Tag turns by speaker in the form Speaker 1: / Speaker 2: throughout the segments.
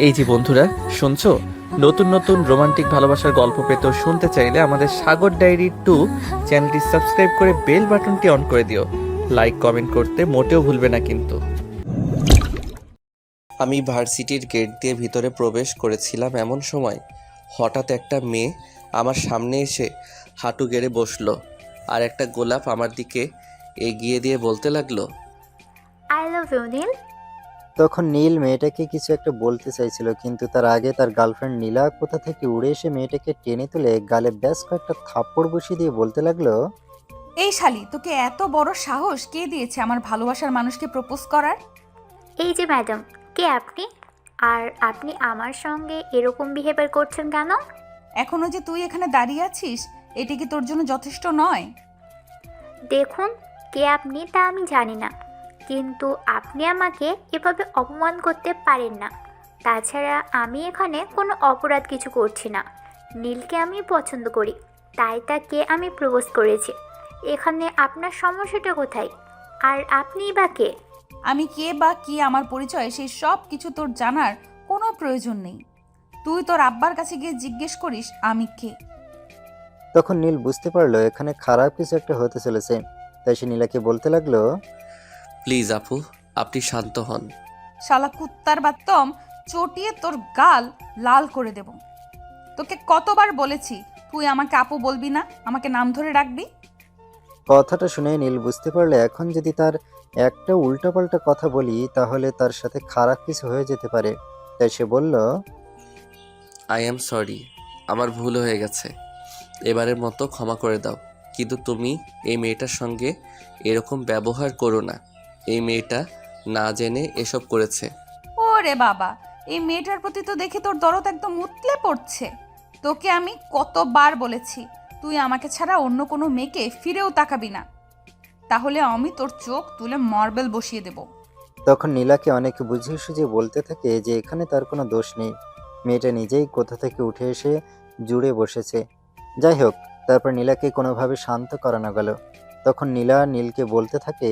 Speaker 1: এই যে বন্ধুরা, শুনছো? নতুন নতুন রোমান্টিক ভালোবাসার গল্প পেতে শুনতে চাইলে আমাদের সাগর ডায়েরি 2 চ্যানেলটি সাবস্ক্রাইব করে বেল বাটনটি অন করে দিও। লাইক কমেন্ট করতে মোটেও ভুলবে না কিন্তু। আমি ভার্সিটির গেট দিয়ে ভিতরে প্রবেশ করেছিলাম, এমন সময় হঠাৎ একটা মেয়ে আমার সামনে এসে হাঁটু গেড়ে বসলো আর একটা গোলাপ আমার দিকে এগিয়ে দিয়ে বলতে লাগলো,
Speaker 2: আই লাভ ইউ নীল।
Speaker 3: তখন নীল মেয়েটাকে কিছু একটা বলতে চাইছিল, কিন্তু তার আগে তার গার্লফ্রেন্ড নীলা কোথা থেকে উড়ে এসে মেয়েটাকে টেনে তুলে গালে ব্যাস কয়েকটা থাপ্পড় বসিয়ে দিয়ে বলতে লাগলো,
Speaker 4: এই শালি, তোকে এত বড় সাহস কে দিয়েছে আমার ভালোবাসার মানুষকে প্রপোজ করার?
Speaker 2: এই যে ম্যাডাম, কে আপনি? আর আপনি আমার সঙ্গে এরকম বিহেভিয়ার করছেন কেন?
Speaker 4: এখনো যে তুই এখানে দাঁড়িয়ে আছিস, এটি কি তোর জন্য যথেষ্ট নয়?
Speaker 2: দেখুন, কে আপনি তা আমি জানি না, কিন্তু আপনি আমাকে এভাবে অপমান করতে পারেন না। তাছাড়া আমি এখানে কোনো অপরাধ কিছু করছি না। নীলকে আমি পছন্দ করি, তাই তাকে আমি প্রপোজ করেছি। এখানে আপনার সমস্যাটা কোথায়? আর আপনিই বা কে?
Speaker 4: আমি কে বা কি, আমার পরিচয়, সেই সব কিছু তোর জানার কোনো প্রয়োজন নেই। তুই তোর আব্বার কাছে গিয়ে জিজ্ঞেস করিস আমি কে।
Speaker 3: তখন নীল বুঝতে পারলো এখানে খারাপ কিছু একটা হতে চলেছে। তাই সে নীলাকে বলতে লাগলো,
Speaker 1: প্লিজ আপু, আপনি শান্ত হন।
Speaker 4: শালা কুত্তার বাত্তম চটিয়ে তোর গাল লাল করে দেব। তোকে কতবার বলেছি তুই আমাকে আপু বলবি না, আমাকে নাম ধরে রাখবি।
Speaker 3: কথাটা শুনে নীল বুঝতে পারলো এখন যদি তার একটা উল্টাপাল্টা কথা বলি তাহলে তার সাথে খারাপ কিছু হয়ে যেতে পারে। তাই সে বলল,
Speaker 1: আই অ্যাম সরি, আমার ভুল হয়ে গেছে, এবারের মতো ক্ষমা করে দাও। কিন্তু তুমি এই মেয়েটার সঙ্গে এরকম ব্যবহার করো না। এই মেয়েটা না জেনে এসব করেছে।
Speaker 4: ওরে বাবা, এই মেয়েটার প্রতি তো দেখে তোর দরদ একদম উতলে পড়ছে। তোকে আমি কতবার বলেছি তুই আমাকে ছাড়া অন্য কোনো মেয়েকে ফিরেও তাকাবি না, তাহলে আমি তোর চোখ তুলে মার্বেল বসিয়ে দেব।
Speaker 3: তখন নীলাকে অনেক বুঝিয়ে সুঝিয়ে বলতে থাকে যে এখানে তার কোনো দোষ নেই, মেয়েটা নিজেই কোথা থেকে উঠে এসে জুড়ে বসেছে। যাই হোক, তারপর নীলাকে কোনোভাবে শান্ত করানো গেল। তখন নীলা নীলকে বলতে থাকে,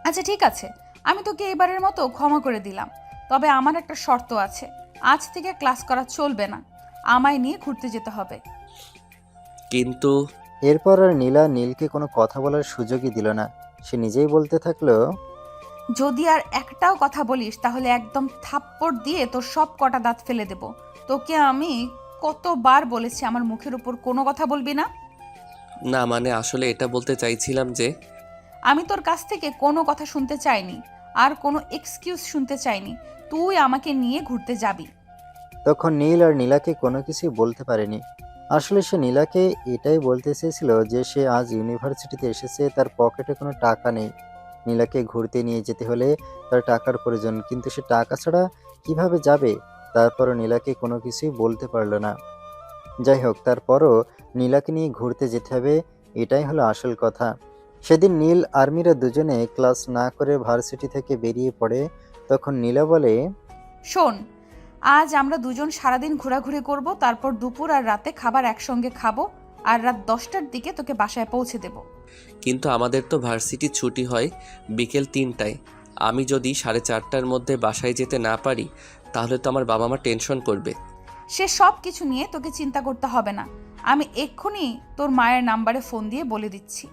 Speaker 4: আচ্ছা ঠিক আছে, আমি তোকে এবারের মতো ক্ষমা করে দিলাম, তবে আমার একটা শর্ত আছে। আজ থেকে ক্লাস করা চলবে না, আমায় নিয়ে ঘুরতে যেতে হবে।
Speaker 1: কিন্তু
Speaker 3: এরপর আর নীলা নীলকে কোনো কথা বলার সুযোগই দিল না। সে নিজেই বলতে থাকলো,
Speaker 4: যদি আর একটাও কথা বলিস তাহলে একদম থাপ্পড় দিয়ে তোর সব কটা দাঁত ফেলে দেব। তোকে আমি কতবার বলেছি আমার মুখের উপর কোনো কথা বলবি না।
Speaker 1: না, মানে আসলে এটা বলতে চাইছিলাম যে
Speaker 4: আমি তোর কাছ থেকে কোনো কথা শুনতে চাইনি, আর কোনো এক্সকিউজ শুনতে চাইনি। তুই আমাকে নিয়ে ঘুরতে যাবি।
Speaker 3: তখন নীল আর নীলাকে কোনো কিছুই বলতে পারেনি। আসলে সে নীলাকে এটাই বলতে চেয়েছিল যে সে আজ ইউনিভার্সিটিতে এসেছে, তার পকেটে কোনো টাকা নেই। নীলাকে ঘুরতে নিয়ে যেতে হলে তার টাকার প্রয়োজন, কিন্তু সে টাকা ছাড়া কিভাবে যাবে? তারপরও নীলাকে কোনো কিছুই বলতে পারলো না। যাই হোক, তারপরও নীলাকে নিয়ে ঘুরতে যেতে হবে, এটাই হলো আসল কথা। সেদিন নীল আর মীরা দুজনে ক্লাস না করে ভার্সিটি থেকে বেরিয়ে পড়ে। তখন নীলা বলে,
Speaker 4: শোন, আজ আমরা দুজন সারাদিন ঘোরাঘুরি করব, তারপর দুপুর আর রাতে খাবার একসঙ্গে খাবো, আর রাত 10টার দিকে তোকে বাসায় পৌঁছে দেব।
Speaker 1: কিন্তু আমাদের তো ভার্সিটি ছুটি হয় বিকেল 3টায়। আমি যদি 4:30টার মধ্যে বাসায় যেতে না পারি তাহলে তো আমার বাবা মা টেনশন করবে।
Speaker 4: সে সব কিছু নিয়ে তোকে চিন্তা করতে হবে না, আমি এক্ষুনি তোর মায়ের নাম্বারে ফোন দিয়ে বলে দিচ্ছি।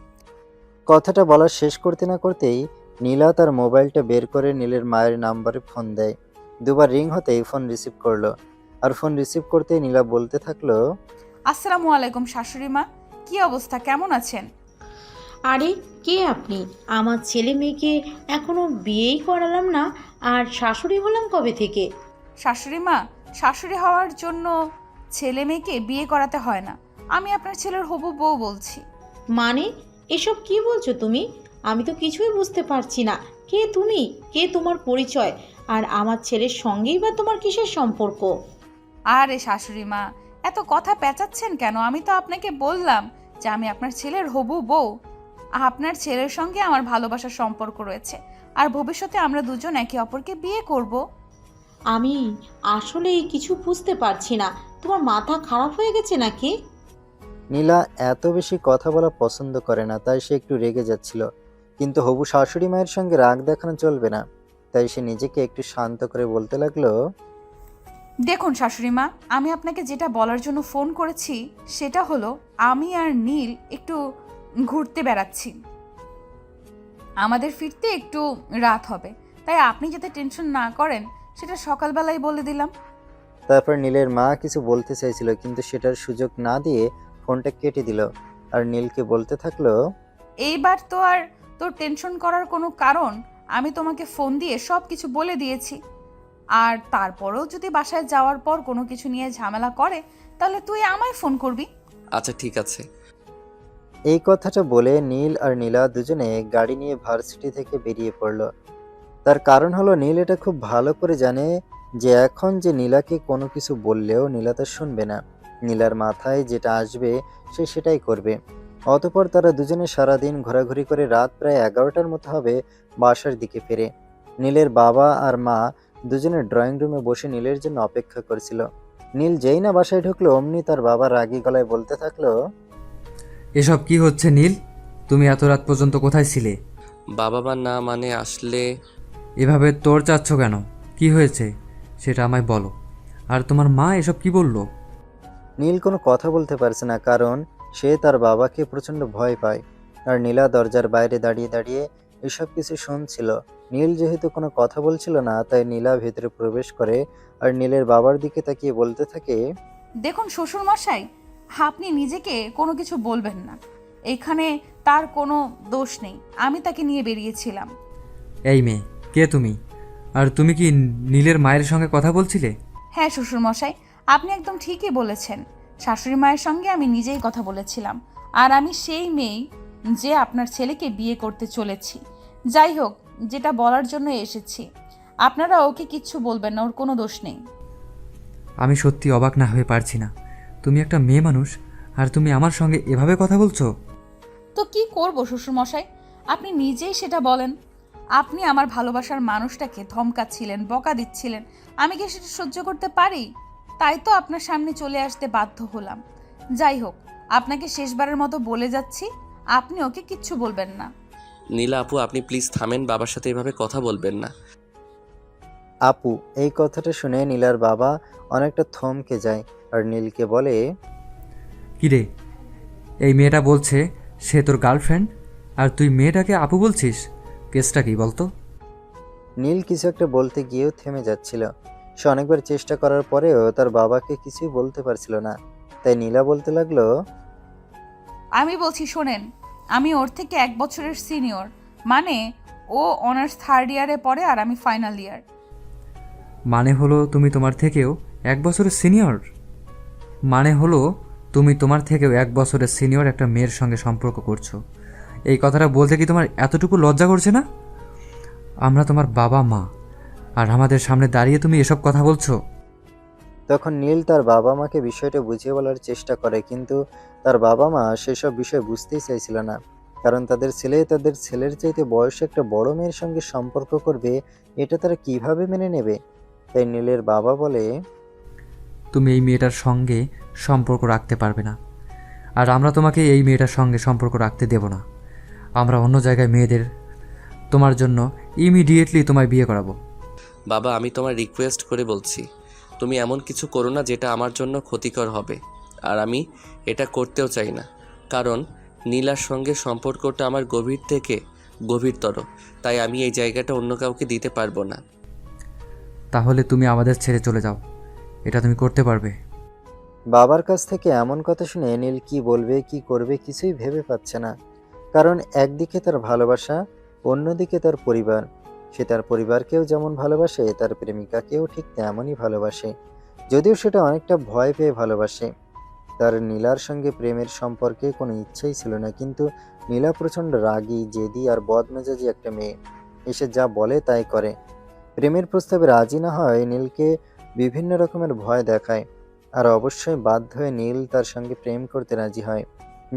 Speaker 3: কথাটা বলা শেষ করতে না করতেই নীলা তার মোবাইলটা বের করে নীলের মায়ের নাম্বারে ফোন দেয়। দুবার রিং হতেই ফোন রিসিভ করলো। আর ফোন রিসিভ করতেই নীলা বলতে থাকলো,
Speaker 4: আসসালামু আলাইকুম শাশুড়ি মা, কি অবস্থা, কেমন আছেন?
Speaker 5: আরে, কে আপনি? আমার ছেলে মেয়েকে এখনো বিয়েই করালাম না, আর শাশুড়ি হলাম কবে থেকে?
Speaker 4: শাশুড়ি মা, শাশুড়ি হওয়ার জন্য ছেলে মেয়েকে বিয়ে করাতে হয় না। আমি আপনার ছেলের হবু বউ বলছি।
Speaker 5: মানে, এসব কি বলছো তুমি? আমি তো কিছুই বুঝতে পারছি না। কে তুমি? কে তোমার পরিচয়? আর আমার ছেলের সঙ্গেই বা তোমার কিসের সম্পর্ক?
Speaker 4: আরে শাশুড়ি মা, এত কথা পেঁচাচ্ছেন কেন? আমি তো আপনাকে বললাম যে আমি আপনার ছেলের হবু বউ। আপনার ছেলের সঙ্গে আমার ভালোবাসার সম্পর্ক রয়েছে, আর ভবিষ্যতে আমরা দুজন একে অপরকে বিয়ে করব।
Speaker 5: আমি আসলেই কিছু বুঝতে পারছি না। তোমার মাথা খারাপ হয়ে গেছে নাকি?
Speaker 3: নীলা এত বেশি কথা বলা পছন্দ করে না, তাই সে একটু রেগে যাচ্ছিল। কিন্তু হবু শাশুড়ি মায়ের সঙ্গে রাগ দেখানো চলবে না, তাই সে নিজেকে একটু শান্ত করে বলতে লাগলো,
Speaker 4: দেখুন শাশুড়িমা, আমি আপনাকে যেটা বলার জন্য ফোন করেছি সেটা হলো আমি আর নীল একটু ঘুরতে বেড়াচ্ছি। আমাদের ফিরতে একটু রাত হবে, তাই আপনি যাতে টেনশন না করেন সেটা সকালবেলায় বলে দিলাম।
Speaker 3: তারপর নীলের মা কিছু বলতে চাইছিল, কিন্তু সেটার সুযোগ না দিয়ে ফোনটা কেটে দিল আর নীলকে বলতে থাকলো,
Speaker 4: এইবার তো আর তোর টেনশন করার কোনো কারণ, আমি তোমাকে ফোন দিয়ে সব কিছু বলে দিয়েছি। আর তারপরেও যদি বাসায় যাওয়ার পর কোনো কিছু নিয়ে ঝামেলা করে তাহলে তুই আমায় ফোন করবি।
Speaker 1: আচ্ছা ঠিক আছে।
Speaker 3: এই কথাটা বলে নীল আর নীলা দুজনে গাড়ি নিয়ে ভার্সিটি থেকে বেরিয়ে পড়ল। তার কারণ হলো নীল এটা খুব ভালো করে জানে যে এখন যে নীলাকে কোনো কিছু বললেও নীলা তা শুনবে না। নীলার মাথায় যেটা আসবে সে সেটাই করবে। অতঃপর তারা দুজনে সারাদিন ঘোরাঘুরি করে রাত প্রায় 11টার মতো হবে বাসার দিকে ফেরে। নীলের বাবা আর মা দুজনে ড্রয়িং রুমে বসে নীলের জন্য অপেক্ষা করছিল। নীল যেই না বাসায় ঢুকলো অমনি তার বাবা রাগী গলায় বলতে থাকলো,
Speaker 6: এসব কি হচ্ছে নীল? তুমি এত রাত পর্যন্ত কোথায় ছিলে?
Speaker 1: বাবা মা না মানে আসলে
Speaker 6: এভাবে তোর চাচ্ছ কেন? কি হয়েছে সেটা আমায় বলো। আর তোমার মা এসব কি বললো?
Speaker 3: নীল কোনো কথা বলতে পারছে না, কারণ সে তার বাবাকে প্রচণ্ড ভয় পায়। আর নীলা দরজার বাইরে দাঁড়িয়ে দাঁড়িয়ে এসব কিছু শুনছিল। নীল যেহেতু কোনো কথা বলছিল না, তাই নীলা ভেতরে প্রবেশ করে আর নীলের বাবার দিকে তাকিয়ে বলতে থাকে,
Speaker 4: দেখুন শ্বশুরমশাই, আপনি নিজেকে কোনো কিছু বলবেন না। এখানে তার কোনো দোষ নেই, আমি তাকে নিয়ে বেরিয়েছিলাম।
Speaker 6: এই মেয়ে, কে তুমি? আর তুমি কি নীলের মায়ের সঙ্গে কথা বলছিলে?
Speaker 4: হ্যাঁ শ্বশুরমশাই, আপনি একদম ঠিকই বলেছেন। শাশুড়ি মায়ের সঙ্গে আমি নিজেই কথা বলেছিলাম। আর আমি সেই মেয়ে যে আপনার ছেলেকে বিয়ে করতে চলেছি। যাই হোক, যেটা বলার জন্য এসেছি, আপনারা ওকে কিচ্ছু বলবেন না, ওর কোনো দোষ নেই।
Speaker 6: আমি সত্যি অবাক না হয়ে পারছি না। তুমি একটা মেয়ে মানুষ আর তুমি আমার সঙ্গে এভাবে কথা বলছো?
Speaker 4: তো কি করব শ্বশুরমশাই, আপনি নিজেই সেটা বলেন। আপনি আমার ভালোবাসার মানুষটাকে ধমকাচ্ছিলেন, বকা দিচ্ছিলেন, আমি কি সেটা সহ্য করতে পারি? তাই তো আপনার সামনে চলে আসতে বাধ্য হলাম। যাই হোক, আপনাকে শেষবারের মতো বলে যাচ্ছি, আপনি ওকে কিচ্ছু বলবেন না।
Speaker 1: নীলা আপু, আপনি প্লিজ থামেন, বাবার সাথে এভাবে কথা বলবেন না।
Speaker 3: আপু। এই কথাটা শুনে নীলার বাবা অনেকটা থমকে যায় আর নীলকে বলে,
Speaker 6: কিরে, এই মেয়েটা বলছে সে তোর গার্লফ্রেন্ড আর তুই মেয়েটাকে আপু বলছিস? কেসটা কি বলতো?
Speaker 3: নীল কিছু একটা বলতে গিয়েও থেমে যাচ্ছিল। সে অনেকবার চেষ্টা করার পরেও তার বাবাকে কিছুই বলতে পারছিল না। তাই নীলা বলতে লাগলো,
Speaker 4: আমি বলছি শোনেন, আমি ওর থেকে 1 বছরের সিনিয়র, মানে ও অনার্স 3rd ইয়ারে পড়ে আর আমি ফাইনাল ইয়ার।
Speaker 6: মানে হলো তুমি তোমার থেকেও 1 বছরের সিনিয়র? মানে হলো তুমি তোমার থেকেও 1 বছরের সিনিয়র একটা মেয়ের সঙ্গে সম্পর্ক করছো? এই কথাটা বলতে কি তোমার এতটুকু লজ্জা করছে না? আমরা তোমার বাবা মা, আর আমাদের সামনে দাঁড়িয়ে তুমি এসব কথা বলছো?
Speaker 3: তখন নীল তার বাবা মাকে বিষয়টা বুঝিয়ে বলার চেষ্টা করে, কিন্তু তার বাবা মা সেসব বিষয় বুঝতেই চাইছিল না। কারণ তাদের ছেলে তাদের ছেলের চাইতে বয়সে একটা বড় মেয়ের সঙ্গে সম্পর্ক করবে, এটা তারা কিভাবে মেনে নেবে। তাই নীলের বাবা বলে,
Speaker 6: তুমি এই মেয়েটার সঙ্গে সম্পর্ক রাখতে পারবে না, আর আমরা তোমাকে এই মেয়েটার সঙ্গে সম্পর্ক রাখতে দেব না। আমরা অন্য জায়গায় মেয়েদের তোমার জন্য ইমিডিয়েটলি তোমায় বিয়ে করাবো।
Speaker 1: বাবা, আমি তোমার রিকোয়েস্ট করে বলছি, তুমি এমন কিছু করো না যেটা আমার জন্য ক্ষতিকর হবে। আর আমি এটা করতেও চাই না, কারণ নীলার সঙ্গে সম্পর্কটা আমার গভীর থেকে গভীরতর। তাই আমি এই জায়গাটা অন্য কাউকে দিতে পারবো না।
Speaker 6: তাহলে তুমি আমাদের ছেড়ে চলে যাও, এটা তুমি করতে পারবে?
Speaker 3: বাবার কাছ থেকে এমন কথা শুনে নীল কি বলবে কি করবে কিছুই ভেবে পাচ্ছে না। কারণ একদিকে তার ভালোবাসা, অন্যদিকে তার পরিবার। সে তার পরিবারকেও যেমন ভালোবাসে, তার প্রেমিকাকেও ঠিক তেমনই ভালোবাসে, যদিও সেটা অনেকটা ভয় পেয়ে ভালোবাসে। তার নীলার সঙ্গে প্রেমের সম্পর্কে কোনো ইচ্ছাই ছিল না, কিন্তু নীলা প্রচণ্ড রাগী, জেদি আর বদমেজাজি একটা মেয়ে। এসে যা বলে তাই করে। প্রেমের প্রস্তাবে রাজি না হয় নীলকে বিভিন্ন রকমের ভয় দেখায়, আর অবশ্যই বাধ্য হয়ে নীল তার সঙ্গে প্রেম করতে রাজি হয়।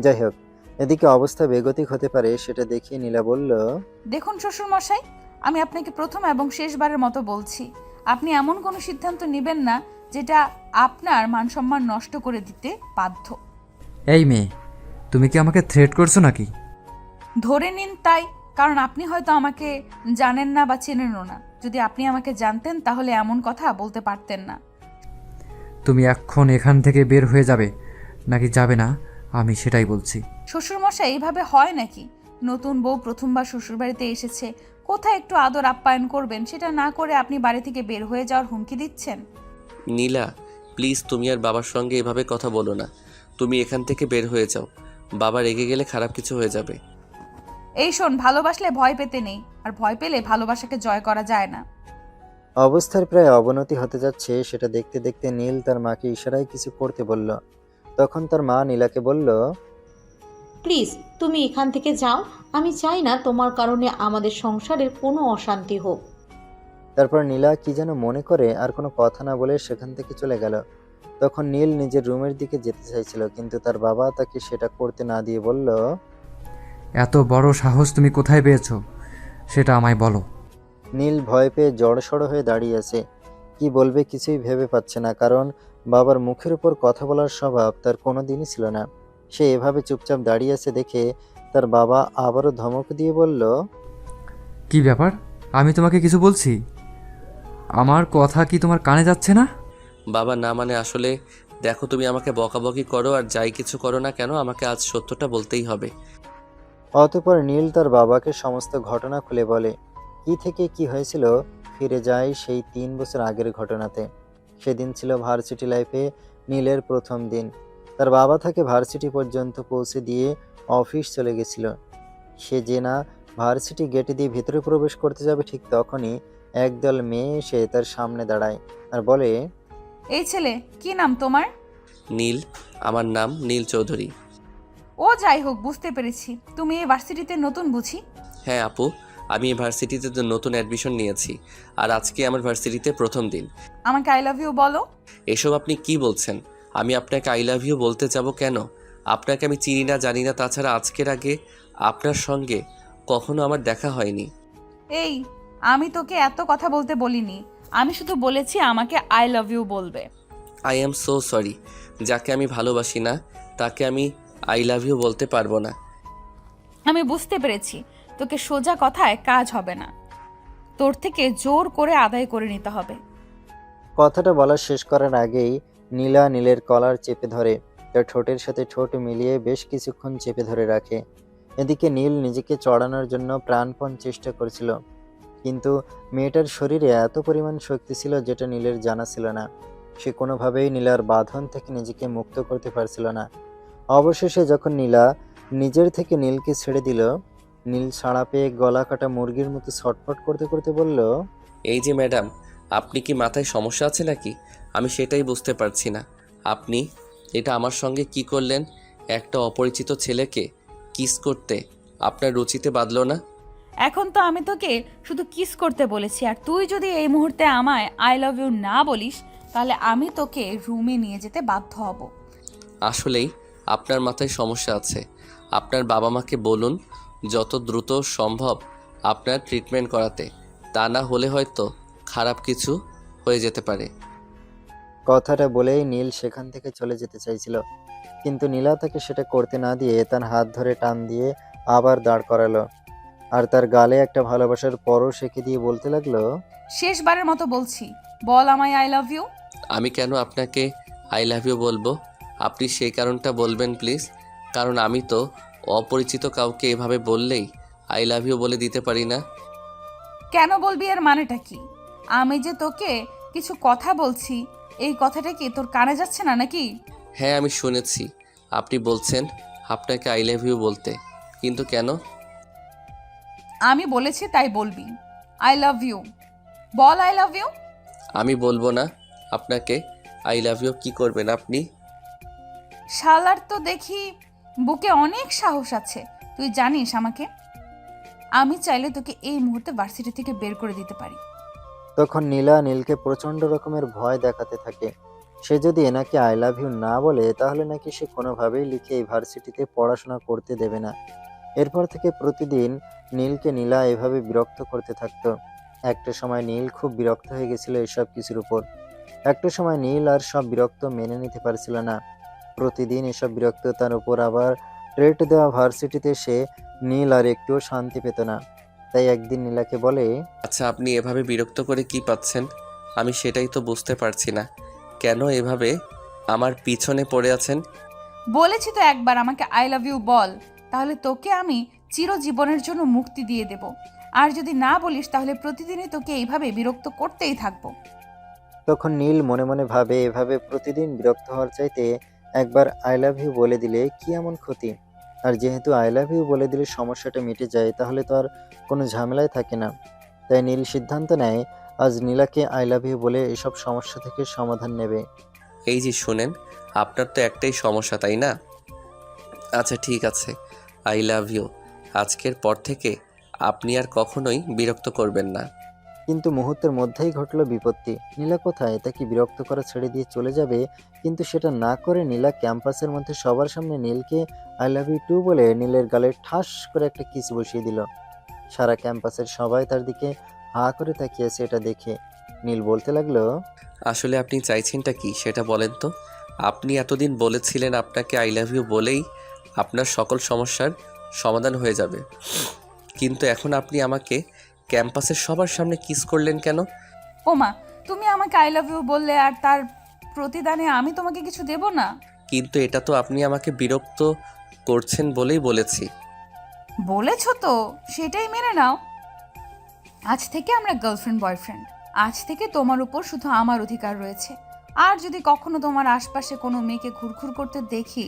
Speaker 3: যাই হোক, এদিকে অবস্থা বেগতিক হতে পারে সেটা দেখিয়ে নীলা বলল,
Speaker 4: দেখুন শ্বশুরমশাই, আমি আপনাকে প্রথম এবং শেষবারের মতো বলছি, আপনি এমন কোনো সিদ্ধান্ত নেবেন না যেটা আপনার মানসম্মান নষ্ট করে দিতে বাধ্য।
Speaker 6: এই মেয়ে, তুমি কি আমাকে থ্রেট করছো নাকি?
Speaker 4: ধরে নিন তাই, কারণ আপনি হয়তো আমাকে জানেন না বা চেনেনও না। যদি আপনি আমাকে জানতেন তাহলে এমন কথা বলতে পারতেন না।
Speaker 6: তুমি এখন এখান থেকে বের হয়ে যাবে নাকি যাবে না, আমি সেটাই বলছি।
Speaker 4: শ্বশুরমশাই এইভাবে হয় নাকি? নতুন বউ প্রথমবার শ্বশুরবাড়িতে এসেছে, কোথায় একটু আদর আপ্যায়ন করবেন সেটা না করে আপনি বাড়ি থেকে বের হয়ে যাওয়ার হুমকি দিচ্ছেন।
Speaker 1: নীলা, প্লিজ তুমি আর বাবার সঙ্গে এভাবে কথা বলো না। তুমি এখান থেকে বের হয়ে যাও। বাবা রেগে গেলে খারাপ কিছু হয়ে যাবে।
Speaker 4: এই শোন, ভালোবাসলে ভয় পেতে নেই, আর ভয় পেলে ভালোবাসাকে জয় করা যায় না।
Speaker 3: অবস্থার প্রায় অবনতি হতে যাচ্ছে সেটা দেখতে দেখতে নীল তার মাকে ইশারায় কিছু করতে বলল। তখন তার মা নীলাকে বলল,
Speaker 5: প্লিজ তুমি এখান থেকে যাও, আমি চাই না তোমার কারণে আমাদের সংসারের কোনো অশান্তি হোক।
Speaker 3: তারপর নীলা কি যেন মনে করে আর কোনো কথা না বলে সেখান থেকে চলে গেল। তখন নীল নিজের রুমের দিকে যেতে চাইছিল, কিন্তু তার বাবা তাকে সেটা করতে না দিয়ে বলল,
Speaker 6: এত বড় সাহস তুমি কোথায় পেয়েছো সেটা আমায় বলো।
Speaker 3: নীল ভয় পেয়ে জড়সড় হয়ে দাঁড়িয়ে আছে। কি বলবে কিছুই ভেবে পাচ্ছে না, কারণ বাবার মুখের উপর কথা বলার স্বভাব তার কোনোদিনই ছিল না। সে এভাবে চুপচাপ দাঁড়িয়ে আছে দেখে তার বাবা আবারও ধমক দিয়ে বলল,
Speaker 6: কি ব্যাপার, আমি তোমাকে কিছু বলছি, আমার কথা কি তোমার কানে যাচ্ছে না?
Speaker 1: বাবা না মানে আসলে দেখো, তুমি আমাকে বকাবকি করো আর যাই কিছু করো না কেন, আমাকে আজ সত্যটা বলতেই হবে।
Speaker 3: অতঃপর নীল তার বাবাকে সমস্ত ঘটনা খুলে বলে। কি থেকে কি হয়েছিল ফিরে যায় সেই 3 বছর আগের ঘটনাতে। সেদিন ছিল ভার্সিটি লাইফে নীলের প্রথম দিন। তার বাবা তাকে ভার্সিটি পর্যন্ত পৌঁছে দিয়ে অফিস চলে গেছিল। সে যে না ভার্সিটি গেট দিয়ে ভিতরে প্রবেশ করতে যাবে, ঠিক তখনই একদল মেয়ে এসে তার সামনে দাঁড়ায় আর বলে,
Speaker 4: এই ছেলে, কি নাম তোমার?
Speaker 1: নীল, আমার নাম নীল চৌধুরী।
Speaker 4: ও যাই হোক, বুঝতে পেরেছি, তুমি এই ভার্সিটিতে নতুন বুঝি।
Speaker 1: হ্যাঁ আপু, আমি এই ভার্সিটিতে তো নতুন অ্যাডমিশন নিয়েছি, আর আজকে আমার ভার্সিটিতে প্রথম দিন।
Speaker 4: আমাকে আই লাভ ইউ বলো।
Speaker 1: এসব আপনি কি বলছেন? আমি আপনাকে আই লাভ ইউ বলতে যাব কেন? আপনাকে আমি চিনি না, জানি না, তাছাড়া আজকের আগে আপনার সঙ্গে কখনো আমার দেখা হয়নি।
Speaker 4: এই, আমি তোকে এত কথা বলতে বলিনি, আমি শুধু বলেছি আমাকে আই লাভ ইউ বলবে।
Speaker 1: I am so sorry. যাকে আমি ভালোবাসি না তাকে আমি আই লাভ ইউ বলতে পারবো না।
Speaker 4: আমি বুঝতে পেরেছি, তোকে সোজা কথায় কাজ হবে না, তোর থেকে জোর করে আদায় করে নিতে হবে।
Speaker 3: কথাটা বলা শেষ করার আগেই নীলা নীলের কলার চেপে ধরে, তার ঠোঁটের সাথে ঠোঁট মিলিয়ে বেশ কিছুক্ষণ চেপে ধরে রাখে। এদিকে নীল নিজেকে চড়ানোর জন্য প্রাণপণ চেষ্টা করছিল, কিন্তু মেয়েটার শরীরে এত পরিমাণ শক্তি ছিল যেটা নীলের জানা ছিল না। সে কোনোভাবেই নীলার বাঁধন থেকে নিজেকে মুক্ত করতে পারছিল না। অবশেষে যখন নীলা নিজের থেকে নীলকে ছেড়ে দিল, নীল ছাড়া পেয়ে গলা কাটা মুরগির মতো ছটফট করতে করতে বলল,
Speaker 1: এই যে ম্যাডাম, আপনি কি মাথায় সমস্যা আছে নাকি? আমি সেটাই বুঝতে পারছি না। আপনি এটা আমার সঙ্গে কি করলেন? একটা অপরিচিত ছেলেকে কিস করতে আপনার রুচিতে বাঁধলো না?
Speaker 4: এখন তো আমি তোকে শুধু কিস করতে বলেছি, আর তুই যদি এই মুহূর্তে আমায় আই লাভ ইউ না বলিস তাহলে আমি তোকে রুমে নিয়ে যেতে বাধ্য হব।
Speaker 1: আসলেই আপনার মাথায় সমস্যা আছে। আপনার বাবা মাকে বলুন যত দ্রুত সম্ভব আপনার ট্রিটমেন্ট করাতে, তা না হলে হয়তো খারাপ কিছু হয়ে যেতে পারে।
Speaker 3: কথাটা বলেই নীল সেখান থেকে চলে যেতে চাইছিল, কিন্তু নীলা তাকে সেটা করতে না দিয়ে তার হাত ধরে টান দিয়ে আবার দাঁড় করালো, আর তার গালে একটা ভালোবাসার পরশ এঁকে দিয়ে বলতে লাগলো,
Speaker 4: শেষবারের মতো বলছি, বল আমায় আই লাভ ইউ।
Speaker 1: আমি কেন আপনাকে আই লাভ ইউ বলবো? আপনি সেই কারণটা বলবেন প্লিজ। কারণ আমি তো অপরিচিত কাউকে এভাবে বললেই আই লাভ ইউ বলে দিতে পারি না।
Speaker 4: কেন বলবি, এর মানেটা কি? আমি যে তোকে কিছু কথা বলছি, এই কথাটা কি তোর কানে যাচ্ছে না নাকি?
Speaker 1: হ্যাঁ, আমি শুনেছি আপনি বলছেন আপনাকে আই লাভ ইউ বলতে, কিন্তু কেন?
Speaker 4: আমি বলেছি তাই বলবি। আই লাভ ইউ, বল আই লাভ ইউ।
Speaker 1: আমি বলবো না আপনাকে আই লাভ ইউ। কি করবেন আপনি?
Speaker 4: শালার তো দেখি বুকে অনেক সাহস আছে, তুই জানিস আমাকে? আমি চাইলে তোকে এই মুহূর্তে ভার্সিটি থেকে বের করে দিতে পারি।
Speaker 3: তখন নীলা নীলকে প্রচণ্ড রকমের ভয় দেখাতে থাকে। সে যদি এনাকে আই লাভ ইউ না বলে তাহলে নাকি সে কোনোভাবেই লিখে এই ভার্সিটিতে পড়াশোনা করতে দেবে না। এরপর থেকে প্রতিদিন নীলকে নীলা এভাবে বিরক্ত করতে থাকতো। একটা সময় নীল খুব বিরক্ত হয়ে গেছিল এসব কিছুর উপর। একটা সময় নীল আর সব বিরক্ত মেনে নিতে পারছিল না। প্রতিদিন এসব বিরক্ত তার উপর আবার ট্রেট দেওয়া ভার্সিটিতে সে নীল আর একটুও শান্তি পেত না। তাই একদিন নীলাকে বলে,
Speaker 1: আচ্ছা, আপনি এভাবে বিরক্ত করে কি পাচ্ছেন? আমি সেটাই তো বুঝতে পারছি না। কেন এভাবে আমার পিছনে পড়ে আছেন?
Speaker 4: বলেছি তো একবার আমাকে আই লাভ ইউ বল, তাহলে তোকে আমি চিরজীবনের জন্য মুক্তি দিয়ে দেব। আর যদি না বলিস তাহলে প্রতিদিনই তোকে এইভাবে বিরক্ত করতেই থাকবো।
Speaker 3: তখন নীল মনে মনে ভাবে, এভাবে প্রতিদিন বিরক্ত হওয়ার চাইতে একবার আই লাভ ইউ বলে দিলে কি এমন ক্ষতি? আর যেহেতু আই লাভ ইউ বলে দিলে সমস্যাটা মিটে যায়, তাহলে তো আর কোনো ঝামেলাই থাকে না। তাই নীল সিদ্ধান্ত নেয় আজ নীলাকে আই লাভ ইউ বলে এসব সমস্যা থেকে সমাধান নেবে।
Speaker 1: এই যে শুনেন, আপনার তো একটাই সমস্যা, তাই না? আচ্ছা ঠিক আছে, আই লাভ ইউ। আজকের পর থেকে আপনি আর কখনোই বিরক্ত করবেন না।
Speaker 3: কিন্তু মুহূর্তের মধ্যেই ঘটল বিপত্তি। নীলা কোথায়? তা কি বিরক্ত করা ছেড়ে দিয়ে চলে যাবে? কিন্তু সেটা না করে নীলা ক্যাম্পাসের মধ্যে সবার সামনে নীলকে আই লাভ ইউ টু বলে নীলের গালে ঠাস করে একটা কিস বসিয়ে দিল। সারা ক্যাম্পাসের সবাই তার দিকে হা করে তাকিয়েছে এটা দেখে। নীল বলতে লাগলো,
Speaker 1: আসলে আপনি চাইছেনটা কি সেটা বলেন তো? আপনি এতদিন বলেছিলেন আপনাকে আই লাভ ইউ বলেই আপনার সকল সমস্যার সমাধান হয়ে যাবে, কিন্তু এখন আপনি আমাকে ক্যাম্পাসের সবার সামনে কিস করলেন কেন?
Speaker 4: ওমা, তুমি আমাকে আই লাভ ইউ বললে আর তার প্রতিদানে আমি তোমাকে কিছু দেব না?
Speaker 1: কিন্তু এটা তো আপনি আমাকে বিরক্ত করছেন বলেই বলেছি।
Speaker 4: বলেছো তো, সেটাই মেনে নাও। আজ থেকে আমরা গার্লফ্রেন্ড বয়ফ্রেন্ড। আজ থেকে তোমার উপর শুধু আমার অধিকার রয়েছে। আর যদি কখনো তোমার আশপাশে কোনো মেয়েকে ঘুরঘুর করতে দেখি,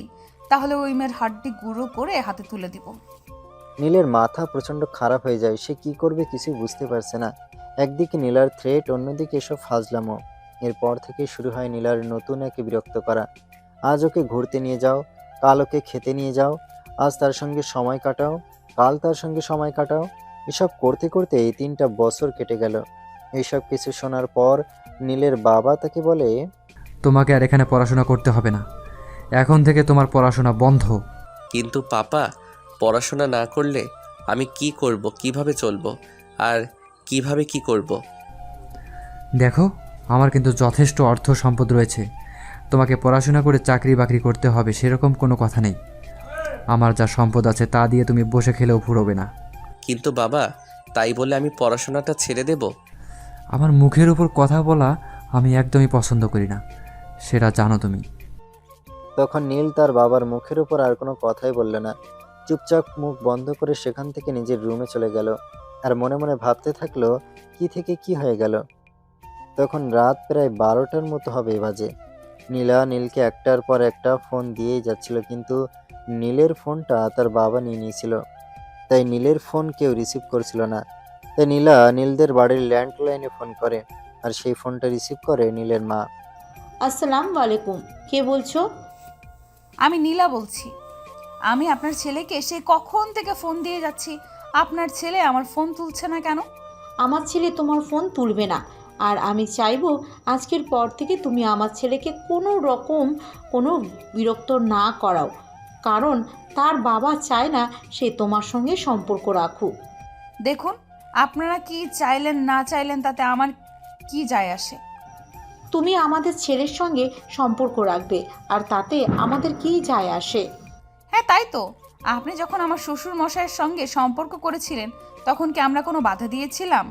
Speaker 4: তাহলে ওই মেয়ের হাড্ডি গুঁড়ো করে হাতে তুলে দিব।
Speaker 3: নীলের মাথা প্রচণ্ড খারাপ হয়ে যায়। সে কি করবে কিছুই বুঝতে পারছে না। একদিকে নীলার থ্রেট, অন্যদিকে এসব ফাজলামো। এরপর থেকে শুরু হয় নীলার নতুন একে বিরক্ত করা। আজ ওকে ঘুরতে নিয়ে যাও, কাল ওকে খেতে নিয়ে যাও, আজ তার সঙ্গে সময় কাটাও, কাল তার সঙ্গে সময় কাটাও। এসব করতে করতে এই 3টা বছর কেটে গেল। এইসব কিছু শোনার পর নীলের বাবা তাকে বলে,
Speaker 6: তোমাকে আর এখানে পড়াশোনা করতে হবে না, এখন থেকে তোমার পড়াশোনা বন্ধ।
Speaker 1: কিন্তু পাপা, পড়াশোনা না করলে আমি কি করব, কিভাবে চলবো, আর কিভাবে কি করব?
Speaker 6: দেখো, আমার কিন্তু যথেষ্ট অর্থ সম্পদ রয়েছে, তোমাকে পড়াশোনা করে চাকরি বাকরি করতে হবে সেরকম কোনো কথা নেই। আমার যা সম্পদ আছে তা দিয়ে তুমি বসে খেলেও ফুরোবে না।
Speaker 1: কিন্তু বাবা, তাই বলে আমি পড়াশোনাটা ছেড়ে দেব?
Speaker 6: আমার মুখের উপর কথা বলা আমি একদমই পছন্দ করি না, সেটা জানো তুমি।
Speaker 3: তখন নীল তার বাবার মুখের উপর আর কোনো কথাই বলল না। চুপচাপ মুখ বন্ধ করে সেখান থেকে নিজের রুমে চলে গেল। আর মনে মনে ভাবতে থাকলো কি থেকে কি হয়ে গেল। তখন রাত প্রায় 12টার মতো হবে বাজে। নীলা নীলকে একটার পর একটা ফোন দিয়েই যাচ্ছিল, কিন্তু নীলের ফোনটা তার বাবা নিয়ে নিয়েছিল। তাই নীলের ফোন কেউ রিসিভ করছিল না। তাই নীলা নীলদের বাড়ির ল্যান্ডলাইনে ফোন করে, আর সেই ফোনটা রিসিভ করে নীলের মা।
Speaker 5: আসসালামু আলাইকুম, কে বলছো?
Speaker 4: আমি নীলা বলছি। আমি আপনার ছেলেকে সে কখন থেকে ফোন দিয়ে যাচ্ছি, আপনার ছেলে আমার ফোন তুলছে না কেন?
Speaker 5: আমার ছেলে তোমার ফোন তুলবে না, আর আমি চাইবো আজকের পর থেকে তুমি আমার ছেলেকে কোনো রকম কোনো বিরক্ত না করাও, কারণ তার বাবা চায় না সে তোমার সঙ্গে সম্পর্ক রাখুক।
Speaker 4: দেখুন, আপনারা কি চাইলেন না চাইলেন তাতে আমার কি যায় আসে?
Speaker 5: তুমি আমাদের ছেলের সঙ্গে সম্পর্ক রাখবে, আর তাতে আমাদের কী যায় আসে?
Speaker 4: হ্যাঁ তাই তো, আপনি যখন আমার শ্বশুর মশাইয়ের সঙ্গে সম্পর্ক করেছিলেন তখন কি আমরা কোনো বাধা দিয়েছিলাম?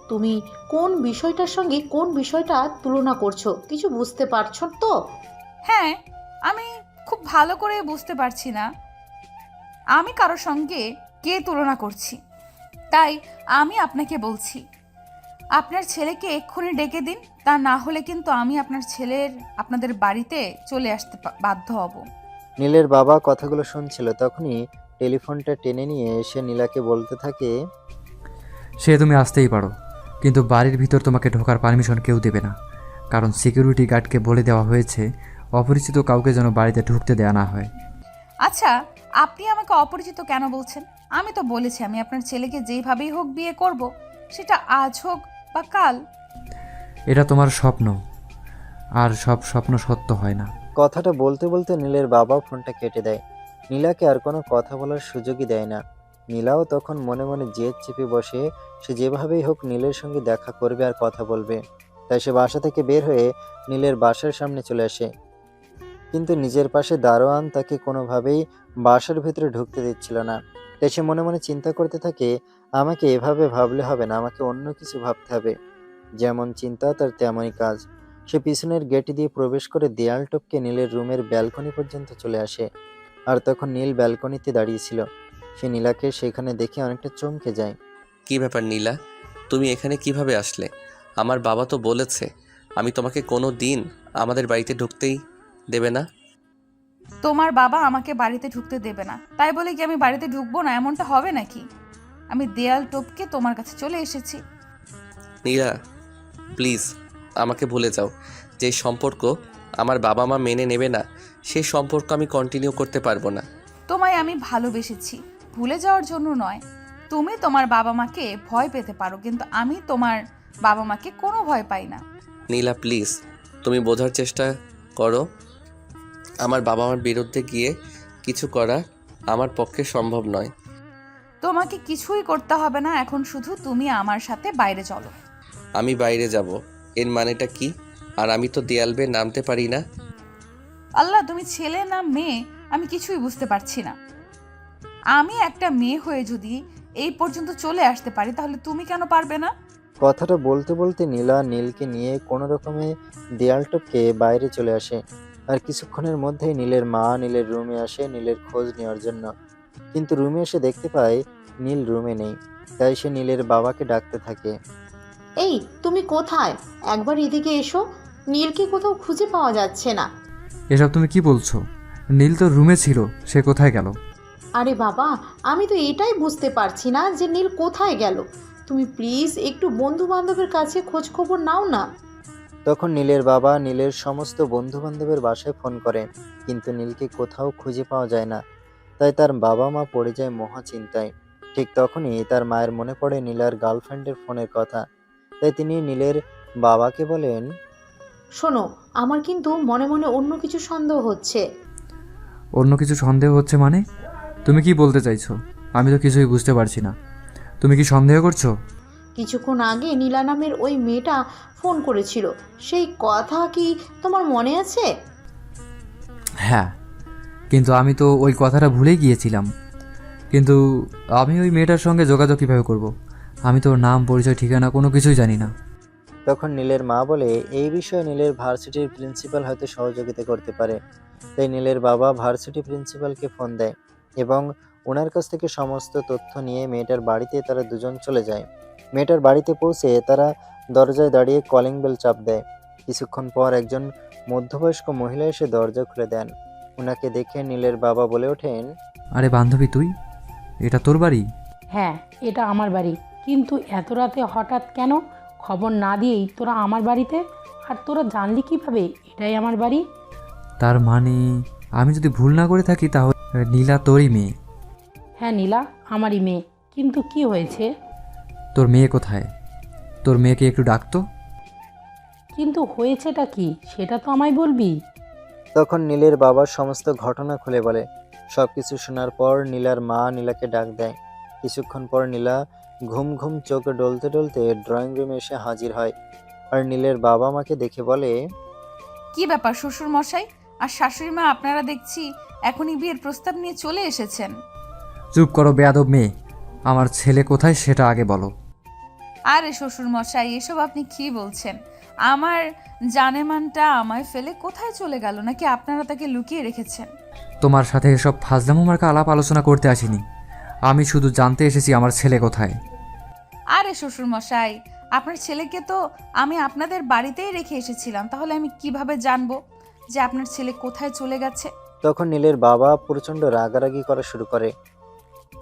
Speaker 5: তুমি কোন বিষয়টার সঙ্গে কোন বিষয়টা তুলনা করছো কিছু বুঝতে পারছো তো?
Speaker 4: হ্যাঁ, আমি খুব ভালো করে বুঝতে পারছি না আমি কারোর সঙ্গে কে তুলনা করছি। তাই আমি আপনাকে বলছি, আপনার ছেলেকে এক্ষুনি ডেকে দিন, তা না হলে কিন্তু আমি আপনাদের বাড়িতে চলে আসতে বাধ্য হব।
Speaker 3: নীলের বাবা কথাগুলো শুনছিল, তখনই টেলিফোনটা টেনে নিয়ে এসে নীলাকে বলতে থাকে,
Speaker 6: সে তুমি আসতেই পারো, কিন্তু বাড়ির ভিতর তোমাকে ঢোকার পারমিশন কেউ দেবে না, কারণ সিকিউরিটি গার্ডকে বলে দেওয়া হয়েছে অপরিচিত কাউকে যেন বাড়িতে ঢুকতে দেওয়া না হয়।
Speaker 4: আচ্ছা, আপনি আমাকে অপরিচিত কেন বলছেন? আমি তো বলেছি আমি আপনার ছেলেকে যেইভাবেই হোক বিয়ে করব, সেটা আজ হোক বা কাল।
Speaker 6: এটা তোমার স্বপ্ন, আর সব স্বপ্ন সত্য হয় না।
Speaker 3: কথাটা বলতে বলতে নীলের বাবা ফোনটা কেটে দেয়। নীলাকে আর কোনো কথা বলার সুযোগই দেয় না। নীলাও তখন মনে মনে জেদ চেপে বসে, সে যেভাবেই হোক নীলের সঙ্গে দেখা করবে আর কথা বলবে। তাই সে বাসা থেকে বের হয়ে নীলের বাসার সামনে চলে আসে, কিন্তু নিজের পাশে দারোয়ান তাকে কোনোভাবেই বাসার ভিতরে ঢুকতে দিচ্ছিল না। তাই সে মনে মনে চিন্তা করতে থাকে, আমাকে এভাবে ভাবলে হবে না, আমাকে অন্য কিছু ভাবতে হবে। যেমন চিন্তা তার তেমনই কাজ। সে পিছনের গেট দিয়ে প্রবেশ করে দেয়াল টপকে নীলের রুমের ব্যালকনি পর্যন্ত চলে আসে। আর তখন নীল ব্যালকনিতে দাঁড়িয়েছিল। সে নীলাকে সেখানে দেখে অনেকটা চমকে যায়।
Speaker 1: কি ব্যাপার নীলা, তুমি এখানে কিভাবে আসলে? আমার বাবা তো বলেছে আমি তোমাকে কোনো দিন আমাদের বাড়িতে ঢুকতেই দেবে না।
Speaker 4: তোমার বাবা আমাকে বাড়িতে ঢুকতে দেবে না, তাই বলে কি আমি বাড়িতে ঢুকবো না এমনটা হবে নাকি? আমি দেয়াল টপকে তোমার কাছে চলে এসেছি।
Speaker 1: নীলা প্লিজ আমাকে ভুলে যাও। যে সম্পর্ক আমার বাবা মা মেনে নেবে না সেই সম্পর্ক আমি কন্টিনিউ করতে পারবো না।
Speaker 4: তোমায় আমি ভালোবেসেছি, ভুলে যাওয়ার জন্য নয়। তুমি তোমার বাবা মাকে ভয় পেতে পারো, কিন্তু আমি তোমার বাবা মাকে কোনো ভয় পাই না।
Speaker 1: নীলা প্লিজ তুমি বোঝার চেষ্টা করো। আমার বাবা মার বিরুদ্ধে গিয়ে কিছু করা আমার পক্ষে সম্ভব নয়।
Speaker 4: তোমাকে কিছুই করতে হবে না, এখন শুধু তুমি আমার সাথে বাইরে চলো।
Speaker 1: আমি বাইরে যাব এর মানেটা কি? আর আমি তো দেয়াল বেয়ে নামতে পারি না।
Speaker 4: আল্লাহ, তুমি ছেলে না মেয়ে আমি কিছুই বুঝতে পারছি না। আমি একটা মেয়ে হয়ে যদি এই পর্যন্ত চলে আসতে পারি, তাহলে তুমি কেন পারবে না?
Speaker 3: কথাটা বলতে বলতে নীলা নীলকে নিয়ে কোনো রকমে দেয়াল টপকে বাইরে চলে আসে। আর কিছুক্ষণের মধ্যেই নীলের মা নীলের রুমে আসে নীলের খোঁজ নেওয়ার জন্য। কিন্তু রুমে এসে দেখতে পায় নীল রুমে নেই। তাই সে নীলের বাবাকে ডাকতে থাকে।
Speaker 5: এই, তুমি কোথায়? একবার এদিকে এসো। নীলকে কোথাও খুঁজে পাওয়া যাচ্ছে না।
Speaker 6: এসব তুমি কি বলছো? নীল তো রুমে ছিল, সে কোথায় গেল?
Speaker 5: আরে বাবা, আমি তো এটাই বুঝতে পারছি না যে নীল কোথায় গেল। তুমি প্লিজ একটু বন্ধু বান্ধবের কাছে খোঁজ খবর নাও না।
Speaker 3: তখন নীলের বাবা নীলের সমস্ত বন্ধু বান্ধবের বাসায় ফোন করে, কিন্তু নীলকে কোথাও খুঁজে পাওয়া যায় না। তাই তার বাবা মা পড়ে যায় মহা চিন্তায়। ঠিক তখনই তার মায়ের মনে পড়ে নীলার গার্লফ্রেন্ডের ফোনের কথা। তাই তিনি নীলের বাবাকে বলেন,
Speaker 5: শোনো, আমার কিন্তু মনে মনে অন্য কিছু সন্দেহ হচ্ছে।
Speaker 6: অন্য কিছু সন্দেহ হচ্ছে মানে? তুমি কি বলতে চাইছো? আমি তো কিছুই বুঝতে পারছি না। তুমি কি সন্দেহ করছো?
Speaker 5: কিছুক্ষণ আগে নীলা নামের ওই মেয়েটা ফোন করেছিল, সেই কথা কি তোমার মনে আছে?
Speaker 6: হ্যাঁ, কিন্তু আমি তো ওই কথাটা ভুলেই গিয়েছিলাম। কিন্তু আমি ওই মেয়েটার সঙ্গে যোগাযোগ কীভাবে করব? আমি তো ওর নাম পরিচয় ঠিকানা কোনো কিছুই জানি না।
Speaker 3: তখন নীলের মা বলে, এই বিষয়ে নীলের ভার্সিটির প্রিন্সিপাল হয়তো সহযোগিতা করতে পারে। তাই নীলের বাবা ভার্সিটি প্রিন্সিপালকে ফোন দেয় এবং ওনার কাছ থেকে সমস্ত তথ্য নিয়ে মেয়েটার বাড়িতে তারা দুজন চলে যায়। মেয়েটার বাড়িতে পৌঁছে তারা দরজায় দাঁড়িয়ে কলিং বেল চাপ দেয়। কিছুক্ষণ পর একজন মধ্যবয়স্ক মহিলা এসে দরজা খুলে দেন। ওনাকে দেখে নীলের বাবা বলে ওঠেন,
Speaker 6: আরে বান্ধবী, তুই? এটা তোর বাড়ি?
Speaker 7: হ্যাঁ, এটা আমার বাড়ি। কিন্তু এত রাতে হঠাৎ কেন? খবর না দিয়েই তোরা আমার বাড়িতে? আর তোরা জানলি কিভাবে এটাই আমার বাড়ি?
Speaker 6: তার মানে আমি যদি ভুল না করে থাকি তাহলে নীলা তোরই মেয়ে।
Speaker 7: হ্যাঁ নীলা আমারই মেয়ে। কিন্তু কি হয়েছে?
Speaker 6: তোর মেয়ে কোথায়? তোর মেয়েকে একটু ডাকতো।
Speaker 7: কিন্তু হয়েছেটা কি সেটা তো আমায় বলবি।
Speaker 3: তখন নীলের বাবা সমস্ত ঘটনা খুলে বলে। সবকিছু শোনার পর নীলার মা নীলাকে ডাক দেয়। কিছুক্ষণ পর নীলা ঘুম ঘুম চোখে ডলতে ডলতে ড্রয়িং রুমে এসে হাজির হয়। আর নীলের বাবা মাকে দেখে বলে,
Speaker 4: কি ব্যাপার শ্বশুর মশাই আর শাশুড়ি মা, আপনারা দেখছি এখনই বিয়ের প্রস্তাব নিয়ে চলে এসেছেন।
Speaker 6: চুপ করো বেয়াদব মেয়ে, আমার ছেলে কোথায় সেটা আগে বলো।
Speaker 4: আরে শ্বশুর মশাই, এসব আপনি কি বলছেন? আমার জানেমানটা আমায় ফেলে কোথায় চলে গেল, নাকি আপনারা তাকে লুকিয়ে রেখেছেন?
Speaker 6: তোমার সাথে এসব ফাজলামো মার্কা আলাপ আলোচনা করতে আসিনি। আমি শুধু জানতে এসেছি আমার ছেলে কোথায়।
Speaker 4: আরে শ্বশুর মশাই, আপনার ছেলেকে তো আমি আপনাদের বাড়িতেই রেখে এসেছিলাম, তাহলে আমি কিভাবে জানবো যে আপনার ছেলে কোথায় চলে গেছে?
Speaker 3: তখন নীলের বাবা প্রচণ্ড রাগারাগি করা শুরু করে।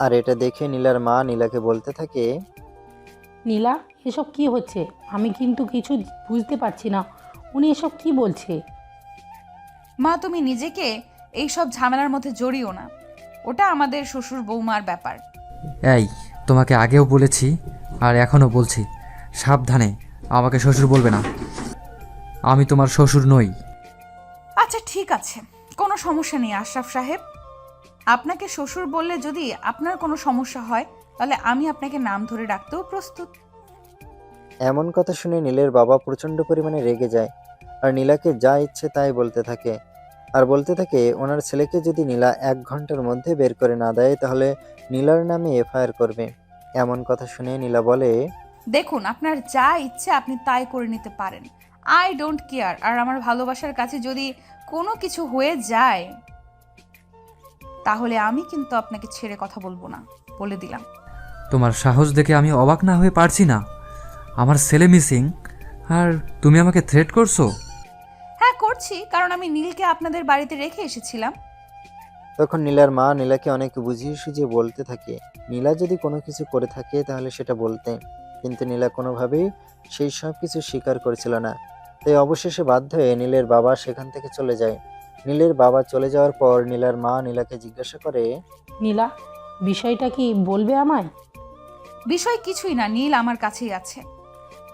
Speaker 3: আর এটা দেখে নীলার মা নীলাকে বলতে থাকে,
Speaker 7: নীলা, এসব কি হচ্ছে? আমি কিন্তু কিছু বুঝতে পারছি না। উনি এসব কি বলছে?
Speaker 4: মা, তুমি নিজেকে এই সব ঝামেলার মধ্যে জড়িও না, ওটা আমাদের শ্বশুর বৌমার ব্যাপার।
Speaker 6: এই, তোমাকে আগেও বলেছি আর এখনও বলছি, সাবধানে আমাকে শ্বশুর বলবে না। আমি তোমার শ্বশুর নই।
Speaker 4: আচ্ছা ঠিক আছে, কোনো সমস্যা নেই আশরাফ সাহেব। আপনাকে শ্বশুর বললে যদি আপনার কোনো সমস্যা হয়, তাহলে আমি আপনাকে নাম ধরে ডাকতেও প্রস্তুত।
Speaker 3: এমন কথা শুনে নীলের বাবা প্রচণ্ড পরিমাণে রেগে যায়। আর নীলাকে যা ইচ্ছে তাই বলতে থাকে। আর বলতে থাকে, ওনার ছেলেকে যদি নীলা 1 ঘন্টার মধ্যে বের করে না দেয় তাহলে নীলার নামে এফআইআর করবে। এমন কথা শুনে নীলা বলে,
Speaker 4: দেখুন, আপনার যা ইচ্ছে আপনি তাই করে নিতে পারেন। I don't care. আর আমার ভালোবাসার কাছে যদি কোনো কিছু হয়ে যায় তাহলে আমি কিন্তু আপনাকে ছেড়ে কথা বলবো না, বলে দিলাম।
Speaker 6: তোমার সাহস দেখে আমি অবাক না হয়ে পারছি না। আমার ছেলে মিসিং আর তুমি আমাকে থ্রেট করছো?
Speaker 4: হ্যাঁ করছি, কারণ আমি নীলকে আপনাদের বাড়িতে রেখে এসেছিলাম।
Speaker 3: তখন নীলার মা নীলাকে অনেক বুঝিয়ে সুঝিয়ে বলতে থাকে নীলা যদি কোনো কিছু করে থাকে তাহলে সেটা বলতে, কিন্তু নীলা কোনোভাবেই সেই সব কিছু স্বীকার করছিল না। তাই অবশেষে বাধ্য হয়ে নীলের বাবা সেখান থেকে চলে যায়। নীলের বাবা চলে যাওয়ার পর নীলার মা নীলাকে জিজ্ঞাসা করে,
Speaker 7: নীলা, বিষয়টা কি বলবে আমায়?
Speaker 4: বিষয় কিছুই না, নীল আমার কাছেই আছে।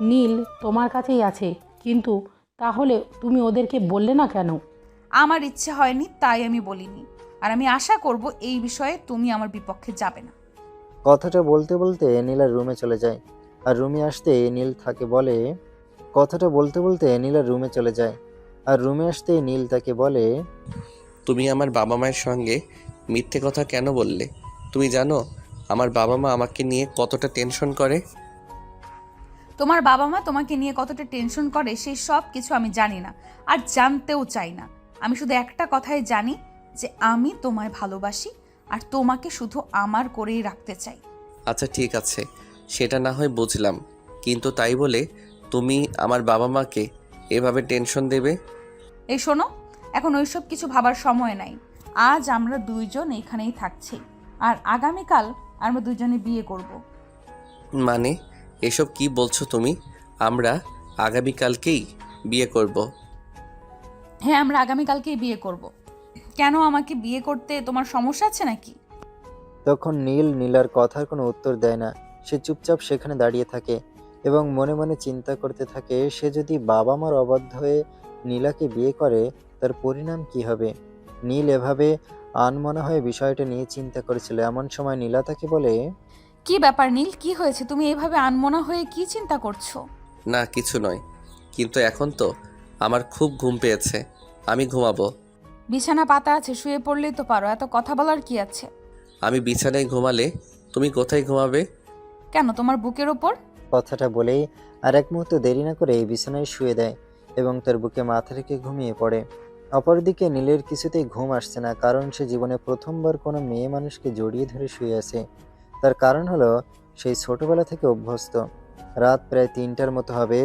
Speaker 7: নীল তোমার কাছেই আছে, কিন্তু তাহলে তুমি ওদেরকে বললে না কেন?
Speaker 4: আমার ইচ্ছে হয়নি তাই আমি বলিনি, আর আমি আশা করব এই বিষয়ে তুমি আমার বিপক্ষে যাবে না।
Speaker 3: কথাটা বলতে বলতে নীলার রুমে চলে যায়। আর রুমে আসতে নীল তাকে বলে কথাটা বলতে বলতে নীলার রুমে চলে যায়। আর রুমে আসতে নীল তাকে বলে,
Speaker 1: তুমি আমার বাবা মায়ের সঙ্গে মিথ্যে কথা কেন বললে? তুমি জানো আমার বাবা মা আমাকে নিয়ে কতটা টেনশন করে?
Speaker 4: তোমার বাবা মা তোমাকে নিয়ে কতটা টেনশন করে সেই সব কিছু আমি জানি না, আর জানতেও চাই না। আমি শুধু একটা কথাই জানি যে আমি তোমায় ভালোবাসি আর তোমাকে শুধু আমার করেই রাখতে চাই।
Speaker 1: আচ্ছা ঠিক আছে, সেটা না হয় বুঝলাম, কিন্তু তাই বলে তুমি আমার বাবা মাকে এভাবে টেনশন দেবে?
Speaker 4: এই শোনো, এখন ওইসব কিছু ভাবার সময় নাই। আজ আমরা দুইজন এখানেই থাকছি, আর আগামীকাল আমরা দুজনে বিয়ে করব।
Speaker 1: মানে এসব কি বলছো তুমি? আমরা আগামীকালকেই বিয়ে করব?
Speaker 4: হ্যাঁ, আমরা আগামীকালকেই বিয়ে করব। কেন, আমাকে বিয়ে করতে তোমার সমস্যা আছে নাকি?
Speaker 3: তখন নীল নীলার কথার কোনো উত্তর দেয় না। সে চুপচাপ সেখানে দাঁড়িয়ে থাকে এবং মনে মনে চিন্তা করতে থাকে সে যদি বাবা মার অবাধ্য হয়ে নীলাকে বিয়ে করে তার পরিণাম কি হবে। নীল এভাবে আনমনা হয়ে বিষয়টা নিয়ে চিন্তা করেছিল। এমন সময় নীলা তাকে বলে,
Speaker 4: কি ব্যাপার নীল, কি হয়েছে? তুমি এভাবে আনমনা হয়ে কি চিন্তা করছো?
Speaker 1: না কিছু নয়, কিন্তু এখন তো আমার খুব ঘুম পেয়েছে, আমি ঘুমাবো।
Speaker 4: বিছানা পাতা আছে, শুয়ে পড়লেই তো পারো, এত কথা বলার কি আছে?
Speaker 1: আমি বিছানায় ঘুমালে তুমি কোথায় ঘুমাবে?
Speaker 4: কেন, তোমার বুকের ওপর?
Speaker 3: কথাটা বলেই আর এক মুহূর্ত দেরি না করে বিছানায় শুয়ে দেয় এবং তার বুকে মাথা রেখে ঘুমিয়ে পড়ে। অপরদিকে নীলের কিছুতেই ঘুম আসছে না, কারণ সে জীবনে প্রথমবার কোনো মেয়ে মানুষকে জড়িয়ে ধরে শুয়ে আছে। তার কারণ হলো সেই ছোটবেলা থেকে অভ্যস্ত। রাত প্রায় ৩টার মতো হবে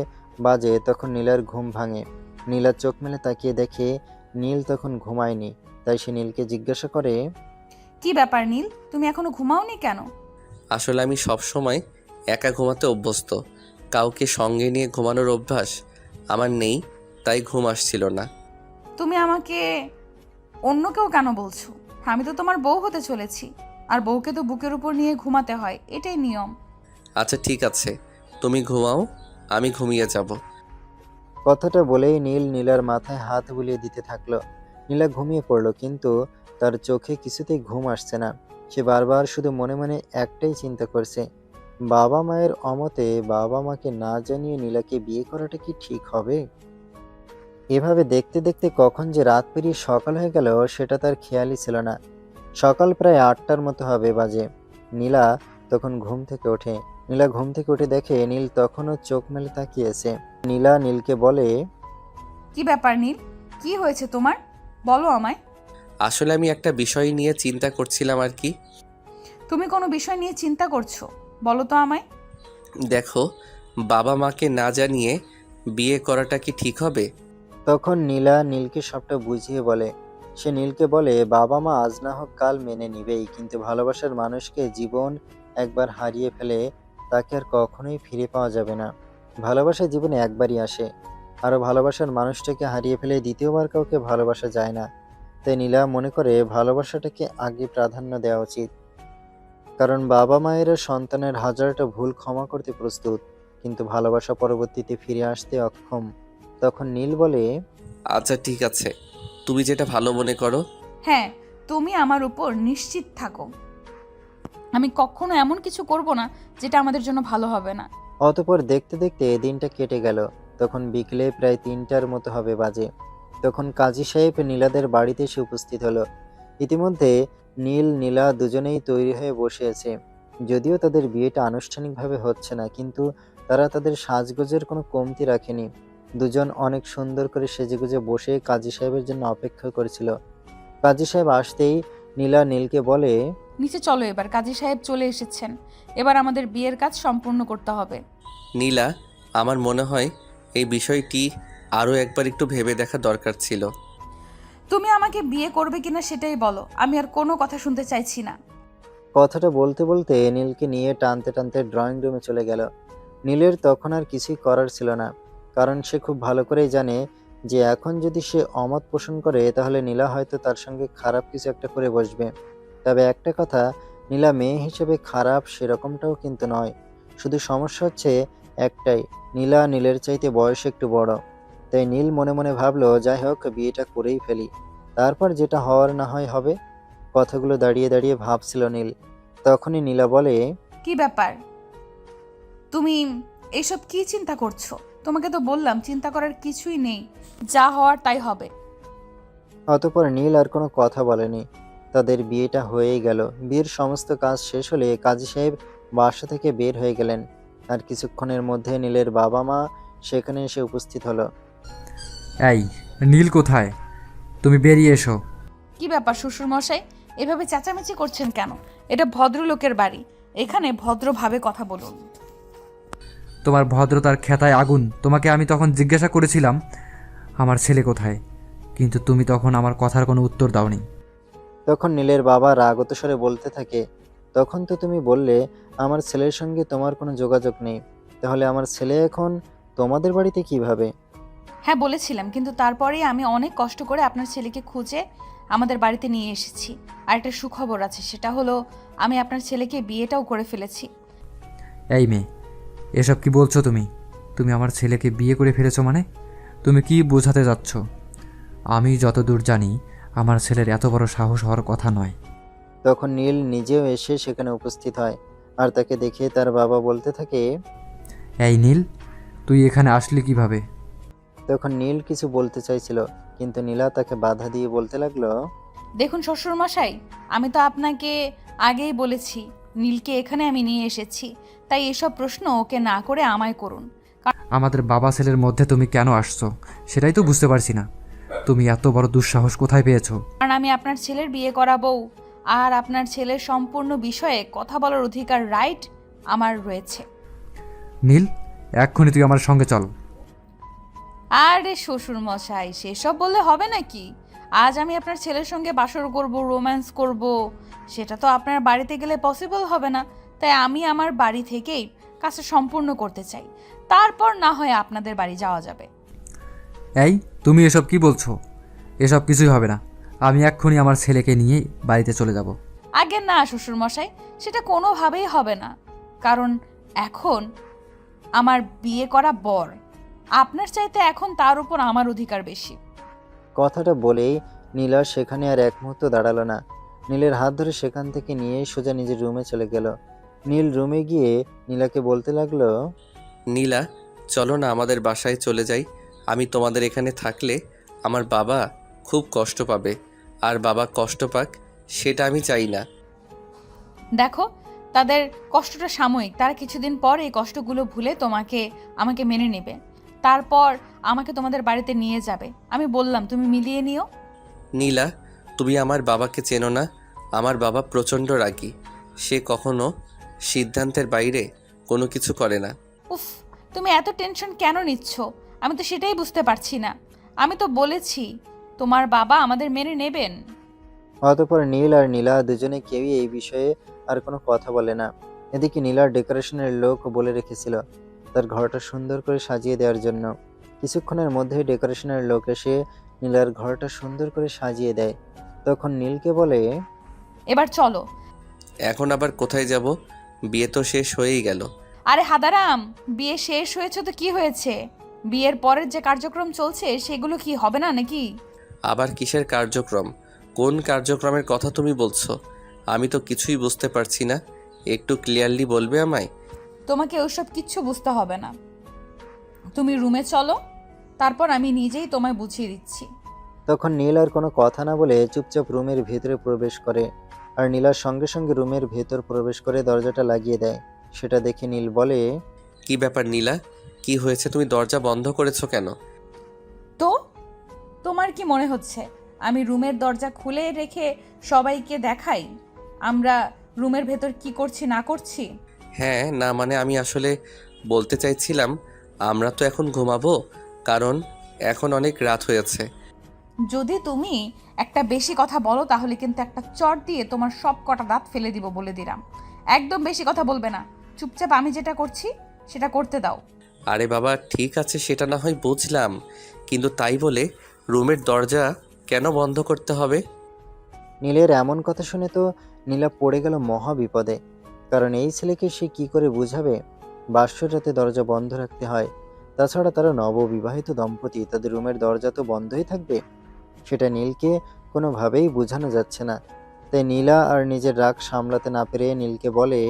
Speaker 3: বাজে তখন নীলার ঘুম ভাঙে। নীলা চোখ মেলে তাকিয়ে দেখে নীল তখন ঘুমায়নি। তাই সে নীলকে জিজ্ঞাসা করে,
Speaker 4: কি ব্যাপার নীল, তুমি এখনো ঘুমাওনি কেন?
Speaker 1: আসলে আমি সব সময় একা ঘুমাতে অভ্যস্ত, কাউকে সঙ্গে নিয়ে ঘুমানোর অভ্যাস আমার নেই, তাই ঘুম আসছিল না।
Speaker 4: তুমি আমাকে অন্য কেউ কেন বলছো? আমি তো তোমার বউ হতে চলেছি, আর বউকে তো বুকের উপর নিয়ে ঘুমাতে হয়, এটাই নিয়ম।
Speaker 1: আচ্ছা ঠিক আছে, তুমি ঘুমাও, আমি ঘুমিয়ে যাব।
Speaker 3: কথাটা বলেই নীল নীলার মাথায় হাত বুলিয়ে দিতে থাকলো। নীলা ঘুমিয়ে পড়লো, কিন্তু তার চোখে কিছুতেই ঘুম আসছে না। সে বারবার শুধু মনে মনে একটাই চিন্তা করছে, বাবা মায়ের অমতে বাবা মাকে না জানিয়ে নীলাকে বিয়ে করাটা কি ঠিক হবে? এভাবে দেখতে দেখতে কখন যে রাত পেরিয়ে সকাল হয়ে গেল সেটা তার খেয়ালই ছিল না। সকাল প্রায় ৮টার মতো হবে বাজে। নীলা তখন ঘুম থেকে ওঠে। নীলা ঘুম থেকে উঠে দেখে নীল তখনও চোখ মেলে তাকিয়েছে। নীলা নীলকে বলে,
Speaker 4: কি ব্যাপার নীল, কি হয়েছে তোমার? বলো আমায়।
Speaker 1: আসলে আমি একটা বিষয় নিয়ে চিন্তা করছিলাম আর কি।
Speaker 4: তুমি কোনো বিষয় নিয়ে চিন্তা করছো? বলো তো আমায়।
Speaker 1: দেখো, বাবা মাকে না জানিয়ে বিয়ে করাটা কি ঠিক হবে?
Speaker 3: তখন নীলা নীলকে সবটা বুঝিয়ে বলে। সে নীলকে বলে, বাবা মা আজ না হোক কাল মেনে নিবেই, কিন্তু ভালোবাসার মানুষকে জীবন একবার হারিয়ে ফেলে তাকে আর কখনোই ফিরে পাওয়া যাবে না। ভালোবাসা জীবনে একবারই আসে, আরও ভালোবাসার মানুষটাকে হারিয়ে ফেলে দ্বিতীয়বার কাউকে ভালোবাসা যায় না। তাই নীলা মনে করে ভালোবাসাটাকে আগে প্রাধান্য দেওয়া উচিত, কারণ বাবা মায়েরা সন্তানের হাজারটা ভুল ক্ষমা করতে প্রস্তুত, কিন্তু ভালোবাসা পরবর্তীতে ফিরে আসতে অক্ষম। তখন নীল বলে,
Speaker 1: আচ্ছা ঠিক আছে, তুমি যেটা ভালো মনে করো।
Speaker 4: হ্যাঁ, তুমি আমার উপর নিশ্চিত থাকো, আমি কখনো এমন কিছু করব না যেটা আমাদের জন্য ভালো হবে না।
Speaker 3: অতঃপর দেখতে দেখতে দিনটা কেটে গেল। তখন বিকেলে প্রায় ৩টার মতো হবে বাজে। তখন কাজী সাহেব নীলাদের বাড়িতে এসে উপস্থিত হলো। ইতিমধ্যে নীল নীলা দুজনেই তৈরি হয়ে বসে আছে। যদিও তাদের বিয়েটা আনুষ্ঠানিকভাবে হচ্ছে না, কিন্তু তারা তাদের সাজগোজের কোনো কমতি রাখেনি। দুজন অনেক সুন্দর করে সেজেগুজে বসে কাজী সাহেবের জন্য অপেক্ষা করেছিল। কাজী সাহেব আসতেই নীলা নীলকে বলে,
Speaker 4: নিচে চলো, এবার কাজী সাহেব চলে এসেছেন। এবার আমাদের বিয়ের কাজ সম্পূর্ণ করতে হবে।
Speaker 1: নীলা, আমার মনে হয় এই বিষয়টি আরও একবার একটু ভেবে দেখা দরকার ছিল।
Speaker 4: তুমি আমাকে বিয়ে করবে কিনা সেটাই বলো, আমি আর কোনো কথা শুনতে চাইছি না।
Speaker 3: কথাটা বলতে বলতে নীলকে নিয়ে টানতে টানতে ড্রয়িং রুমে চলে গেল। নীলের তখন আর কিছুই করার ছিল না, কারণ সে খুব ভালো করেই জানে যে এখন যদি সে অমত পোষণ করে তাহলে নীলা হয়তো তার সঙ্গে খারাপ কিছু একটা করে বসবে। তবে একটা কথা, নীলা মেয়ে হিসেবে খারাপ সেরকমটাও কিন্তু নয়। শুধু সমস্যা হচ্ছে একটাই, নীলা নীলের চাইতে বয়সে একটু বড়। তাই নীল মনে মনে ভাবলো, যাই হোক বিয়েটা করেই ফেলি, তারপর যেটা হওয়ার না হয় হবে। কথাগুলো দাঁড়িয়ে দাঁড়িয়ে ভাবছিল নীল। তখনই নীলা বলে,
Speaker 4: কি ব্যাপার, তুমি এসব কি চিন্তা করছো? তোমাকে তো বললাম চিন্তা করার কিছুই নেই, যা হওয়ার তাই হবে।
Speaker 3: অতঃপর নীল আর কোনো কথা বলেনি। তাদের বিয়েটা হয়েই গেল। বিয়ের সমস্ত কাজ শেষ হলে কাজী সাহেব বাসা থেকে বের হয়ে গেলেন। আর কিছুক্ষণের মধ্যে নীলের বাবা মা সেখানে এসে উপস্থিত হলো।
Speaker 6: এই, নীল কোথায়? তুমি বেরিয়ে এসো।
Speaker 4: কি ব্যাপার শ্বশুরমশাই, এভাবে চেঁচামেচি করছেন কেন? এটা ভদ্রলোকের বাড়ি, এখানে ভদ্রভাবে কথা বলুন।
Speaker 6: তোমার ভদ্রতার খেতায় আগুন। তোমাকে আমি তখন জিজ্ঞাসা করেছিলাম আমার ছেলে কোথায়, কিন্তু তুমি তখন আমার কথার কোনো উত্তর দাওনি।
Speaker 3: তখন নীলের বাবা রাগত স্বরে বলতে থাকে, তখন তো তুমি বললে আমার ছেলের সঙ্গে তোমার কোনো যোগাযোগ নেই, তাহলে আমার ছেলে এখন তোমাদের বাড়িতে কিভাবে?
Speaker 4: হ্যাঁ বলেছিলাম, কিন্তু তারপরেই আমি অনেক কষ্ট করে আপনার ছেলেকে খুঁজে আমাদের বাড়িতে নিয়ে এসেছি। আর একটা সুখবর আছে, সেটা হলো আমি আপনার ছেলেকে বিয়েটাও করে ফেলেছি।
Speaker 6: এই মেয়ে, এসব কি বলছো তুমি? তুমি আমার ছেলেকে বিয়ে করে ফেলেছো মানে? তুমি কি বোঝাতে যাচ্ছ? আমি যতদূর জানি আমার ছেলের এত বড় সাহস হওয়ার কথা নয়।
Speaker 3: তখন নীল নিজেও এসে সেখানে উপস্থিত হয়। আর তাকে দেখে তার বাবা বলতে থাকে,
Speaker 6: এই নীল, তুই এখানে আসলি কিভাবে?
Speaker 3: তখন নীল কিছু বলতে চাইছিল, কিন্তু নীলা তাকে বাধা দিয়ে বলতে লাগলো,
Speaker 4: দেখুন শ্বশুরমশাই, আমি তো আপনাকে আগেই বলেছি নীলকে এখানে আমি নিয়ে এসেছি, তাই এসব প্রশ্ন ওকে না করে আমায় করুন।
Speaker 6: আমাদের বাবা ছেলের মধ্যে তুমি কেন আসছো সেটাই তো বুঝতে পারছি না। তুমি এত বড় দুঃসাহস কোথায় পেয়েছো?
Speaker 4: কারণ আমি আপনার ছেলের বিয়ে করাবো, আর আপনার ছেলের সম্পূর্ণ বিষয়ে কথা বলার অধিকার, রাইট আমার রয়েছে।
Speaker 6: নীল, এক্ষুনি তুই আমার সঙ্গে চল।
Speaker 4: আরে শ্বশুরমশাই, সেসব বললে হবে নাকি? আজ আমি আপনার ছেলের সঙ্গে বাসর করব, রোম্যান্স করব, সেটা তো আপনার বাড়িতে গেলে পসিবল হবে না। তাই আমি আমার বাড়ি থেকেই কাজটা সম্পূর্ণ করতে চাই, তারপর না হয় আপনাদের বাড়ি যাওয়া যাবে।
Speaker 6: এই, তুমি এসব কি বলছো? এসব কিছুই হবে না। আমি এক্ষুনি আমার ছেলেকে নিয়ে বাড়িতে চলে যাব।
Speaker 4: আগে না শ্বশুরমশাই, সেটা কোনোভাবেই হবে না, কারণ এখন আমার বিয়ে করা বর, আপনার চাইতে এখন তার উপর আমার অধিকার বেশি।
Speaker 3: কথাটা বলেই নীলা সেখানে আর এক মুহূর্ত দাঁড়ালো না। নীলের হাত ধরে সেখান থেকে নিয়ে সোজা নিজের রুমে চলে গেল। নীল রুমে গিয়ে নীলাকে বলতে লাগলো,
Speaker 1: নীলা, চলো না আমাদের বাসায় চলে যাই। আমি তোমাদের এখানে থাকলে আমার বাবা খুব কষ্ট পাবে, আর বাবা কষ্ট পাক সেটা আমি চাই না।
Speaker 4: দেখো, তাদের কষ্টটা সাময়িক, তারা কিছুদিন পর এই কষ্টগুলো ভুলে আমাকে মেনে নেবে, তারপর আমাকে তোমাদের বাড়িতে নিয়ে যাবে। আমি বললাম তুমি মিলিয়ে নিও।
Speaker 1: নীলা, তুমি আমার বাবাকে চেনো না। আমার বাবা প্রচণ্ড রাগী, সে কখনো সিদ্ধান্তের বাইরে কোনো কিছু করে না।
Speaker 4: উফ, তুমি এত টেনশন কেন নিচ্ছ? আমি তো সেটাই বুঝতে পারছি না। আমি তো বলেছি তোমার বাবা আমাদের মেনে নেবেন।
Speaker 3: অতঃপর নীল আর নীলা দুজনে কেউই এই বিষয়ে আর কোনো কথা বলে না। এদিকে নীলার ডেকোরেশনের লোক বলে রেখেছিল তার ঘরটা সুন্দর করে সাজিয়ে দেওয়ার জন্য। কিছুক্ষণের মধ্যেই ডেকোরেশনের লোক এসে নীলার ঘরটা সুন্দর করে সাজিয়ে দেয়। তখন নীলকে বলে,
Speaker 4: এবার চলো।
Speaker 1: এখন আবার কোথায় যাব? বিয়ে তো শেষ হয়েই গেল।
Speaker 4: আরে হাদারাম, বিয়ে শেষ হয়েছে তো কি হয়েছে? বিয়ের পরের যে কার্যক্রম চলছে সেগুলো কি হবে না নাকি?
Speaker 1: আবার কিসের কার্যক্রম? কোন কার্যক্রমের কথা তুমি বলছো? আমি তো কিছুই বুঝতে পারছি না, একটু ক্লিয়ারলি বলবে আমায়?
Speaker 4: তোমাকে ওসব কিচ্ছু বুঝতে হবে না, তুমি রুমে চলো, তারপর আমি নিজেই তোমায় বুঝিয়ে দিচ্ছি।
Speaker 3: তখন নীল আর কোনো কথা না বলে চুপচাপ রুমের ভেতরে প্রবেশ করে। আর নীলার সঙ্গে সঙ্গে রুমের ভেতর প্রবেশ করে দরজাটা লাগিয়ে দেয়। সেটা দেখে নীল বলে,
Speaker 1: কি ব্যাপার নীলা, কি হয়েছে? তুমি দরজা বন্ধ করেছো কেন?
Speaker 4: তো তোমার কি মনে হচ্ছে আমি রুমের দরজা খুলে রেখে সবাইকে দেখাই আমরা রুমের ভেতর কি করছি না করছি?
Speaker 1: হ্যাঁ, না মানে আমি আসলে বলতে চাইছিলাম আমরা তো এখন ঘুমাবো, কারণ এখন অনেক রাত হয়েছে।
Speaker 4: যদি তুমি একটা বেশি কথা বলো তাহলে কিন্তু একটা চট দিয়ে তোমার সব কটা দাঁত ফেলে দিব বলে দিলাম। একদম বেশি কথা বলবে না, চুপচাপ আমি যেটা করছি সেটা করতে দাও।
Speaker 1: আরে বাবা ঠিক আছে, সেটা না হয় বুঝলাম, কিন্তু তাই বলে রুমের দরজা কেন বন্ধ করতে হবে?
Speaker 3: নীলের এমন কথা শুনে তো নীলা পড়ে গেল মহা বিপদে। কারণ এই ছেলেকে সে কি করে বুঝাবে বাসর রাতে দরজা বন্ধ রাখতে হয়। তাছাড়া তারা নববিবাহিত দম্পতি, তাদের রুমের দরজা তো বন্ধই থাকবে। সেটা নীলকে কোনোভাবেই বোঝানো যাচ্ছে না। তাই নীলা আর নিজের রাগ সামলাতে না পেরে নীলকে বলে,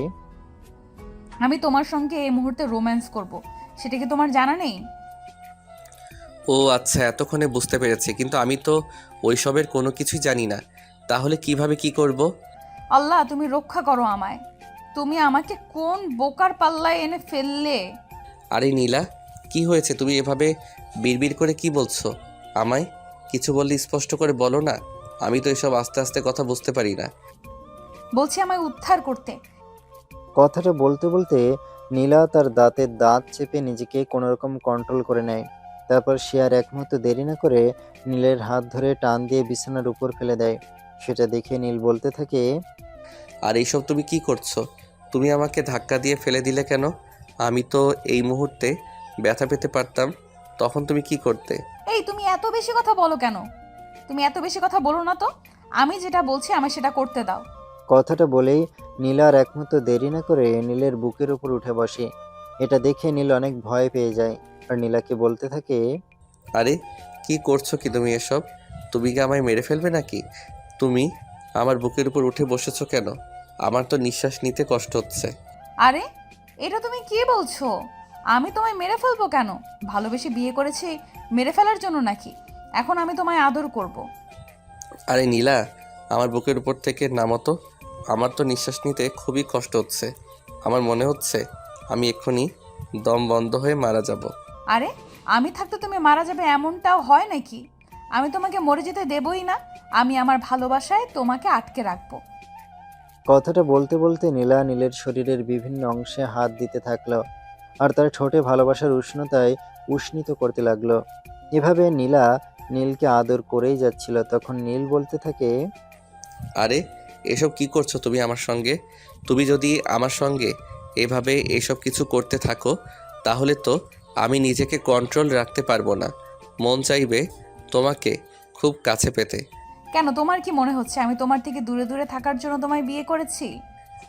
Speaker 4: আমি তোমার সঙ্গে এই মুহূর্তে রোম্যান্স করব, সেটা কি তোমার জানা নেই?
Speaker 1: ও আচ্ছা, এতক্ষণে বুঝতে পেরেছি, কিন্তু আমি তো ওইসবের কোনো কিছুই জানি না। তাহলে কিভাবে কি করব?
Speaker 4: আল্লাহ তুমি রক্ষা করো আমায়, তুমি আমাকে কোন বোকার পাল্লায় এনে ফেললে।
Speaker 1: আরে নীলা, কি হয়েছে? তুমি এভাবে বিড়বিড় করে কি বলছো? আমায় কিছু বললে স্পষ্ট করে বলো না। আমি তো এসব আস্তে আস্তে কথা বুঝতে পারি না।
Speaker 4: বলছি আমায় উদ্ধার করতে।
Speaker 3: কথাটা বলতে বলতে নীলা তার দাঁতের দাঁত চেপে নিজেকে কোনোরকম কন্ট্রোল করে নেয়। তারপর সে আর এক মুহূর্ত দেরি না করে নীলের হাত ধরে টান দিয়ে বিছানার উপর ফেলে দেয়। সেটা দেখে নীল বলতে থাকে,
Speaker 1: আর এইসব তুমি কি করছো? তুমি আমাকে ধাক্কা দিয়ে ফেলে দিলে কেন? আমি তো এই মুহূর্তে ব্যথা পেতে পারতাম, তখন তুমি কি করতে?
Speaker 4: এই তুমি এত বেশি কথা বলো কেন? তুমি এত বেশি কথা বলো না তো, আমি যেটা বলছি আমায় সেটা করতে দাও।
Speaker 3: কথাটা বলেই নীলা আর এক মুহূর্ত দেরি না করে নীলের বুকের উপর উঠে বসে। এটা দেখে নীল অনেক ভয় পেয়ে যায় আর নীলাকে বলতে থাকে,
Speaker 1: আরে কি করছো কি তুমি এসব? তুমি কি আমায় মেরে ফেলবে নাকি? তুমি আমার বুকের উপর উঠে বসেছো কেন? আমার তো নিঃশ্বাস নিতে কষ্ট হচ্ছে।
Speaker 4: আরে এটা তুমি কি বলছো? আমি তোমায় মেরে ফেলবো কেন? ভালোবেসে বিয়ে করেছি মেরে ফেলার জন্য নাকি? এখন আমি তোমায় আদর করব।
Speaker 1: আরে নীলা, আমার বুকের উপর থেকে নামো তো। আমার তো নিঃশ্বাস নিতে খুবই কষ্ট হচ্ছে। আমার মনে হচ্ছে আমি এক্ষুনি দম বন্ধ হয়ে মারা যাব।
Speaker 4: আরে আমি থাকতে তুমি মারা যাবে এমনটাও হয় নাকি? আমি তোমাকে মরে যেতে দেবই না, আমি আমার ভালোবাসায় তোমাকে আটকে রাখবো।
Speaker 3: কথাটা বলতে বলতে নীলা নীলের শরীরের বিভিন্ন অংশে হাত দিতে থাকলো আর তার ঠোঁটে ভালোবাসার উষ্ণতায় উষ্ণিত করতে লাগলো। এভাবে নীলা নীলকে আদর করেই যাচ্ছিল। তখন নীল বলতে থাকে,
Speaker 1: আরে এসব কি করছো তুমি আমার সঙ্গে? তুমি যদি আমার সঙ্গে এভাবে এসব কিছু করতে থাকো তাহলে তো আমি নিজেকে কন্ট্রোল রাখতে পারবো না। মন চাইবে তোমাকে খুব কাছে পেতে।
Speaker 4: কেন তোমার কি মনে হচ্ছে আমি তোমার থেকে দূরে দূরে থাকার জন্য তোমায় বিয়ে করেছি?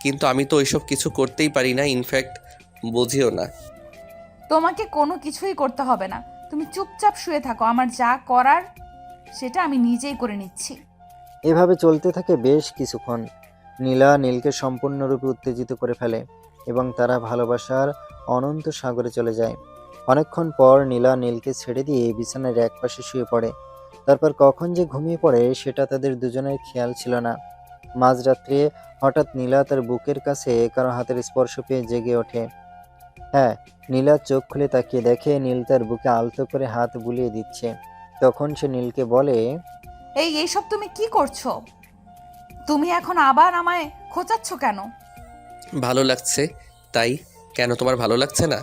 Speaker 1: কিন্তু আমি তো ওইসব কিছু করতেই পারি না, ইনফ্যাক্ট বুঝিও না।
Speaker 4: তোমাকে কোনো কিছুই করতে হবে না, তুমি চুপচাপ শুয়ে থাকো, আমার যা করার সেটা আমি নিজেই করে নিচ্ছি।
Speaker 3: এভাবে চলতে থাকে বেশ কিছুক্ষণ। নীলা নীলকে সম্পূর্ণরূপে উত্তেজিত করে ফেলে এবং তারা ভালোবাসার অনন্ত সাগরে চলে যায়। অনেকক্ষণ পর নীলা নীলকে ছেড়ে দিয়ে বিছানার একপাশে শুয়ে পড়ে। তারপর কখন যে ঘুমিয়ে পড়ে সেটা তাদের দুজনের খেয়াল ছিল না। মাঝরাত্রে হঠাৎ নীলা তার বুকের কাছে কারো হাতের স্পর্শ পেয়ে জেগে ওঠে। হ্যাঁ, নীলা চোখ খুলে তাকিয়ে দেখে নীল তার বুকে আলতো করে হাত বুলিয়ে দিচ্ছে। তখন সে নীলকে বলে,
Speaker 4: এইসব তুমি কি করছো? তুমি এখন আবার আমায় খোঁচাচ্ছ কেন?
Speaker 1: ভালো লাগছে তাই। কেন তোমার ভালো লাগছে না?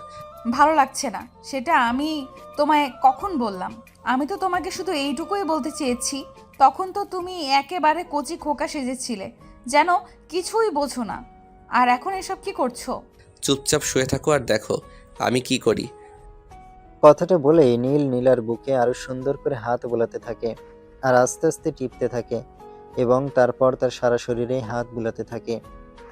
Speaker 4: ভালো লাগছে না সেটা আমি তোমায় কখন বললাম? আমি তো তোমাকে শুধু এইটুকুই বলতে চেয়েছি, তখন তো তুমি একেবারে কচি খোকা সেজেছিলে, যেন কিছুই বোঝো না। আর এখন এসব কি করছো?
Speaker 1: চুপচাপ শুয়ে থাকো আর দেখো আমি কি করি।
Speaker 3: কথাটা বলেই নীল নীলার বুকে আরো সুন্দর করে হাত বোলাতে থাকে আর আস্তে আস্তে টিপতে থাকে এবং তারপর তার সারা শরীরে হাত বুলাতে থাকে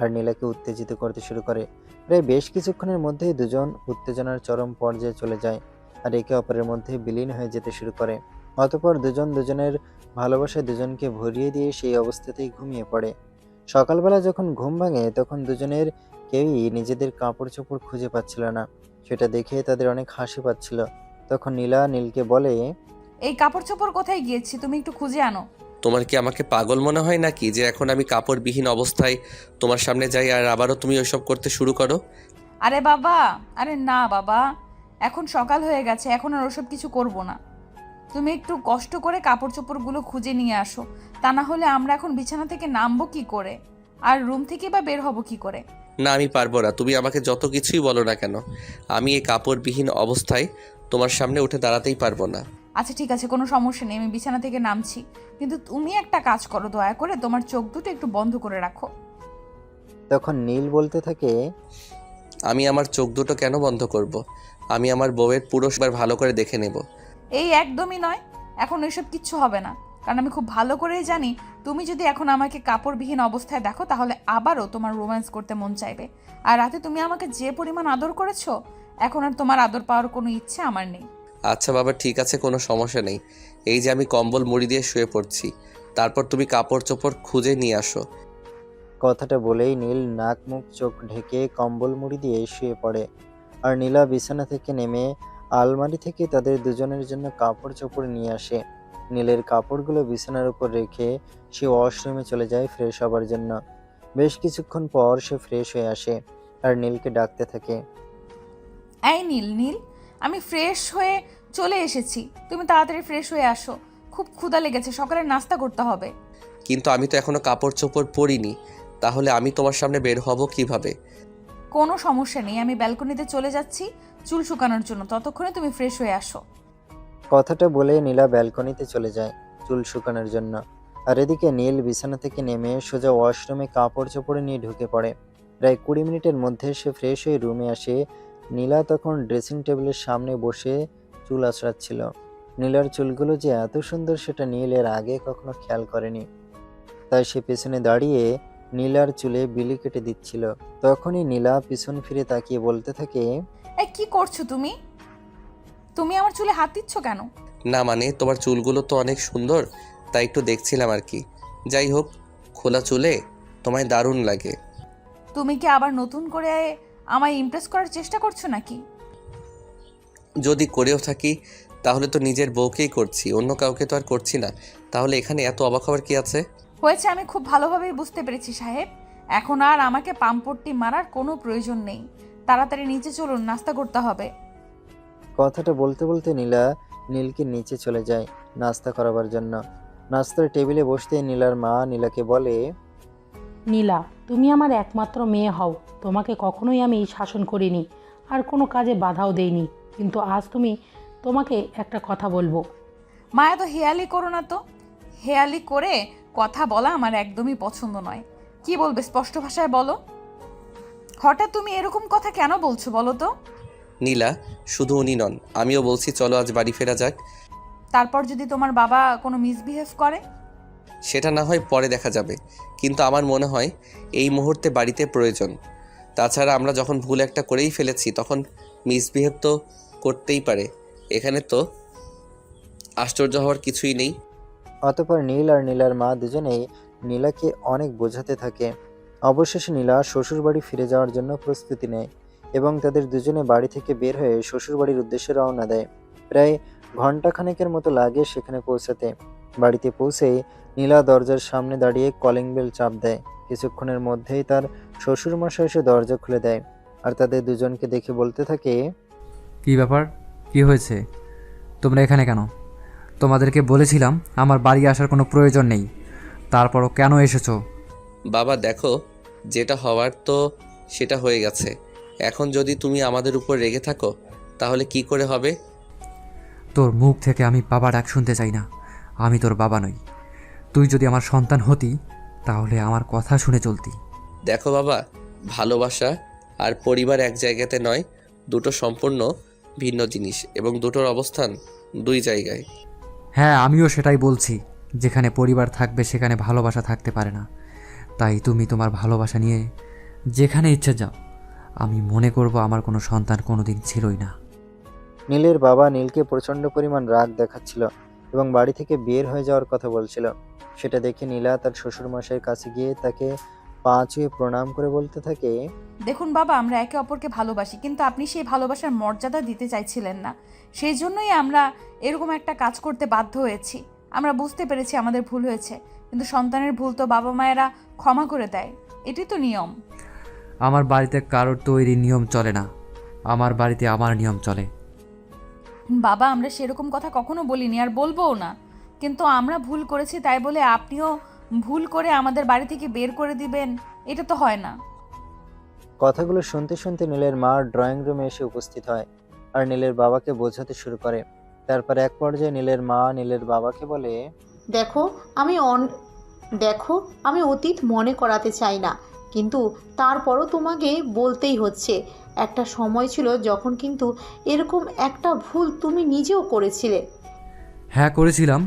Speaker 3: আর নীলাকে উত্তেজিত করতে শুরু করে। প্রায় বেশ কিছুক্ষণের মধ্যেই দুজন উত্তেজনার চরম পর্যায়ে চলে যায় আর একে অপরের মধ্যে বিলীন হয়ে যেতে শুরু করে। অতঃপর দুজন দুজনের ভালোবাসায় দুজনকে ভরিয়ে দিয়ে সেই অবস্থাতেই ঘুমিয়ে পড়ে। সকালবেলা যখন ঘুম ভাঙে তখন দুজনের কেউই নিজেদের কাপড় চোপড় খুঁজে পাচ্ছিল না। সেটা দেখে তাদের অনেক হাসি পাচ্ছিল। তখন নীলা নীলকে বলে,
Speaker 4: এই কাপড় চোপড় কোথায় গিয়েছি, তুমি একটু খুঁজে আনো।
Speaker 1: তোমার কি আমাকে পাগল মনে হয় নাকি যে এখন আমি কাপড়বিহীন অবস্থায় তোমার সামনে যাই আর আবারও তুমি ওইসব করতে শুরু করো?
Speaker 4: আরে বাবা, আরে না বাবা, এখন সকাল হয়ে গেছে, এখন আর ওসব কিছু করব না। তুমি একটু কষ্ট করে কাপড় চোপড়গুলো খুঁজে নিয়ে আসো, তা না হলে আমরা এখন বিছানা থেকে নামবো কি করে, আর রুম থেকে বা বের হব কি করে?
Speaker 1: না, আমি পারবো না। তুমি আমাকে যত কিছুই বলো না কেন, আমি এই কাপড়বিহীন অবস্থায় তোমার সামনে উঠে দাঁড়াতেই পারবো না।
Speaker 4: আচ্ছা ঠিক আছে, কোনো সমস্যা নেই, আমি বিছানা থেকে নামছি। কিন্তু তুমি একটা কাজ করো, দয়া করে তোমার চোখ দুটো একটু বন্ধ করে রাখো।
Speaker 3: তখন নীল বলতে থাকে,
Speaker 1: আমি আমার চোখ দুটো কেন বন্ধ করব? আমি আমার বউয়ের পুরোবার ভালো করে দেখে নেব।
Speaker 4: এই একদমই নয়, এখন এসব কিচ্ছু হবে না, কারণ আমি খুব ভালো করেই জানি তুমি যদি এখন আমাকে কাপড়বিহীন অবস্থায় দেখো তাহলে আবারও তোমার রোম্যান্স করতে মন চাইবে। আর রাতে তুমি আমাকে যে পরিমাণ আদর করেছো, এখন আর তোমার আদর পাওয়ার কোনো ইচ্ছে আমার নেই।
Speaker 1: আচ্ছা বাবা, ঠিক আছে, কোনো সমস্যা নেই। এই যে আমি কম্বল মুড়ি দিয়ে শুয়ে পড়ছি, তারপর তুমি কাপড় চোপড় খুঁজে নিয়ে আসো।
Speaker 3: কথাটা বলেই নীল নাক মুখ চোখ ঢেকে কম্বল মুড়ি দিয়ে শুয়ে পড়ে। আর নীলা বিছানা থেকে নেমে আলমারি থেকে তাদের দুজনের জন্য কাপড় চোপড় নিয়ে আসে। নীলের কাপড়গুলো বিছানার উপর রেখে সে ওয়াশরুমে চলে যায় ফ্রেশ হবার জন্য। বেশ কিছুক্ষণ পর সে ফ্রেশ হয়ে আসে আর নীলকে ডাকতে থাকে।
Speaker 4: এই নীল, নীল, আমি ফ্রেশ হয়ে চলে এসেছি, তুমি তাড়াতাড়ি ফ্রেশ হয়ে আসো, খুব ক্ষুধা লেগেছে, সকালে নাস্তা করতে হবে।
Speaker 1: কিন্তু আমি তো এখনো কাপড় চোপড় পরিনি, তাহলে আমি তোমার সামনে বের হব কিভাবে?
Speaker 4: কোনো সমস্যা নেই, আমি ব্যালকনিতে চলে যাচ্ছি চুল শুকানোর জন্য, ততক্ষণে তুমি ফ্রেশ হয়ে আসো।
Speaker 3: কথাটা বলে নীলা ব্যালকনিতে চলে যায় চুল শুকানোর জন্য। আর এদিকে নীল বিছানা থেকে নেমে সোজা ওয়াশরুমে কাপড় চোপড় নিয়ে ঢুকে পড়ে। প্রায় 20 মিনিটের মধ্যে সে ফ্রেশ হয়ে রুমে আসে। নীলা তখন ড্রেসিং টেবিলের সামনে বসে চুল আঁচড়াচ্ছিল। নীলার চুলগুলো যে এত সুন্দর সেটা নীল এর আগে কখনো খেয়াল করেনি। তাই সে পেছনে দাঁড়িয়ে নীলার চুলে বিলি কেটে দিচ্ছিল। তখনই নীলা পিছন ফিরে তাকিয়ে বলতে থাকে,
Speaker 4: এই কি করছো তুমি? তুমি আমার চুলে হাত দিচ্ছ কেন?
Speaker 1: না মানে, তোমার চুলগুলো তো অনেক সুন্দর, তাই একটু দেখছিলাম আর কি। যাই হোক, খোলা চুলে তোমায় দারুণ লাগে।
Speaker 4: তুমি কি আবার নতুন করে আমায় ইমপ্রেস করার চেষ্টা করছো নাকি?
Speaker 1: যদি করেও থাকি তাহলে তো নিজের বউকেই করছি, অন্য কাউকে তো আর করছি না। তাহলে এখানে এত অবাক হওয়ার কি আছে?
Speaker 4: হয়েছে, আমি খুব ভালোভাবেই বুঝতে পেরেছি সাহেব, এখন আর আমাকে পামপট্টি মারার কোনো প্রয়োজন নেই। তাড়াতাড়ি নিচে চলুন, নাস্তা করতে হবে।
Speaker 3: কথাটা বলতে বলতে নীলা নীলকে নিচে চলে যায় নাস্তা করাবার জন্য। নাস্তার টেবিলে বসতে নীলার মা নীলাকে বলে,
Speaker 7: নীলা, তুমি আমার একমাত্র মেয়ে হও, তোমাকে কখনোই আমি শাসন করিনি আর কোনো কাজে বাধাও দেইনি, কিন্তু আজ তোমাকে একটা কথা বলবো।
Speaker 4: মা, এত হেয়ালি করো না তো। হেয়ালি করে কথা বলা আমার একদমই পছন্দ নয়। কি বলবে স্পষ্ট ভাষায় বলো। হঠাৎ তুমি এরকম কথা কেন বলছো বলো তো?
Speaker 1: নীলা, শুধু উনি নন, আমিও বলছি চলো আজ বাড়ি ফেরা যাক।
Speaker 4: তারপর যদি তোমার বাবা কোনো মিসবিহেভ করে?
Speaker 1: সেটা না হয় পরে দেখা যাবে, কিন্তু আমার মনে হয় এই মুহূর্তে বাড়িতে প্রয়োজন। তাছাড়া আমরা যখন ভুল একটা করেই ফেলেছি তখন মিসবিহেভ তো করতেই পারে, এখানে তো আশ্চর্য হওয়ার কিছুই নেই।
Speaker 3: অতঃপর নীল আর নীলার মা দুজনেই নীলাকে অনেক বোঝাতে থাকে। অবশেষে নীলা শ্বশুরবাড়ি ফিরে যাওয়ার জন্য প্রস্তুতি নেয় এবং তাদের দুজনে বাড়ি থেকে বের হয়ে শ্বশুরবাড়ির উদ্দেশ্যে রওনা দেয়। প্রায় ঘন্টাখানেকের মতো লাগে সেখানে পৌঁছাতে। বাড়িতে পৌঁছেই নীলা দরজার সামনে দাঁড়িয়ে কলিং বেল চাপ দেয়। কিছুক্ষণের মধ্যেই তার শ্বশুরমশাই এসে দরজা খুলে দেয় আর তাদের দুজনকে দেখে বলতে থাকে,
Speaker 6: কী ব্যাপার, কি হয়েছে? তোমরা এখানে কেন? তোমাদেরকে বলেছিলাম আমার বাড়ি আসার কোনো প্রয়োজন নেই, তারপরও কেন এসেছো?
Speaker 1: বাবা দেখো, যেটা হওয়ার তো সেটা হয়ে গেছে। এখন যদি তুমি আমাদের উপর রেগে থাকো তাহলে কি করে হবে?
Speaker 6: তোর মুখ থেকে আমি বাবা ডাক শুনতে চাই না। আমি তোর বাবা নই। তুই যদি আমার সন্তান হতি তাহলে আমার কথা শুনে চলতি।
Speaker 1: দেখো বাবা, ভালোবাসা আর পরিবার এক জায়গাতে নয়, দুটো সম্পূর্ণ ভিন্ন জিনিস এবং দুটোর অবস্থান দুই জায়গায়।
Speaker 6: হ্যাঁ, আমিও সেটাই বলছি। যেখানে পরিবার থাকবে সেখানে ভালোবাসা থাকতে পারে না। তাই তুমি তোমার ভালোবাসা নিয়ে যেখানে ইচ্ছে যাও। আমি মনে করব আমার কোনো সন্তান কোনো দিন ছিলই না।
Speaker 3: নীলের বাবা নীলকে প্রচণ্ড পরিমাণ রাগ দেখাচ্ছিল এবং বাড়ি থেকে বের হয়ে যাওয়ার কথা বলছিল। সেটা দেখে নীলা তার শ্বশুরমশাইয়ের কাছে গিয়ে তাকে পা ছুঁয়ে প্রণাম করে বলতে থাকে,
Speaker 4: দেখুন বাবা, আমরা একে অপরকে ভালোবাসি, কিন্তু আপনি সেই ভালোবাসার মর্যাদা দিতে চাইছিলেন না। সেই জন্যই আমরা এরকম একটা কাজ করতে বাধ্য হয়েছি। আমরা বুঝতে পেরেছি আমাদের ভুল হয়েছে, কিন্তু সন্তানের ভুল তো বাবা মায়েরা ক্ষমা করে দেয়, এটি তো নিয়ম।
Speaker 6: আমার বাড়িতে কারোর তৈরি নিয়ম চলে না, আমার বাড়িতে আমার নিয়ম চলে।
Speaker 4: বাবা, আমরা সেরকম কথা কখনো বলিনি আর বলবোও না। কিন্তু আমরা ভুল করেছি তাই বলে আপনিও ভুল করে আমাদের বাড়ি থেকে বের করে দিবেন, এটা তো হয় না।
Speaker 3: কথাগুলো শুনতে শুনতে নীলের মা ড্রয়িং রুমে এসে উপস্থিত হয় আর নীলের বাবাকে বোঝাতে শুরু করে। তারপর এক পর্যায়ে নীলের মা নীলের বাবাকে বলে,
Speaker 5: দেখো আমি দেখো আমি অতীত মনে করাতে চাই না, কিন্তু তারপরও তোমাকে বলতেই হচ্ছে। একটা সময় ছিল যখন কিন্তু এরকম একটা ভুল তুমি নিজেও করেছিলে।
Speaker 6: হ্যাঁ করেছিলাম,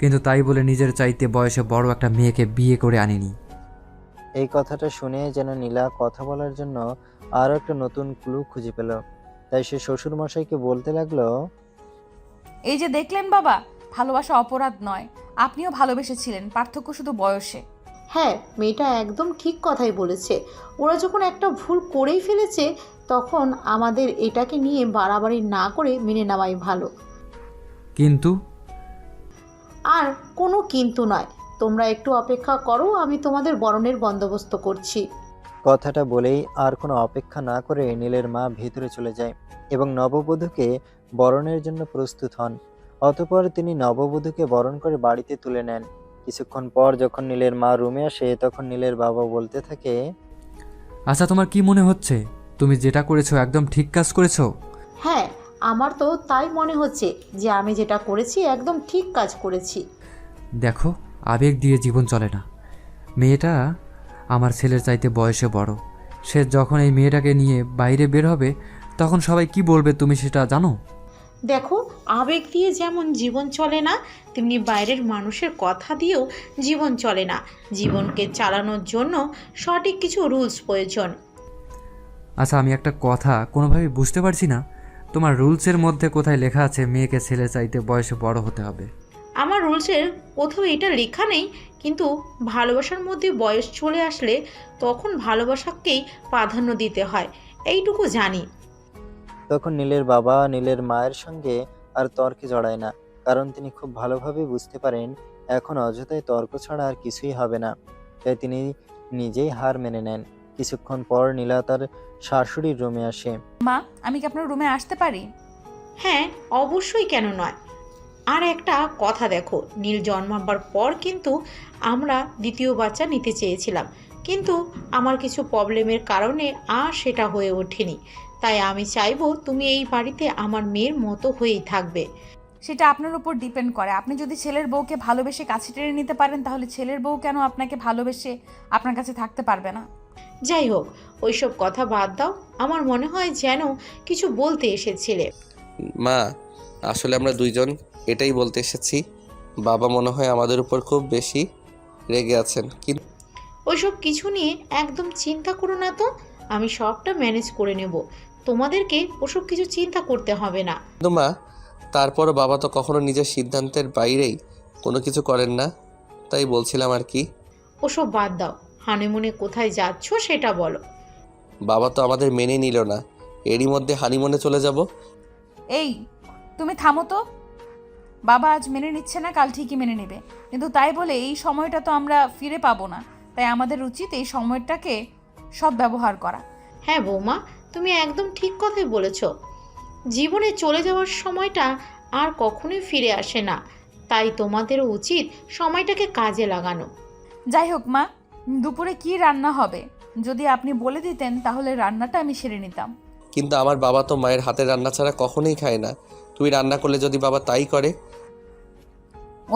Speaker 6: কিন্তু তাই বলে নিজের চাইতে বয়সে বড় একটা মেয়েকে বিয়ে করে আনিনি।
Speaker 3: এই কথাটা শুনে যেন নীলা কথা বলার জন্য আরও একটা নতুন ক্লু খুঁজে পেল। তাই সে শ্বশুরমশাইকে বলতে লাগলো,
Speaker 4: এই যে দেখলেন বাবা, ভালোবাসা অপরাধ নয়, আপনিও ভালোবেসেছিলেন, পার্থক্য শুধু বয়সে।
Speaker 5: হ্যাঁ, মেয়েটা একদম ঠিক কথাই বলেছে। ওরা যখন একটা ভুল করেই ফেলেছে, তখন আমাদের এটাকে নিয়ে বাড়াবাড়ি না করে মেনে নেওয়াই ভালো।
Speaker 6: কিন্তু
Speaker 5: আর কোনো কিন্তু নয়, তোমরা একটু অপেক্ষা করো, আমি তোমাদের বরণের বন্দোবস্ত করছি।
Speaker 3: কথাটা বলেই আর কোনো অপেক্ষা না করে নীলের মা ভেতরে চলে যায় এবং নববধূকে বরণের জন্য প্রস্তুত হন। অতঃপর তিনি নববধূকে বরণ করে বাড়িতে তুলে নেন। কিছুক্ষণ পর যখন নীলের মা রুমে আসে, তখন নীলের বাবা বলতে থাকে,
Speaker 6: আচ্ছা, তোমার কি মনে হচ্ছে তুমি যেটা করেছো একদম ঠিক কাজ করেছো?
Speaker 5: হ্যাঁ, আমার তো তাই মনে হচ্ছে যে আমি যেটা করেছি একদম ঠিক কাজ করেছি।
Speaker 6: দেখো, আবেগ দিয়ে জীবন চলে না। মেয়েটা আমার ছেলের চাইতে বয়সে বড়। সে যখন এই মেয়েটাকে নিয়ে বাইরে বের হবে তখন সবাই কি বলবে তুমি সেটা জানো?
Speaker 5: দেখো, আবেগ দিয়ে যেমন জীবন চলে না, তেমনি বাইরের মানুষের কথা দিয়েও জীবন চলে না। জীবনকে চালানোর জন্য সঠিক কিছু রুলস প্রয়োজন।
Speaker 6: আচ্ছা, আমি একটা কথা কোনোভাবেই বুঝতে পারছি না, তোমার রুলসের মধ্যে কোথায় লেখা আছে মেয়েকে ছেলে চাইতে বয়সে বড় হতে হবে?
Speaker 5: আমার রুলসের কোথাও এটা লেখা নেই, কিন্তু ভালোবাসার মধ্যে বয়স চলে আসলে তখন ভালোবাসাকেই প্রাধান্য দিতে হয়, এইটুকু জানি।
Speaker 3: তখন নীলের বাবা নীলের মায়ের সঙ্গে আর তর্কে জড়ায় না, কারণ তিনি খুব ভালোভাবে বুঝতে পারেন এখন অযথায় তর্ক ছাড়া আর কিছুই হবে না। তাই তিনি নিজেই হার মেনে নেন। কিছুক্ষণ পর নীলা তার শাশুড়ির রুমে আসে।
Speaker 4: মা, আমি কি আপনার রুমে আসতে পারি?
Speaker 5: হ্যাঁ, অবশ্যই, কেন নয়। আর একটা কথা দেখো, নীল জন্মাবার পর কিন্তু আমরা দ্বিতীয় বাচ্চা নিতে চেয়েছিলাম, কিন্তু আমার কিছু প্রবলেমের কারণে আর সেটা হয়ে ওঠেনি। তাই আমি চাইবো তুমি এই বাড়িতে আমার মেয়ের মতো হয়েই থাকবে।
Speaker 4: সেটা আপনার উপর ডিপেন্ড করে। আপনি যদি ছেলের বউকে ভালোবেসে কাছে টেনে নিতে পারেন, তাহলে ছেলের বউ কেন আপনাকে ভালোবেসে আপনার কাছে থাকতে পারবে না?
Speaker 5: যাই হোক, ওইসব কথা বাদ দাও। আমার মনে হয় যেন কিছু বলতে এসেছিলে।
Speaker 1: মা, আসলে আমরা দুইজন এটাই বলতে এসেছি। বাবা মনে হয় আমাদের উপর খুব বেশি রেগে আছেন, কিন্তু
Speaker 5: ওইসব কিছু নিয়ে একদম চিন্তা করো না তো, আমি সবটা ম্যানেজ করে নেব। তোমাদেরকে ওসব কিছু চিন্তা করতে হবে না।
Speaker 1: মা, তারপরও বাবা তো কখনো নিজের সিদ্ধান্তের বাইরেই কোনো কিছু করেন না, তাই বলছিলাম আর কি।
Speaker 5: ওসব বাদ দাও, হানিমুনে কোথায় যাচ্ছ সেটা বলো।
Speaker 1: বাবা তো আমাদের মেনে নিল না, এরই মধ্যে হানিমুনে চলে যাব।
Speaker 4: এই, তুমি থামো তো। বাবা আজ মেনে নিচ্ছে না, কাল ঠিকই মেনে নেবে, কিন্তু তাই বলে এই সময়টা তো আমরা ফিরে পাবো না। তাই আমাদের উচিত এই সময়টাকে সদ্ব্যবহার করা।
Speaker 5: হ্যাঁ বৌমা, তুমি একদম ঠিক কথাই বলেছ। জীবনে চলে যাওয়ার সময়টা আর কখনোই ফিরে আসে না, তাই তোমাদেরও উচিত সময়টাকে কাজে লাগানো।
Speaker 4: যাই হোক মা, দুপুরে কি রান্না হবে যদি আপনি বলে দিতেন, তাহলে রান্নাটা আমি সেরে নিতাম।
Speaker 1: কিন্তু আমার বাবা তো মায়ের হাতের রান্না ছাড়া কখনোই খায় না। তুই রান্না করলে যদি বাবা তাই করে?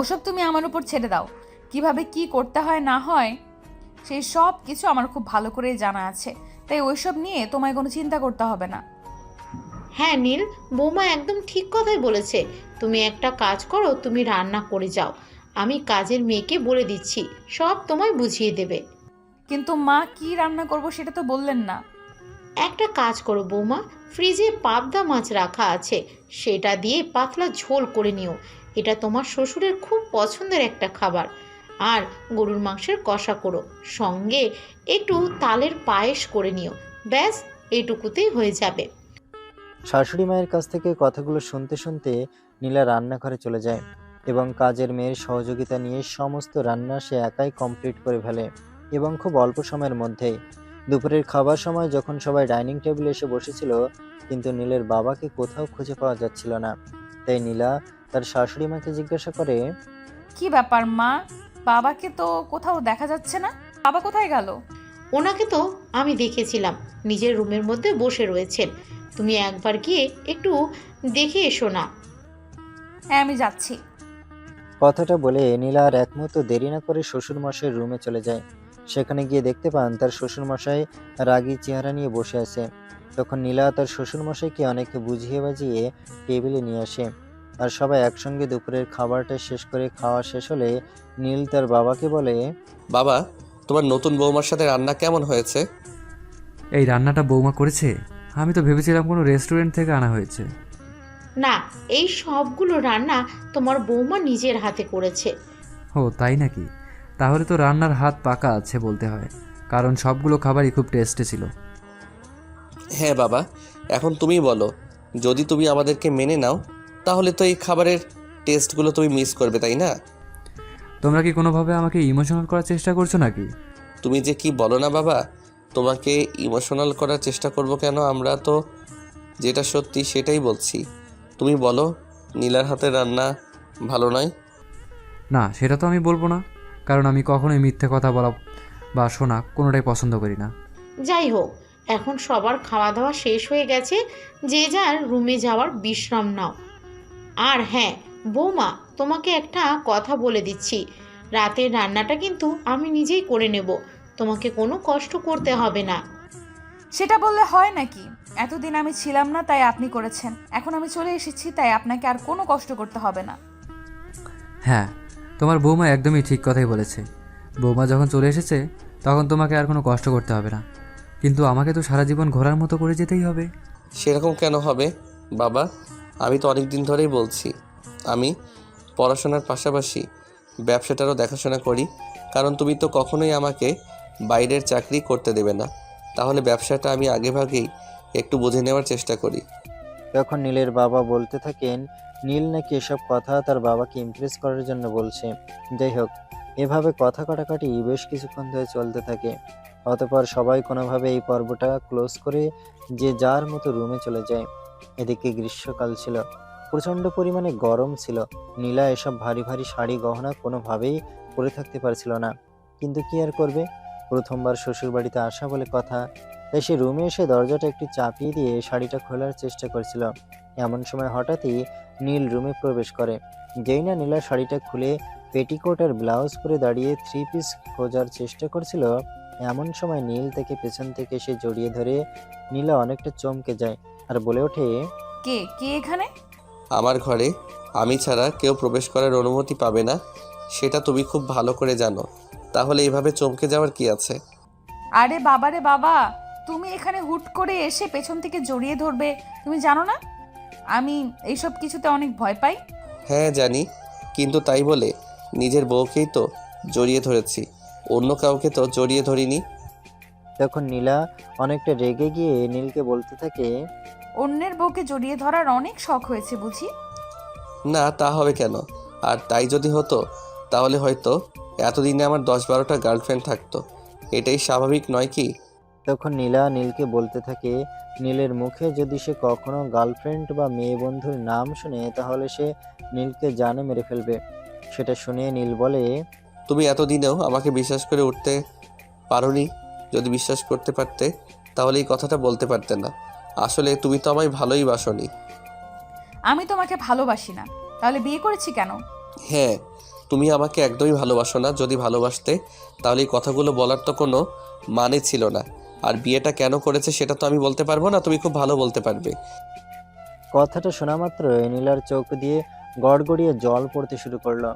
Speaker 4: ওসব তুমি আমার উপর ছেড়ে দাও। কিভাবে কি করতে হয় না হয় সেই সব কিছু আমার খুব ভালো করেই জানা আছে, তাই ওইসব নিয়ে তোমায় কোনো চিন্তা করতে হবে না।
Speaker 5: হ্যাঁ নীল, বৌমা একদম ঠিক কথাই বলেছে। তুমি একটা কাজ করো, তুমি রান্না করে যাও, আমি কাজের মেয়েকে বলে দিচ্ছি, সব তোমায় বুঝিয়ে দেবে।
Speaker 4: কিন্তু মা, কি রান্না করব সেটা তো বললেন না।
Speaker 5: একটা কাজ করো বৌমা, ফ্রিজে পাবদা মাছ রাখা আছে, সেটা দিয়ে পাতলা ঝোল করে নিও। এটা তোমার শ্বশুরের খুব পছন্দের একটা খাবার। আর গরুর মাংসের কষা করো, সঙ্গে একটু তালের পায়েস করে নিও। ব্যাস, এইটুকুতেই হয়ে যাবে।
Speaker 3: শাশুড়ি মায়ের কাছ থেকে কথাগুলো শুনতে শুনতে নীলা রান্নাঘরে চলে যায় এবং কাজের মেয়ের সহযোগিতা নিয়ে সমস্ত রান্না সে একাই কমপ্লিট করে ফেলে এবং খুব অল্প সময়ের মধ্যেই। দুপুরের খাবার সময় যখন সবাই ডাইনিং টেবিলে এসে বসেছিল, কিন্তু নীলের বাবাকে কোথাও খুঁজে পাওয়া যাচ্ছিল না। তাই নীলা তার শাশুড়ি মাকে জিজ্ঞাসা করে,
Speaker 4: কি ব্যাপার মা, বাবাকে তো কোথাও দেখা যাচ্ছে না, বাবা কোথায় গেল?
Speaker 5: ওনাকে তো আমি দেখেছিলাম নিজের রুমের মধ্যে বসে রয়েছেন। তুমি একবার গিয়ে একটু দেখে এসো না।
Speaker 4: হ্যাঁ, আমি যাচ্ছি।
Speaker 3: কথাটা বলে নীলা আর এক মুহূর্ত দেরি না করে শ্বশুরমশাইয়ের রুমে চলে যায়। সেখানে গিয়ে দেখতে পান তার শ্বশুরমশাই রাগী চেহারা নিয়ে বসে আছে। তখন নীলা তার শ্বশুরমশাইকে অনেক বুঝিয়ে বাজিয়ে টেবিলে নিয়ে আসে। আর সবাই একসঙ্গে দুপুরের খাবারটা শেষ করে খাওয়া শেষ হলে নীল তার বাবাকে বলে,
Speaker 1: বাবা, তোমার নতুন বৌমার সাথে রান্না কেমন হয়েছে?
Speaker 6: এই রান্নাটা বৌমা করেছে? আমি তো ভেবেছিলাম কোনো রেস্টুরেন্ট থেকে আনা হয়েছে।
Speaker 5: না, এই সবগুলো রান্না তোমার বৌমা নিজের হাতে করেছে।
Speaker 6: ও তাই নাকি? তাহলে তো রান্নার হাত পাকা আছে বলতে হয়, কারণ সবগুলো খাবারই খুব টেস্টি ছিল।
Speaker 1: হ্যাঁ বাবা, এখন তুমি বলো, যদি তুমি আমাদেরকে মেনে নাও তাহলে তো এই খাবারের টেস্টগুলো তুমি মিস করবে, তাই না?
Speaker 6: তোমরা কি কোনোভাবে আমাকে ইমোশনাল করার চেষ্টা করছো নাকি?
Speaker 1: তুমি যে কি বলো না বাবা, তোমাকে ইমোশনাল করার চেষ্টা করব কেন? আমরা তো যেটা সত্যি সেটাই বলছি। তুমি বলো, নীলার হাতের রান্না ভালো নয়?
Speaker 6: না, সেটা তো আমি বলবো না, কারণ আমি কখনোই মিথ্যে কথা বলা বা শোনা কোনোটাই পছন্দ করি না।
Speaker 5: যাই হোক, এখন সবার খাওয়া দাওয়া শেষ হয়ে গেছে, যে যার রুমে যাওয়ার বিশ্রাম নাও। আর হ্যাঁ বৌমা, তোমাকে একটা কথা বলে দিচ্ছি, রাতের রান্নাটা কিন্তু আমি নিজেই করে নেব, তোমাকে কোনো কষ্ট করতে হবে না।
Speaker 4: সেটা বললে হয় নাকি? এতদিন আমি ছিলাম না তাই আপনি করেছেন, এখন আমি চলে এসেছি তাই আপনাকে আর কোনো কষ্ট করতে হবে না।
Speaker 6: হ্যাঁ, তোমার বৌমা একদমই ঠিক কথাই বলেছে। বৌমা যখন চলে এসেছে তখন তোমাকে আর কোনো কষ্ট করতে হবে না, কিন্তু আমাকে তো সারা জীবন ঘোরার মতো করে যেতেই হবে।
Speaker 1: সেরকম কেন হবে বাবা? আমি তো অনেক দিন ধরেই বলছি, আমি পড়াশোনার পাশাপাশি ব্যবসাটারও দেখাশোনা করি, কারণ তুমি তো কখনোই আমাকে বাইরের চাকরি করতে দেবে না। তাহলে ব্যবসাটা আমি আগেভাগেই একটু বুঝে নেওয়ার চেষ্টা করি।
Speaker 3: তখন নীলের বাবা বলতে থাকেন নীল নাকি এসব কথা তার বাবাকে ইমপ্রেস করার জন্য বলছে। যাই হোক, এভাবে কথা কাটাকাটি বেশ কিছুক্ষণ ধরে চলতে থাকে। অতঃপর সবাই কোনোভাবে এই পর্বটা ক্লোজ করে যে যার মতো রুমে চলে যায়। এদিকে গ্রীষ্মকাল ছিল, প্রচণ্ড পরিমাণে গরম ছিল। নীলা এসব ভারী ভারী শাড়ি গহনা কোনোভাবেই পরে থাকতে পারছিল না, কিন্তু কি আর করবে, প্রথমবার শ্বশুর বাড়িতে আসা বলে কথা। তাই সে রুমে এসে দরজাটা একটু চাপিয়ে দিয়ে শাড়িটা খোলার চেষ্টা করছিল। এমন সময় হঠাৎই নীল রুমে প্রবেশ করে। যেই না নীলা শাড়িটা খুলে পেটিকোট আর ব্লাউজ পরে দাঁড়িয়ে 3 পিস খোঁজার চেষ্টা করছিল, এমন সময় নীল থেকে পেছন থেকে এসে জড়িয়ে ধরে নীলা অনেকটা চমকে যায় আর বলে ওঠে,
Speaker 4: কে কে এখানে?
Speaker 1: আমার ঘরে আমি ছাড়া কেউ প্রবেশ করার অনুমতি পাবে না, সেটা তুমি খুব ভালো করে জানো। তাহলে এইভাবে চমকে যাওয়ার কি আছে?
Speaker 4: আরে বাবা রে বাবা, তুমি এখানে হুট করে এসে পেছন থেকে জড়িয়ে ধরবে, তুমি জানো না আমি এইসব কিছুতে অনেক ভয় পাই?
Speaker 1: হ্যাঁ জানি, কিন্তু তাই বলে নিজের বউকেই তো জড়িয়ে ধরেছি, অন্য কাউকে তো জড়িয়ে ধরিনি।
Speaker 3: তখন নীলা অনেকটা রেগে গিয়ে নীলকে বলতে থাকে,
Speaker 4: অন্যের বউকে জড়িয়ে ধরার অনেক শখ হয়েছে বুঝি?
Speaker 1: না, তা হবে কেন? আর তাই যদি হতো তাহলে হয়তো এতদিনে আমার 10-12টা গার্লফ্রেন্ড থাকতো। এটাই স্বাভাবিক নয় কি?
Speaker 3: তখন নীলা নীলকে বলতে থাকে নীলের মুখে যদি সে কখনো গার্লফ্রেন্ড বা মেয়ে বন্ধুর নাম শুনে তাহলে সে নীলকে জানে মেরে ফেলবে। সেটা শুনে নীল বলে,
Speaker 1: তুমি এতদিনেও আমাকে বিশ্বাস করে উঠতে পারোনি। যদি বিশ্বাস করতে পারতে তাহলে এই কথাটা বলতে পারতে না। আসলে তুমি তো আমায় ভালোই বাসনি।
Speaker 4: আমি তোমাকে ভালোবাসি না, তাহলে বিয়ে করেছি কেন?
Speaker 1: হ্যাঁ, তুমি আমাকে একদমই ভালোবাসো না। যদি ভালোবাসতে তাহলে এই কথাগুলো বলার তো কোনো মানে ছিল না। আর বিয়েটা কেন করেছে সেটা তো আমি বলতে পারবো না, তুমি খুব ভালো বলতে পারবে।
Speaker 3: কথাটা শোনা মাত্র নীলার চোখ দিয়ে গড়গড়িয়ে জল পড়তে শুরু করলো,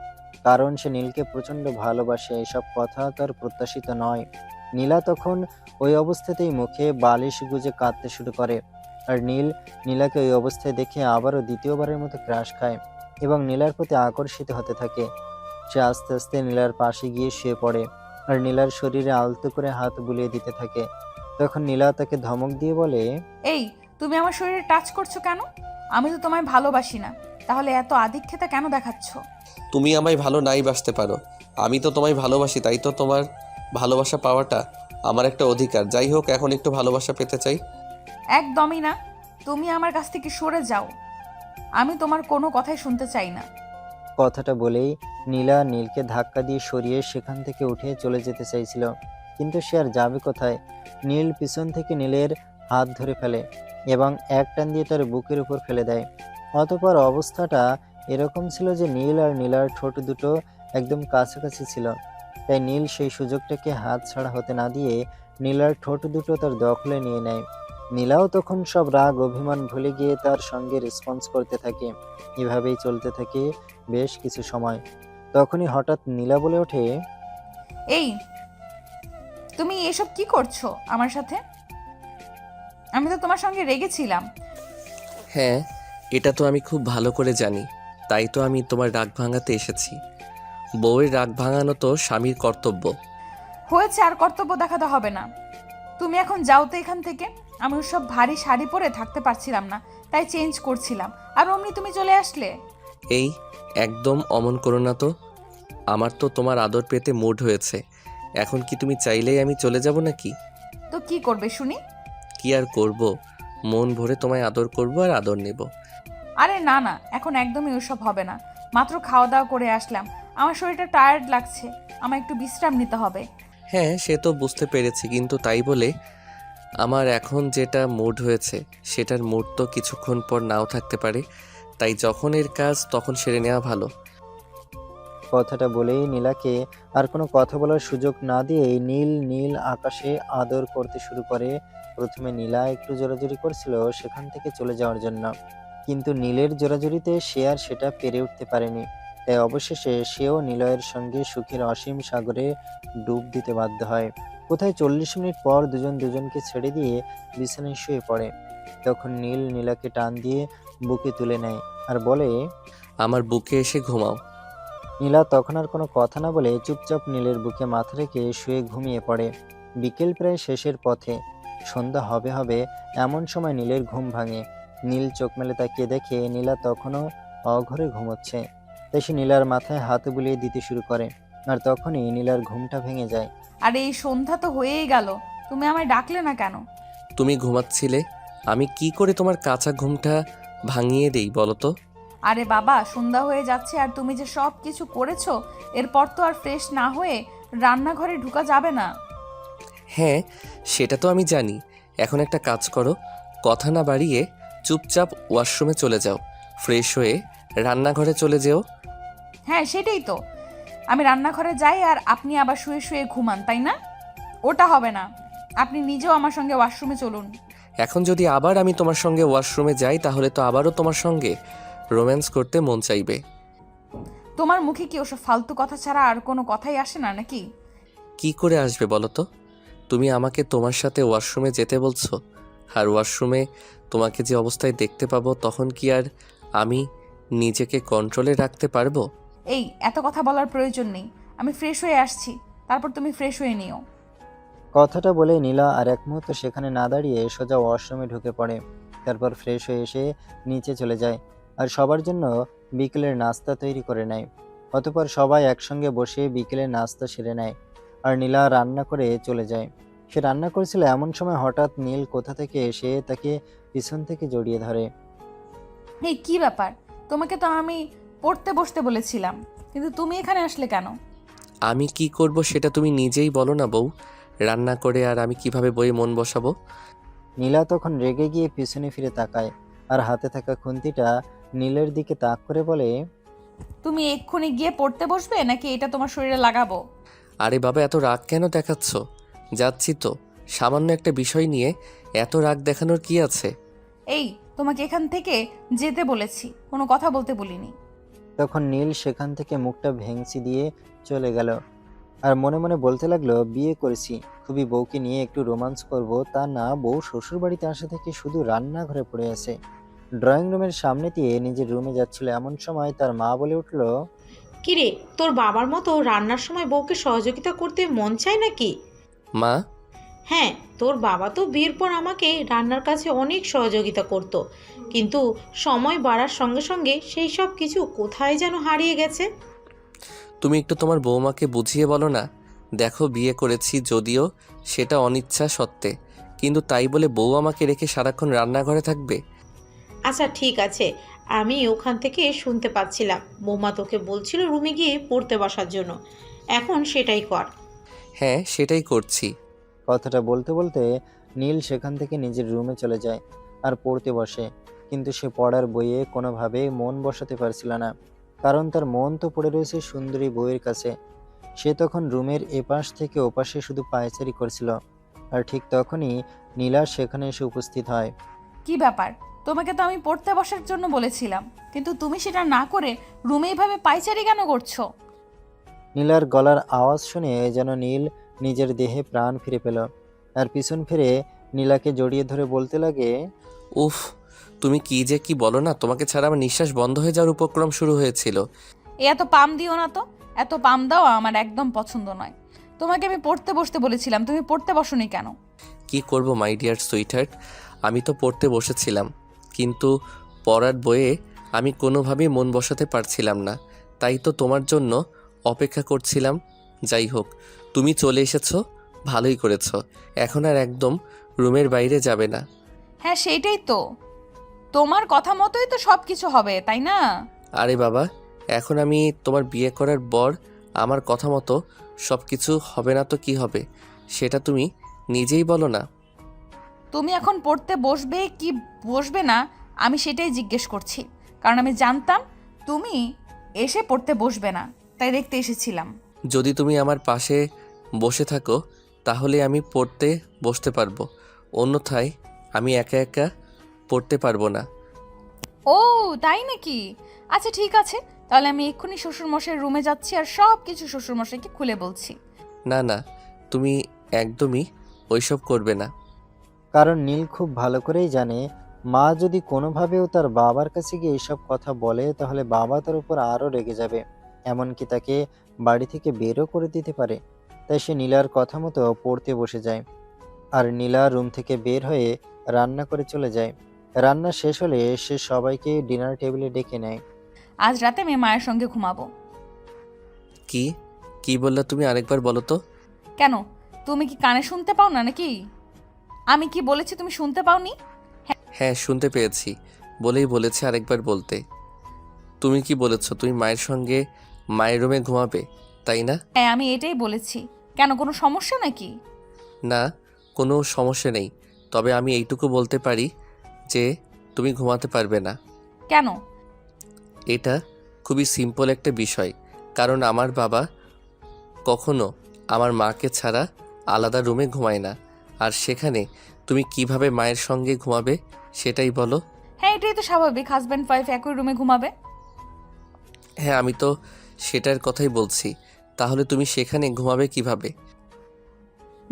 Speaker 3: কারণ সে নীলকে প্রচণ্ড ভালোবাসে। এসব কথা তার প্রত্যাশিত নয়। নীলা তখন ওই অবস্থাতেই মুখে বালিশ গুজে কাঁদতে শুরু করে। আর নীলাকে ওই অবস্থায় দেখে আবারও দ্বিতীয়বারের মতো ক্রাশ খায় এবং নীলার প্রতি আকর্ষিত হতে থাকে। সে আস্তে আস্তে নীলার পাশে গিয়ে শুয়ে পড়ে আর নীলার শরীরে আলতো করে হাত বুলিয়ে দিতে থাকে। তখন নীলা তাকে ধমক দিয়ে বলে,
Speaker 4: এই, তুমি আমার শরীরে টাচ করছো কেন? আমি তো তোমায় ভালোবাসি না, তাহলে এত আধিক্যতা কেন দেখাচ্ছ?
Speaker 1: তুমি আমায় ভালো নাই বাসতে পারো, আমি তো তোমায় ভালোবাসি, তাই তো তোমার ভালোবাসা পাওয়াটা আমার একটা অধিকার। যাই হোক, এখন একটু ভালোবাসা পেতে চাই।
Speaker 4: একদমই না, তুমি আমার কাছ থেকে সরে যাও। আমি তোমার কোনো কথাই শুনতে চাই না।
Speaker 3: কথাটা বলেই নীলা নীলকে ধাক্কা দিয়ে সরিয়ে সেখান থেকে উঠে চলে যেতে চাইছিল, কিন্তু সে আর যাবে কোথায়। নীল পিছন থেকে নীলের হাত ধরে ফেলে এবং এক টান দিয়ে তার বুকের উপর ফেলে দেয়। অতঃপর অবস্থাটা এরকম ছিল যে নীল আর নীলার ঠোঁট দুটো একদম কাছাকাছি ছিল, তাই নীল সেই সুযোগটাকে হাত ছাড়া হতে না দিয়ে নীলার ঠোঁট দুটো তার দখলে নিয়ে নেয়। নীলাও তখন সব রাগ অভিমান ভুলে গিয়ে তার সঙ্গে রেসপন্স করতে থাকে। এভাবেই চলতে থাকে বেশ কিছু সময়। তখনই হঠাৎ নীলা বলে ওঠে,
Speaker 4: এই, তুমি এসব কি করছো আমার সাথে? আমি তো তোমার সঙ্গে রেগেছিলাম।
Speaker 1: হ্যাঁ, এটা তো আমি খুব ভালো করে জানি, তাই তো আমি তোমার রাগ ভাঙাতে এসেছি। বউয়ের রাগ ভাঙানো তো স্বামীর কর্তব্য।
Speaker 4: হয়েছে, আর কর্তব্য দেখাতে হবে না। তুমি এখন যাও তো এখান থেকে। আমি ওসব ভারী শাড়ি পরে থাকতে পারছিলাম না, তাই চেঞ্জ করছিলাম, আর অমনি তুমি চলে আসলে।
Speaker 1: এই, একদম অমন করো না তো। আমার তো তোমার আদর পেতে মুড হয়েছে। এখন কি তুমি চাইলেই আমি চলে যাব নাকি?
Speaker 4: তো কি করবে শুনি?
Speaker 1: কি আর করব, মন ভরে তোমায় আদর করব আর আদর নেব।
Speaker 4: আরে না না, এখন একদমই ওসব হবে না। মাত্র খাওয়া দাওয়া করে আসলাম, আমার শরীরটা টায়ার্ড লাগছে, আমার একটু বিশ্রাম নিতে হবে।
Speaker 1: হ্যাঁ, সে তো বুঝতে পেরেছি, কিন্তু তাই বলে আমার এখন যেটা মুড হয়েছে সেটার মুড তো কিছুক্ষণ পর নাও থাকতে পারে, তাই যখন এর কাজ তখন সেরে নেওয়া ভালো।
Speaker 3: কথাটা বলেই নীলাকে আর কোনো কথা বলার সুযোগ না দিয়ে নীল নীল আকাশে আদর করতে শুরু করে। প্রথমে নীলা একটু জোরাজুরি করছিল সেখান থেকে চলে যাওয়ার জন্য, কিন্তু নীলের জোরাজুরিতে সে আর সেটা পেরে উঠতে পারেনি। তাই অবশেষে সেও নিলয়ের সঙ্গে সুখের অসীম সাগরে ডুব দিতে বাধ্য হয়। কোথায় 40 মিনিট পর দুজন দুজনকে ছেড়ে দিয়ে বিছানায় শুয়ে পড়ে। তখন নীল নীলাকে টান দিয়ে বুকে তুলে নেয় আর বলে,
Speaker 1: আমার বুকে এসে ঘুমাও।
Speaker 3: নীলা তখন আর কোনো কথা না বলে চুপচাপ নীলের বুকে মাথা রেখে শুয়ে ঘুমিয়ে পড়ে। বিকেল প্রায় শেষের পথে, সন্ধ্যা হবে হবে এমন সময় নীলের ঘুম ভাঙে। নীল চোখ মেলে তাকিয়ে দেখে নীলা তখনও অঘরে ঘুমোচ্ছে। তাই সে নীলার মাথায় হাত বুলিয়ে দিতে শুরু করে, আর তখনই নীলার ঘুমটা ভেঙে যায়।
Speaker 4: আর এই সন্ধ্যা তো হয়েই গেল, তুমি আমায় ডাকলে না কেন?
Speaker 1: তুমি ঘুমাচ্ছিলে, আমি কি করে তোমার কাঁচা ঘুমটা ভাঙিয়ে দেই বলো তো?
Speaker 4: আরে বাবা, সন্ধ্যা হয়ে যাচ্ছে আর তুমি যে সব কিছু করেছো, এরপর তো আর ফ্রেশ না হয়ে রান্নাঘরে ঢুকা যাবে না।
Speaker 1: হ্যাঁ, সেটা তো আমি জানি। এখন একটা কাজ করো, কথা না বাড়িয়ে চুপচাপ ওয়াশরুমে চলে যাও, ফ্রেশ হয়ে রান্নাঘরে চলে যেও।
Speaker 4: হ্যাঁ সেটাই তো, আমি রান্নাঘরে যাই আর আপনি আবার শুয়ে শুয়ে ঘুমান, তাই না? ওটা হবে না, আপনি নিজেও আমার সঙ্গে ওয়াশরুমে চলুন।
Speaker 1: এখন যদি আবার আমি তোমার সঙ্গে ওয়াশরুমে যাই তাহলে তো আবারও তোমার সঙ্গে রোম্যান্স করতে মন চাইবে।
Speaker 4: তোমার মুখে কি ওসব ফালতু কথা ছাড়া আর কোনো কথাই আসে না নাকি?
Speaker 1: কি করে আসবে বলো তো? তুমি আমাকে তোমার সাথে ওয়াশরুমে যেতে বলছো, আর ওয়াশরুমে তোমাকে যে অবস্থায় দেখতে পাবো তখন কি আর আমি নিজেকে কন্ট্রোলে রাখতে পারবো?
Speaker 4: এই, এত কথা বলার প্রয়োজন নেই, আমি ফ্রেশ হয়ে আসছি, তারপর তুমি ফ্রেশ হয়ে নিও।
Speaker 3: কথাটা বলে নীলা আর এক মুহূর্ত সেখানে না দাঁড়িয়ে সোজা ওয়াশরুমে ঢুকে পড়ে। তারপর ফ্রেশ হয়ে এসে নিচে চলে যায় আর সবার জন্য বিকেলের নাস্তা তৈরি করে নেয়। অতঃপর সবাই একসঙ্গে বসে বিকেলের নাস্তা সেরে নেয় আর নীলা রান্না করে চলে যায়। সে রান্না করেছিল এমন সময় হঠাৎ নীল কোথা থেকে এসে তাকে পিছন থেকে জড়িয়ে ধরে।
Speaker 4: এই কি ব্যাপার? তোমাকে তো আমি পড়তে বসতে বলেছিলাম, কিন্তু তুমি এখানে আসলে কেন?
Speaker 1: আমি কি করব সেটা তুমি নিজেই বলো না বউ। রান্না করে আর আমি কিভাবে বইয়ে মন বসাবো?
Speaker 3: নীলা তখন রেগে গিয়ে পিছনে ফিরে তাকায় আর হাতে থাকা খুন্তিটা নীলের দিকে তাক করে বলে,
Speaker 4: তুমি এক্ষুনি গিয়ে পড়তে বসবে নাকি এটা তোমার শরীরে লাগাবো?
Speaker 1: আরে বাবা, এত রাগ কেন দেখাচ্ছ? যাচ্ছি তো, সামান্য একটা বিষয় নিয়ে এত রাগ দেখানোর কি আছে?
Speaker 4: এই, তোমাকে এখান থেকে যেতে বলেছি, কোনো কথা বলতে বলিনি।
Speaker 3: তখন নীল সেখান থেকে মুখটা ভেঙচি দিয়ে চলে গেল আর মনে মনে বলতে লাগলো, বিয়ে করেছি খুবই, বউকে নিয়ে একটু রোমান্স করব, তা না, বউ শ্বশুর বাড়িতে আসা থেকে শুধু রান্নাঘরে পড়ে আছে। ড্রয়িং রুমের সামনে দিয়ে নিজের রুমে যাচ্ছিল এমন সময় তার মা বলে উঠল,
Speaker 5: কিরে, তোর বাবার মতো রান্নার সময় বউকে সহযোগিতা করতে মন চায় নাকি?
Speaker 1: মা,
Speaker 5: হ্যাঁ, তোর বাবা তো বিয়ের পর আমাকে রান্নার কাছে অনেক সহযোগিতা করতো, কিন্তু সময় বাড়ার সঙ্গে সঙ্গে সেই সব কিছু কোথায় যেন হারিয়ে গেছে।
Speaker 1: তুমি একটু তোমার বৌমাকে বুঝিয়ে বলো না। দেখো, বিয়ে করেছি যদিও সেটা অনিচ্ছা সত্ত্বে, কিন্তু তাই বলে বউ আমাকে রেখে সারাক্ষণ রান্নাঘরে থাকবে?
Speaker 5: আচ্ছা ঠিক আছে, আমি ওখান থেকে শুনতে পাচ্ছিলাম বৌমা তোকে বলছিল রুমে গিয়ে পড়তে বসার জন্য, এখন সেটাই কর।
Speaker 1: হ্যাঁ, সেটাই করছি।
Speaker 3: কথাটা বলতে বলতে নীল সেখান থেকে নিজের রুমে চলে যায় আর পড়তে বসে। কিন্তু সে পড়ার বইয়ে কোনোভাবেই মন বসাতে পারছিল না, কারণ তার মন তো পড়ে রয়েছে সুন্দরী বইয়ের কাছে। সে তখন রুমের এপাশ থেকে ওপাশে শুধু পায়চারি করছিল, আর ঠিক তখনই নীলা সেখানে এসে উপস্থিত হয়।
Speaker 4: কি ব্যাপার? তোমাকে তো আমি পড়তে বসার জন্য বলেছিলাম, কিন্তু তুমি সেটা না করে রুমে এইভাবে পাইচারি কেন করছো?
Speaker 3: নীলার গলার আওয়াজ শুনে যেন নীল নিজের দেহে প্রাণ ফিরে পেল, আর পিছন ফিরে নীলাকে জড়িয়ে ধরে বলতে লাগে,
Speaker 1: উফ, তুমি কি বলো না, তোমাকে ছাড়া আমার নিঃশ্বাস বন্ধ হয়ে যাওয়ার উপক্রম শুরু হয়েছিল।
Speaker 4: এত পাম দিও না তো, এত পাম দাও আমার একদম পছন্দ নয়। তোমাকে আমি পড়তে বসতে বলেছিলাম, তুমি পড়তে বসোনি কেন?
Speaker 1: কি করব মাই ডিয়ার সুইটহার্ট, আমি তো পড়তে বসেছিলাম, কিন্তু পড়ার বইয়ে আমি কোনোভাবেই মন বসাতে পারছিলাম না, তাই তো তোমার জন্য অপেক্ষা করছিলাম। যাই হোক, তুমি চলে এসেছো, ভালোই করেছো। এখন আর একদম রুমের বাইরে যাবে না।
Speaker 4: হ্যাঁ সেইটাই তো, তোমার কথা মতোই তো সব কিছু হবে, তাই না?
Speaker 1: আরে বাবা, এখন আমি তোমার বিয়ে করার পর আমার কথা মতো সব কিছু হবে না তো কি হবে, সেটা তুমি নিজেই বলো না।
Speaker 4: তুমি এখন পড়তে বসবে কি বসবে না আমি সেটাই জিজ্ঞেস করছি, কারণ আমি জানতাম তুমি এসে পড়তে বসবে না, তাই দেখতে এসেছিলাম।
Speaker 1: যদি তুমি আমার পাশে বসে থাকো তাহলে আমি পড়তে বসতে পারবো, অন্যথায় আমি একা একা পড়তে পারবো না।
Speaker 4: ও তাই নাকি? আচ্ছা ঠিক আছে, তাহলে আমি এক্ষুনি শ্বশুরমশাইয়ের রুমে যাচ্ছি আর সব কিছু শ্বশুরমশাইকে খুলে বলছি।
Speaker 1: না না, তুমি একদমই ওইসব করবে না।
Speaker 3: কারণ নীল খুব ভালো করেই জানে মা যদি কোনোভাবেও তার বাবার কাছে গিয়ে এইসব কথা বলে তাহলে বাবা তার উপর আরও রেগে যাবে, এমনকি তাকে বাড়ি থেকে বেরও করে দিতে পারে। তাই সে নীলার কথা মতো পড়তে বসে যায়, আর নীলা রুম থেকে বের হয়ে রান্না করে চলে যায়। রান্না শেষ হলে সে সবাইকে ডিনার টেবিলে ডেকে নেয়।
Speaker 4: আজ রাতে আমি মায়ের সঙ্গে ঘুমাবো।
Speaker 1: কি কি বললা তুমি, আরেকবার বলো তো।
Speaker 4: কেন, তুমি কি কানে শুনতে পাও না নাকি? আমি কি বলেছি তুমি শুনতে পাওনি?
Speaker 1: হ্যাঁ, শুনতে পেয়েছি বলেই বলেছি আরেকবার বলতে। তুমি কি বলেছো তুমি মায়ের সঙ্গে মায়ের রুমে ঘুমাবে, তাই না?
Speaker 4: হ্যাঁ আমি এটাই বলেছি। কেন, কোনো সমস্যা নাকি?
Speaker 1: না, কোনো সমস্যা নেই, তবে আমি এইটুকু বলতে পারি যে তুমি ঘুমাতে পারবে না।
Speaker 4: কেন?
Speaker 1: এটা খুবই সিম্পল একটা বিষয়, কারণ আমার বাবা কখনো আমার মাকে ছাড়া আলাদা রুমে ঘুমায় না, আর সেখানে তুমি কিভাবে মায়ের সঙ্গে ঘুমাবে সেটাই বলো।
Speaker 4: হ্যাঁ এটাই তো স্বাভাবিক, হাজব্যান্ড ওয়াইফ একই রুমে ঘুমাবে।
Speaker 1: হ্যাঁ, আমি তো সেটার কথাই বলছি, তাহলে তুমি সেখানে ঘুমাবে কিভাবে?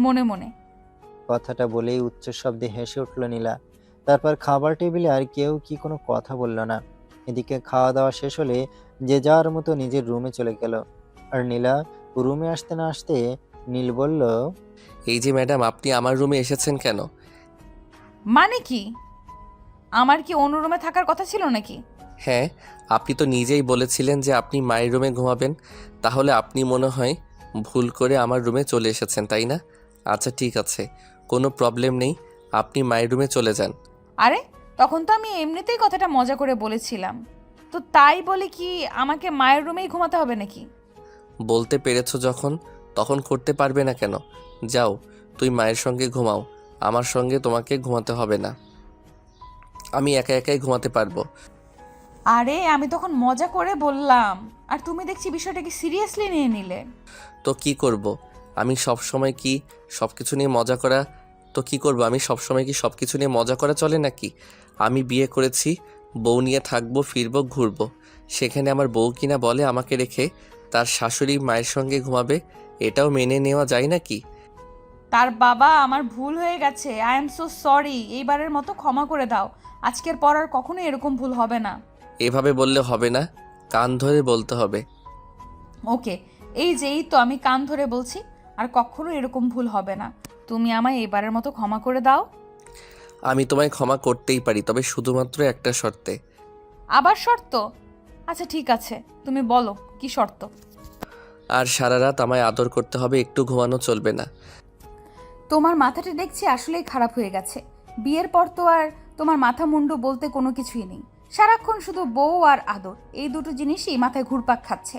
Speaker 4: মনে মনে।
Speaker 3: কথাটা বলেই উচ্চ শব্দে হেসে উঠল নীলা। তারপর খাবার টেবিলে আর কেউ কি কোনো কথা বলল না। এদিকে খাওয়া দাওয়া শেষ হলে যে যার মতো নিজের রুমে চলে গেল। আর নীলা রুমে আসতে না আসতে নীল বলল,
Speaker 1: এই যে ম্যাডাম, আপনি আমার রুমে এসেছেন কেন?
Speaker 4: মানে কি? আমার কি অন্য রুমে থাকার কথা ছিল নাকি?
Speaker 1: হ্যাঁ, আপনি তো নিজেই বলেছিলেন যে আপনি মায়ের রুমে ঘুমাবেন, তাহলে আপনি মনে হয় ভুল করে আমার রুমে চলে এসেছেন, তাই না? আচ্ছা ঠিক আছে, কোনো প্রবলেম নেই, আপনি মায়ের রুমে চলে যান।
Speaker 4: আরে তখন তো আমি এমনিতেই কথাটা মজা করে বলেছিলাম, তো তাই বলে কি আমাকে মায়ের রুমেই ঘুমাতে হবে নাকি?
Speaker 1: বলতে পেরেছো যখন, তখন করতে পারবে না কেন? যাও, তুই মায়ের সঙ্গে ঘুমাও, আমার সঙ্গে তোমাকে ঘুমাতে হবে না, আমি একা একাই ঘুমাতে পারবো।
Speaker 4: আরে আমি তখন মজা করে বললাম, আর তুমি দেখছি বিষয়টাকে সিরিয়াসলি নিয়ে নিলে।
Speaker 1: তো কি করব? আমি সব সময় কি সব কিছু নিয়ে মজা করা, তো কি করব আমি সব সময় কি সব কিছু নিয়ে মজা করা চলে নাকি? আমি বিয়ে করেছি, বউ নিয়ে থাকবো, ফিরবো, ঘুরবো। সেখানে আমার বউ কিনা বলে আমাকে রেখে তার শাশুড়ি মায়ের সঙ্গে ঘুমাবে, এটাও মেনে নেওয়া যায় নাকি?
Speaker 4: তার বাবা, আমার ভুল হয়ে গেছে, আই এম সো সরি, এইবারের মতো ক্ষমা করে দাও। আজকের পর আর কখনোই এরকম ভুল হবে না।
Speaker 1: এভাবে বললে হবে না, কান ধরে বলতে হবে।
Speaker 4: ওকে, এই তো আমি কান ধরে বলছি, আর কখনো এরকম ভুল হবে না। তুমি আমায় এবারের মতো ক্ষমা করে দাও।
Speaker 1: আমি তোমায় ক্ষমা করতেই পারি, তবে শুধুমাত্র একটা শর্তে।
Speaker 4: আবার শর্ত? আচ্ছা ঠিক আছে, তুমি বলো কি শর্ত।
Speaker 1: আর সারা রাত আমায় আদর করতে হবে, একটু ঘুমানো চলবে না।
Speaker 4: তোমার মাথাটা দেখছি আসলেই খারাপ হয়ে গেছে। বিয়ের পর তো আর তোমার মাথা মুন্ডু বলতে কোনো কিছুই নেই, সারাক্ষণ শুধু বউ আর আদর, এই দুটো জিনিসই মাথায় ঘুরপাক খাচ্ছে।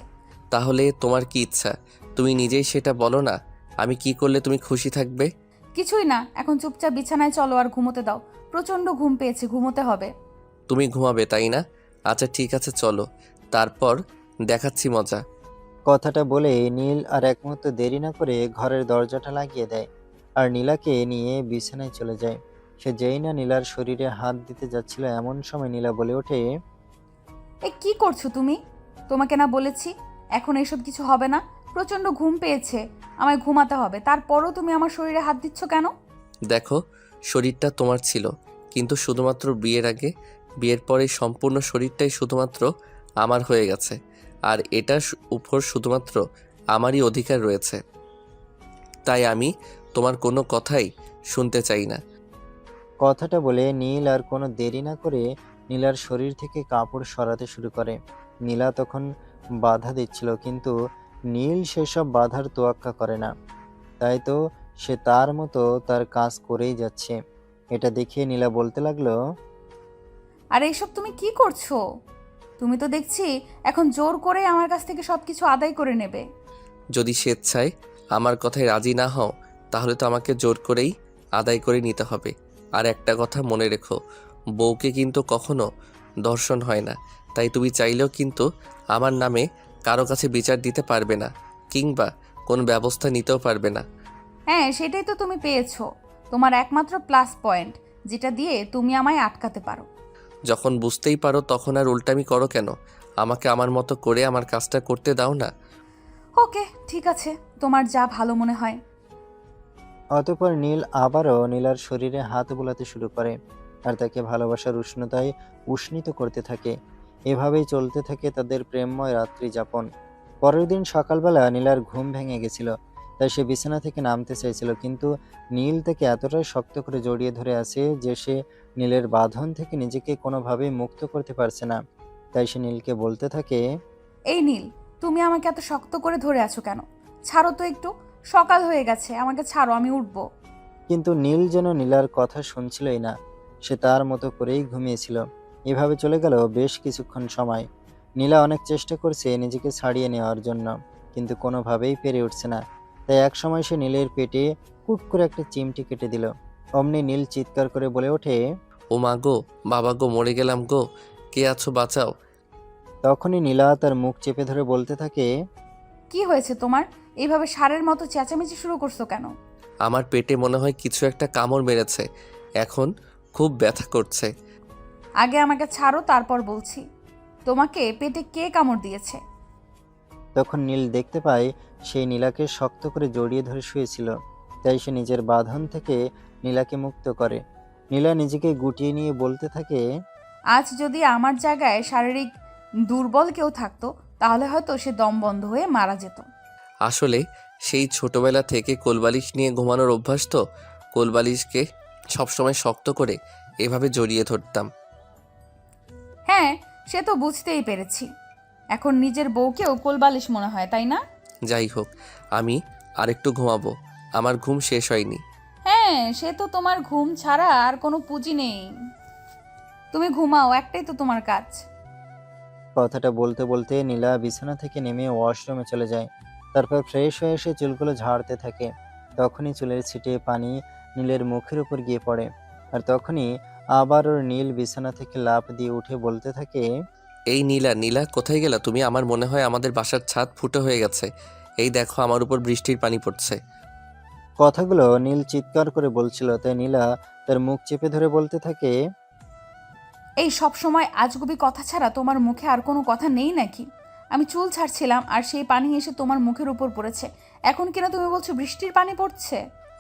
Speaker 1: তাহলে তোমার কি ইচ্ছা তুমি নিজেই সেটা বলো না। আমি কি করলে তুমি খুশি থাকবে?
Speaker 4: কিছুই না, এখন চুপচাপ বিছানায় চলো আর ঘুমোতে দাও, প্রচণ্ড ঘুম পেয়েছে, ঘুমোতে হবে।
Speaker 1: তুমি ঘুমাবে তাই না? আচ্ছা ঠিক আছে চলো, তারপর দেখাচ্ছি মজা।
Speaker 3: কথাটা বলে নীল আর এক মুহূর্ত দেরি না করে ঘরের দরজাটা লাগিয়ে দেয় আর নীলাকে নিয়ে বিছানায় চলে যায়। সে যেই না নীলার শরীরে হাত দিতে যাচ্ছিল এমন সময় নীলা বলে ওঠে,
Speaker 4: কি করছো তুমি? তোমাকে না বলেছি এখন এইসব কিছু হবে না, প্রচণ্ড ঘুম পেয়েছে, আমায় ঘুমাতে হবে, তারপরও তুমি আমার শরীরে হাত দিচ্ছ কেন?
Speaker 1: দেখো, শরীরটা তোমার ছিল, কিন্তু শুধুমাত্র বিয়ের আগে। বিয়ের পরে সম্পূর্ণ শরীরটাই শুধুমাত্র আমার হয়ে গেছে, আর এটার উপর শুধুমাত্র আমারই অধিকার রয়েছে। তাই আমি তোমার কোনো কথাই শুনতে চাই না।
Speaker 3: কথাটা বলে নীল আর কোনো দেরি না করে নীলার শরীর থেকে কাপড় সরাতে শুরু করে। নীলা তখন বাধা দিচ্ছিল, কিন্তু নীল সেসব বাধার তোয়াক্কা করে না। তাই তো সে তার মতো তার কাজ করেই যাচ্ছে। এটা দেখে নীলা বলতে লাগলো,
Speaker 4: আর এইসব তুমি কি করছো? তুমি তো দেখছি এখন জোর করে আমার কাছ থেকে সব কিছু আদায় করে নেবে।
Speaker 1: যদি স্বেচ্ছায় আমার কথায় রাজি না হও, তাহলে তো আমাকে জোর করেই আদায় করে নিতে হবে। আর একটা কথা মনে রেখো, বউকে কিন্তু কখনো ধর্ষণ হয় না। তাই তুমি চাইলেও কিন্তু আমার নামে কারো কাছে বিচার দিতে পারবে না, কিংবা কোনো ব্যবস্থা নিতেও পারবে না।
Speaker 4: হ্যাঁ, সেটাই তো তুমি পেয়েছো, তোমার একমাত্র প্লাস পয়েন্ট, যেটা দিয়ে তুমি আমায় আটকাতে পারো।
Speaker 1: যখন বুঝতেই পারো তখন আর উল্টামি করো কেন? আমাকে আমার মতো করে আমার কাজটা করতে দাও না।
Speaker 4: ওকে ঠিক আছে, তোমার যা ভালো মনে হয়।
Speaker 3: অতঃপর নীল আবারও নীলার শরীরে হাত বুলাতে শুরু করে আর তাকে ভালোবাসার উষ্ণতায় উষ্ণিত করতে থাকে। এভাবেই চলতে থাকে তাদের প্রেমময় রাত্রি যাপন। পরের দিন সকালবেলা নীলার ঘুম ভেঙে গেছিল, তাই সে বিছানা থেকে নামতে চাইছিল, কিন্তু নীল তাকে এতটাই শক্ত করে জড়িয়ে ধরে আছে যে সে নীলের বাঁধন থেকে নিজেকে কোনোভাবেই মুক্ত করতে পারছে না। তাই সে নীলকে বলতে থাকে,
Speaker 4: এই নীল, তুমি আমাকে এত শক্ত করে ধরে আছো কেন? ছাড়ো তো একটু, সকাল হয়ে গেছে, আমাকে ছাড়ো, আমি উঠবো।
Speaker 3: কিন্তু নীল যেন নীলার কথা শুনছিলই না। সে তার মতো করেই ঘুমিয়েছিল। এভাবে চলে গেল বেশ কিছুক্ষণ সময়। নীলা অনেক চেষ্টা করছে নিজেকে ছাড়িয়ে নেওয়ার জন্য, কিন্তু কোনোভাবেই পেরে উঠছে না। তাই এক সময় সে নীলের পেটে কুট করে একটা চিমটি কেটে দিল। অমনি নীল চিৎকার করে বলে ওঠে,
Speaker 1: ও মা গো, বাবা গো, মরে গেলাম গো, কে আছো বাঁচাও।
Speaker 3: তখনই নীলা তার মুখ চেপে ধরে বলতে থাকে,
Speaker 4: কি হয়েছে তোমার? এইভাবে ষাঁড়ের মতো চেঁচামেচি শুরু করছো কেন?
Speaker 1: আমার পেটে মনে হয় কিছু একটা কামড় মেরেছে, এখন খুব ব্যথা করছে।
Speaker 4: আগে আমাকে ছাড়ো, তারপর বলছি। তোমাকে পেটে কে কামড় দিয়েছে?
Speaker 3: তখন নীল দেখতে পায় সেই নীলাকে শক্ত করে জড়িয়ে ধরে শুয়েছিল। তাই সে নিজের বাঁধন থেকে নীলাকে মুক্ত করে। নীলা নিজেকে গুটিয়ে নিয়ে বলতে থাকে,
Speaker 4: আজ যদি আমার জায়গায় শারীরিক দুর্বল কেউ থাকতো, তাহলে হয়তো সে দম বন্ধ হয়ে মারা যেত।
Speaker 1: আসলে সেই ছোটবেলা থেকে কোলবালিশ নিয়ে ঘুমানোর অভ্যাস তো, কোলবালিশকে সবসময় শক্ত করে এভাবে জড়িয়ে ধরতাম।
Speaker 4: হ্যাঁ, সে তো বুঝতেই পেরেছি, এখন নিজের বউকেও কোলবালিশ মনে হয়, তাই না?
Speaker 1: যাই হোক, আমি আরেকটু ঘুমাবো, আমার ঘুম শেষ হয়নি।
Speaker 4: হ্যাঁ, সে তো তোমার ঘুম ছাড়া আর কোনো পুঁজি নেই। তুমি ঘুমাও, একটাই তো তোমার কাজ।
Speaker 3: কথাটা বলতে বলতে নীলা বিছানা থেকে নেমে ওয়াশরুমে চলে যায়। তারপর ফ্রেশ হয়ে এসে চুলগুলো ঝাড়তে থাকে। তখনই চুলের ছিটে পানি নীলের মুখের উপর গিয়ে পড়ে। আর তখনই আবার ওর নীল বিছানা থেকে লাফ দিয়ে উঠে বলতে থাকে,
Speaker 1: এই নীলা, নীলা কোথায় গেলা তুমি? আমার মনে হয় আমাদের বাসার ছাদ ফুটো হয়ে গেছে। এই দেখো, আমার উপর বৃষ্টির পানি পড়ছে।
Speaker 3: কথাগুলো নীল চিৎকার করে বলছিল, তাই নীলা তার মুখ চেপে ধরে বলতে থাকে,
Speaker 4: এই সব সময় আজগুবি কথা ছাড়া তোমার মুখে আর কোনো কথা নেই নাকি? আমি চুল ছাড়ছিলাম আর সেই পানি এসে তোমার মুখের উপর পড়েছে, এখন কিনা তুমি বলছো বৃষ্টির পানি পড়ছে?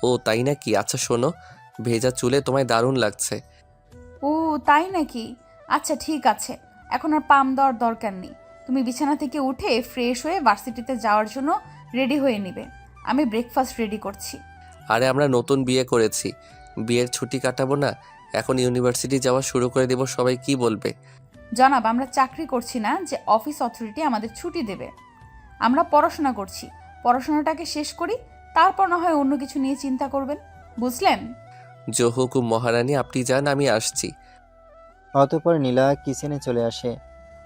Speaker 1: ও তাই নাকি? আচ্ছা শোনো, ভেজা চুলে তোমায় দারুণ লাগছে।
Speaker 4: ও তাই নাকি? আচ্ছা ঠিক আছে, এখন আর পাম দেওয়ার দরকার নেই। তুমি বিছানা থেকে উঠে ফ্রেশ হয়ে ভার্সিটিতে যাওয়ার জন্য রেডি হয়ে নিবে। আমি ব্রেকফাস্ট রেডি করছি।
Speaker 1: আরে আমরা নতুন বিয়ে করেছি, বিয়ের ছুটি কাটাবো না, এখন ইউনিভার্সিটি যাওয়া শুরু করে দেব, সবাই কি বলবে?
Speaker 4: জনাব, আমরা চাকরি করছি না যে অফিস অথরিটি আমাদের ছুটি দেবে। আমরা পড়াশোনা করছি, পড়াশোনাটাকে শেষ করি, তারপর না হয় অন্য কিছু নিয়ে চিন্তা করবেন, বুঝলেন?
Speaker 1: জো হুকুম মহারানী, আপনি যান, আমি আসছি।
Speaker 3: অতঃপর নীলা কিচেনে চলে আসে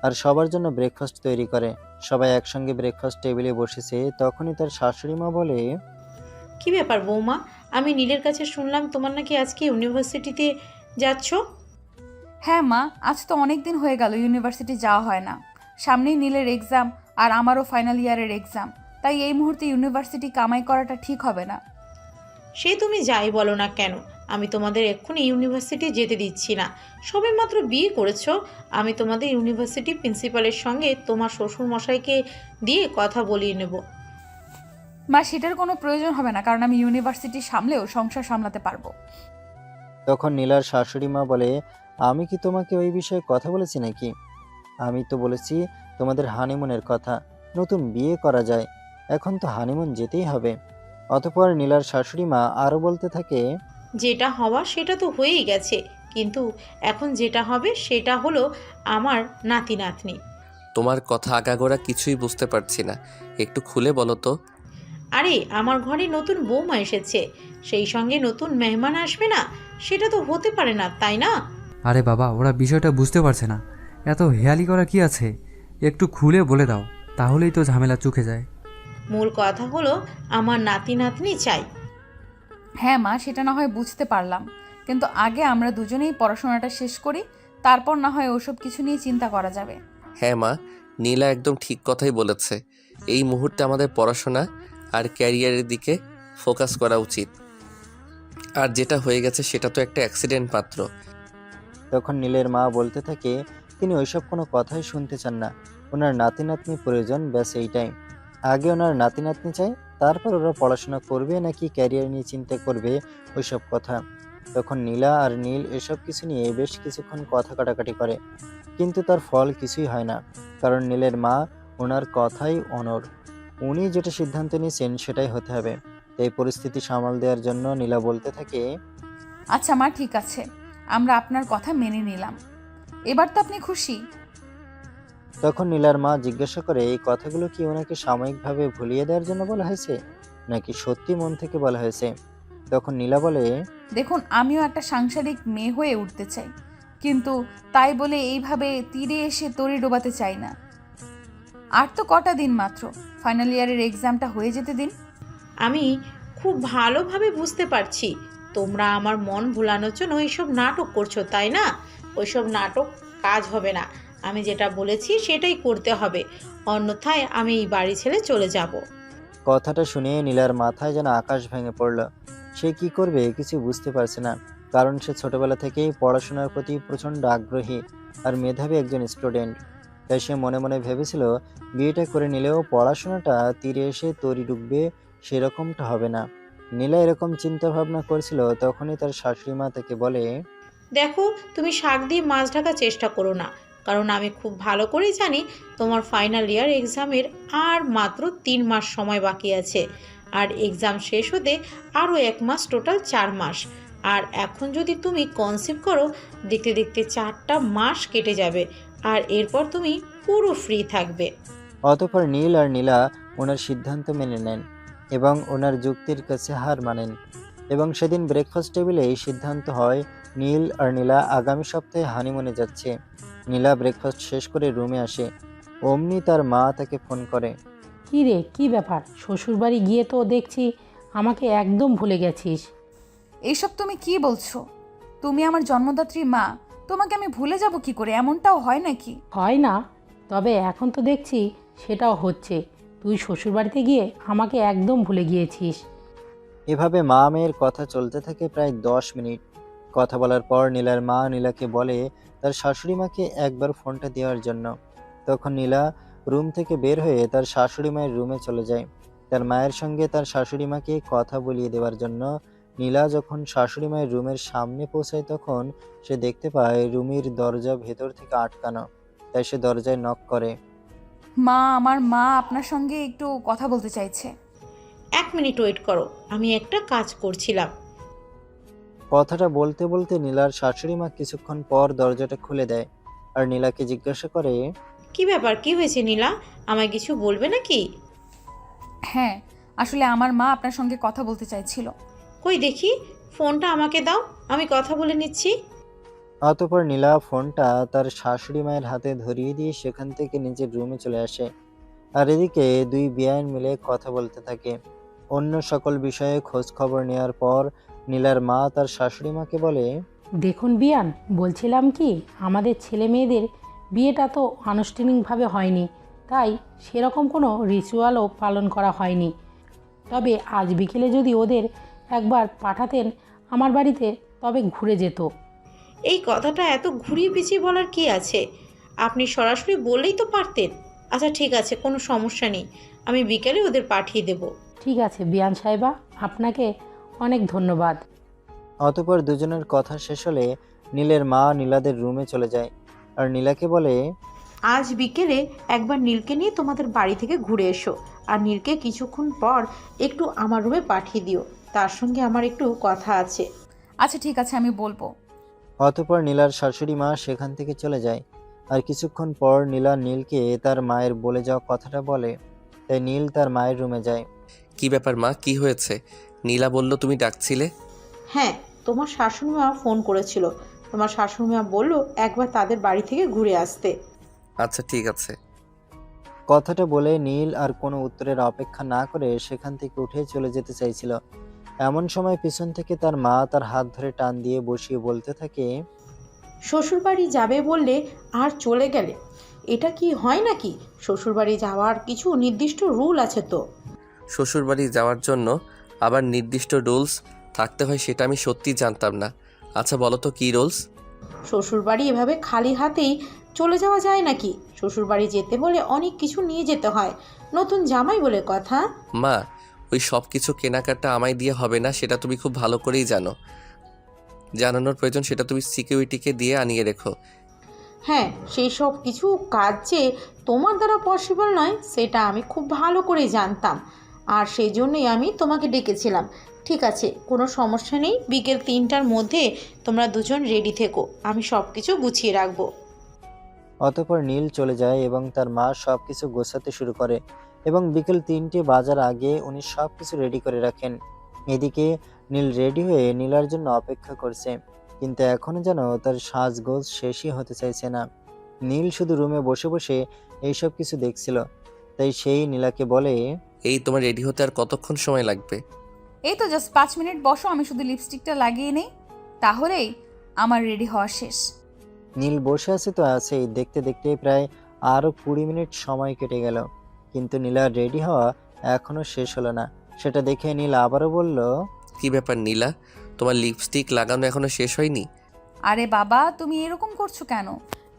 Speaker 3: আর সবার জন্য ব্রেকফাস্ট তৈরি করে। সবাই একসঙ্গে ব্রেকফাস্ট টেবিলে বসেছে, তখনই তার শাশুড়ি মা বলে,
Speaker 5: কি ব্যাপার বৌমা, আমি নীলের কাছে শুনলাম তোমার নাকি আজকে ইউনিভার্সিটিতে যাচ্ছ।
Speaker 4: হ্যাঁ মা, আজ তো অনেক দিন হয়ে গেল ইউনিভার্সিটি যাওয়া হয় না। সামনেই নীলের এক্সাম আর আমারও ফাইনাল ইয়ারের এক্সাম, তাই এই মুহূর্তে ইউনিভার্সিটি কামাই করাটা ঠিক হবে না।
Speaker 5: সে তুমি যাই বলো না কেন, আমি তোমাদের এক্ষুনি ইউনিভার্সিটি যেতে দিচ্ছি না। সবে মাত্র বিয়ে করেছো। আমি তোমাদের ইউনিভার্সিটি প্রিন্সিপালের সঙ্গে তোমার শ্বশুর মশাইকে দিয়ে কথা বলিয়ে নেব।
Speaker 4: মা, সেটার কোনো প্রয়োজন হবে না, কারণ আমি ইউনিভার্সিটি সামলেও সংসার সামলাতে পারবো।
Speaker 3: তখন নীলার শাশুড়ি মা বলে, আমি কি তোমাকে ওই বিষয়ে কথা বলেছি নাকি? আমি তো বলেছি তোমাদের হানিমুনের কথা, নতুন বিয়ে করা যায়, এখন তো হানিমুন যেতেই হবে। অতঃপর নীলার শাশুড়ি মা আরও বলতে থাকে,
Speaker 5: যেটা হওয়া সেটা তো হয়েই গেছে, কিন্তু এখন যেটা হবে সেটা হলো আমার নাতি নাতনি।
Speaker 1: তোমার কথা আগাগোড়া কিছুই বুঝতে পারছি না, একটু খুলে বলো তো।
Speaker 5: আরে আমার ঘরে নতুন বৌমা এসেছে, সেই সঙ্গে নতুন মেহমান আসবে না? সেটা তো হতে পারে না, তাই না?
Speaker 6: আরে বাবা, ওরা বিষয়টা বুঝতে পারছে না, এত হেয়ালি করা কি আছে? একটু খুলে বলে দাও, তাহলেই তো ঝামেলা চুকে যায়।
Speaker 5: মূল কথা হলো আমার নাতি নাতনি চাই।
Speaker 4: হ্যাঁ মা, সেটা না হয় বুঝতে পারলাম, কিন্তু আগে আমরা দুজনেই পড়াশোনাটা শেষ করি, তারপর না হয় ওসব কিছু নিয়ে চিন্তা করা যাবে।
Speaker 1: হ্যাঁ মা, নীলা একদম ঠিক কথাই বলেছে। এই মুহূর্তে আমাদের পড়াশোনা আর ক্যারিয়ারের দিকে ফোকাস করা উচিত। আর যেটা হয়ে গেছে সেটা তো একটা অ্যাক্সিডেন্ট মাত্র।
Speaker 3: তখন নীলের মা বলতে থাকে, তিনি ওইসব কোনো কথাই শুনতে চান না, ওনার নাতি নাতনি প্রয়োজন, ব্যাস এইটাই। আগে ওনার নাতি নাতনি চাই, তারপর ওরা পড়াশোনা করবে নাকি ক্যারিয়ার নিয়ে চিন্তা করবে, ওইসব কথা। তখন নীলা আর নীল এসব কিছু নিয়ে বেশ কিছুক্ষণ কথা কাটাকাটি করে, কিন্তু তার ফল কিছুই হয় না, কারণ নীলের মা ওনার কথাই অনড়। উনি যেটা সিদ্ধান্ত নিয়েছেন সেটাই হতে হবে। এই পরিস্থিতি সামাল দেওয়ার জন্য নীলা বলতে থাকে,
Speaker 4: আচ্ছা মা, ঠিক আছে, আমরা আপনার কথা মেনে নিলাম। এবার তো আপনি খুশি?
Speaker 3: তখন নীলার মা জিজ্ঞাসা করে, এই কথাগুলো কি ওনাকে সাময়িকভাবে ভুলিয়ে দেওয়ার জন্য বলা হয়েছে নাকি সত্যি মন থেকে বলা হয়েছে? তখন নীলা বলে,
Speaker 4: দেখুন, আমিও একটা সাংসারিক মেয়ে হয়ে উঠতে চাই, কিন্তু তাই বলে এইভাবে তীরে এসে তরি ডোবাতে চাই না। আর তো কটা দিন মাত্র, ফাইনাল ইয়ারের এক্সামটা হয়ে যেতে দিন।
Speaker 5: আমি খুব ভালোভাবে বুঝতে পারছি তোমরা আমার মন ভোলানোর জন্য এইসব নাটক করছো, তাই না? ওইসব নাটক কাজ হবে না। আমি যেটা বলেছি সেটাই করতে হবে, অন্যথায় আমি এই বাড়ি ছেড়ে চলে যাব।
Speaker 3: কথাটা শুনে নীলার মাথায় যেন আকাশ ভেঙে পড়ল। সে কি করবে কিছু বুঝতে পারছে না, কারণ সে ছোটবেলা থেকেই পড়াশোনার প্রতি প্রচণ্ড আগ্রহী আর মেধাবী একজন স্টুডেন্ট। তাই সে মনে মনে ভেবেছিল বিয়েটা করে নিলেও পড়াশোনাটা তীরে এসে তরি ডুববে, সেরকমটা হবে না। নীলা এরকম চিন্তা ভাবনা করছিল, তখনই তার শাশুড়ি মা তাকে বলে,
Speaker 5: দেখো, তুমি শাক দিয়ে মাছ ঢাকার চেষ্টা করো না, কারণ আমি খুব ভালো করেই জানি তোমার ফাইনাল ইয়ার এক্সামের আর মাত্র 3 মাস সময় বাকি আছে, আর এক্সাম শেষ হতে আরও 1 মাস, টোটাল 4 মাস। আর এখন যদি তুমি কনসিভ করো, দেখতে দেখতে 4টা মাস কেটে যাবে, আর এরপর তুমি পুরো ফ্রি থাকবে।
Speaker 3: অতঃপর নীল আর নীলা ওনার সিদ্ধান্ত মেনে নেন এবং ওনার যুক্তির কাছে হার মানেন। এবং সেদিন ব্রেকফাস্ট টেবিলে এই সিদ্ধান্ত হয়, নীল আর নীলা আগামী সপ্তাহে হানিমুনে যাচ্ছে। নীলা ব্রেকফাস্ট শেষ করে রুমে আসে, অমনি তার মা তাকে ফোন করে।
Speaker 7: কী রে, কী ব্যাপার? শ্বশুরবাড়ি গিয়ে তো দেখছি আমাকে একদম ভুলে গেছিস।
Speaker 4: এইসব তুমি কি বলছো? তুমি আমার জন্মদাত্রী মা, তোমাকে আমি ভুলে যাব কি করে? এমনটাও হয় নাকি?
Speaker 7: হয় না, তবে এখন তো দেখছি সেটাও হচ্ছে। তুই শ্বশুরবাড়িতে গিয়ে আমাকে একদম ভুলে গিয়েছিস।
Speaker 3: এভাবে মা মেয়ের কথা চলতে থাকে প্রায় 10 মিনিট। কথা বলার পর নীলার মা নীলাকে বলে তার শাশুড়ি মাকে একবার ফোনটা দেওয়ার জন্য। তখন নীলা রুম থেকে বের হয়ে তার শাশুড়ি মায়ের রুমে চলে যায় তার মায়ের সঙ্গে তার শাশুড়ি মাকে কথা বলিয়ে দেওয়ার জন্য। নীলা যখন শাশুড়ি মায়ের রুমের সামনে পৌঁছায়, তখন সে দেখতে পায় রুমের দরজা ভেতর থেকে আটকানো। তাই সে দরজায় নক করে।
Speaker 4: মা, আমার মা আপনার সঙ্গে একটু কথা বলতে চাইছে।
Speaker 5: 1 মিনিট ওয়েট করো, আমি একটা কাজ করছিলাম।
Speaker 3: কথাটা বলতে বলতে নীলার শাশুড়ি মা কিছুক্ষণ পর দরজাটা খুলে দেয় আর নীলাকে জিজ্ঞাসা করে,
Speaker 5: কি ব্যাপার, কি হয়েছে নীলা? আমায় কিছু বলবে নাকি?
Speaker 4: হ্যাঁ, আসলে আমার মা আপনার সঙ্গে কথা বলতে চাইছিল।
Speaker 5: কই দেখি, ফোনটা আমাকে দাও, আমি কথা বলে নিচ্ছি।
Speaker 3: অতঃপর নীলা ফোনটা তার শাশুড়ি মায়ের হাতে ধরিয়ে দিয়ে সেখান থেকে নিজের রুমে চলে আসে। আর এদিকে দুই বেয়াইন মিলে কথা বলতে থাকে। অন্য সকল বিষয়ে খোঁজ খবর নেওয়ার পর নীলার মা তার শাশুড়ি মাকে বলে,
Speaker 7: দেখুন বিয়ান, বলছিলাম কি, আমাদের ছেলে মেয়েদের বিয়েটা তো আনুষ্ঠানিকভাবে হয়নি, তাই সেরকম কোনো রিচুয়ালও পালন করা হয়নি। তবে আজ বিকেলে যদি ওদের একবার পাঠাতেন আমার বাড়িতে, তবে ঘুরে যেত।
Speaker 5: এই কথাটা এত ঘুরিয়ে পিছিয়ে বলার কি আছে? আপনি সরাসরি বললেই তো পারতেন। আচ্ছা ঠিক আছে, কোনো সমস্যা নেই, আমি বিকেলে ওদের পাঠিয়ে দেব।
Speaker 7: ঠিক আছে বিয়ান সাহেবা, আপনাকে অনেক ধন্যবাদ।
Speaker 3: অতঃপর দুজনের কথা শেষ হলে নীলের মা নীলাদের রুমে চলে যায় আর নীলাকে বলে,
Speaker 5: আজ বিকেলে একবার নীলকে নিয়ে তোমাদের বাড়ি থেকে ঘুরে এসো, আর নীলকে কিছুক্ষণ পর একটু আমার রুমে পাঠিয়ে দিও, তার সঙ্গে আমার একটু কথা আছে।
Speaker 4: আচ্ছা ঠিক আছে, আমি বলবো।
Speaker 3: অতঃপর নীলার শাশুড়ি মা সেখান থেকে চলে যায়। আর কিছুক্ষণ পর নীলা নীলকে তার মায়ের বলে যাওয়া কথাটা বলে। তাই নীল তার মায়ের রুমে যায়।
Speaker 1: কি ব্যাপার মা, কি হয়েছে? নীলা বলল তুমি ডাকছিলে।
Speaker 5: হ্যাঁ, তোমার শাশুড়িমা ফোন করেছিল। তোমার শাশুড়িমা বলল একবার তাদের বাড়ি থেকে ঘুরে আসতে।
Speaker 1: আচ্ছা ঠিক আছে।
Speaker 3: কথাটা বলে নীল আর কোনো উত্তরের অপেক্ষা না করে সেখান থেকে উঠে চলে যেতে চাইছিল। এমন সময় পিছন থেকে তার মা তার হাত ধরে টান দিয়ে বসিয়ে বলতে থাকে,
Speaker 5: শ্বশুরবাড়ি যাবে বললে আর চলে গেলে, এটা কি হয় নাকি? শ্বশুরবাড়ি যাওয়ার কিছু নির্দিষ্ট রুল আছে তো।
Speaker 1: শ্বশুরবাড়ি যাওয়ার জন্য আবার নির্দিষ্ট রুলস থাকতে হয়, সেটা আমি সত্যি জানতাম না। আচ্ছা বলো তো কী রুলস?
Speaker 5: শ্বশুরবাড়ি এভাবে খালি হাতেই চলে যাওয়া যায় নাকি? শ্বশুরবাড়ি যেতে হলে অনেক কিছু নিয়ে যেতে হয়, নতুন জামাই বলে কথা।
Speaker 1: মা, ওই সব কিছু কেনাকাটা আমায় দিয়ে হবে না, সেটা তুমি খুব ভালো করেই জানো। জানানোর প্রয়োজন সেটা তুমি সিকিউরিটিকে দিয়ে আনিয়ে রেখো।
Speaker 5: হ্যাঁ, সেই সব কিছু কাজ যে তোমার দ্বারা পসিবল নয় সেটা আমি খুব ভালো করেই জানতাম, আর সেই জন্যই আমি তোমাকে ডেকেছিলাম। ঠিক আছে, কোনো সমস্যা নেই, বিকেল 3টার মধ্যে তোমরা দুজন রেডি থেকো, আমি সব কিছু গুছিয়ে রাখবো।
Speaker 3: অতঃপর নীল চলে যায় এবং তার মা সব কিছু গোছাতে শুরু করে এবং বিকেল 3টে বাজার আগে উনি সব কিছু রেডি করে রাখেন। এদিকে নীল রেডি হয়ে নীলার জন্য অপেক্ষা করছে, কিন্তু এখনো যেন তার সাজগোজ শেষই হতে চাইছে না। নীল শুধু রুমে বসে বসে এইসব কিছু দেখছিল। তাই সেই নীলাকে বলে,
Speaker 1: এই তোমার রেডি হতে আর কতক্ষণ সময় লাগবে?
Speaker 4: এই তো জাস্ট 5 মিনিট বসো, আমি শুধু লিপস্টিকটা লাগিয়ে নেই, তাহলেই আমার রেডি হওয়া শেষ।
Speaker 3: নীল বসে আছে তো আছেই, দেখতে দেখতে প্রায় আরও 20 মিনিট সময় কেটে গেল, কিন্তু নীলার রেডি হওয়া এখনো শেষ হলো না। সেটা দেখে নীল আবারও বলল,
Speaker 1: কি ব্যাপার নীলা, তোমার লিপস্টিক লাগানো এখনো শেষ হয়নি?
Speaker 4: আরে বাবা, তুমি এরকম করছো কেন?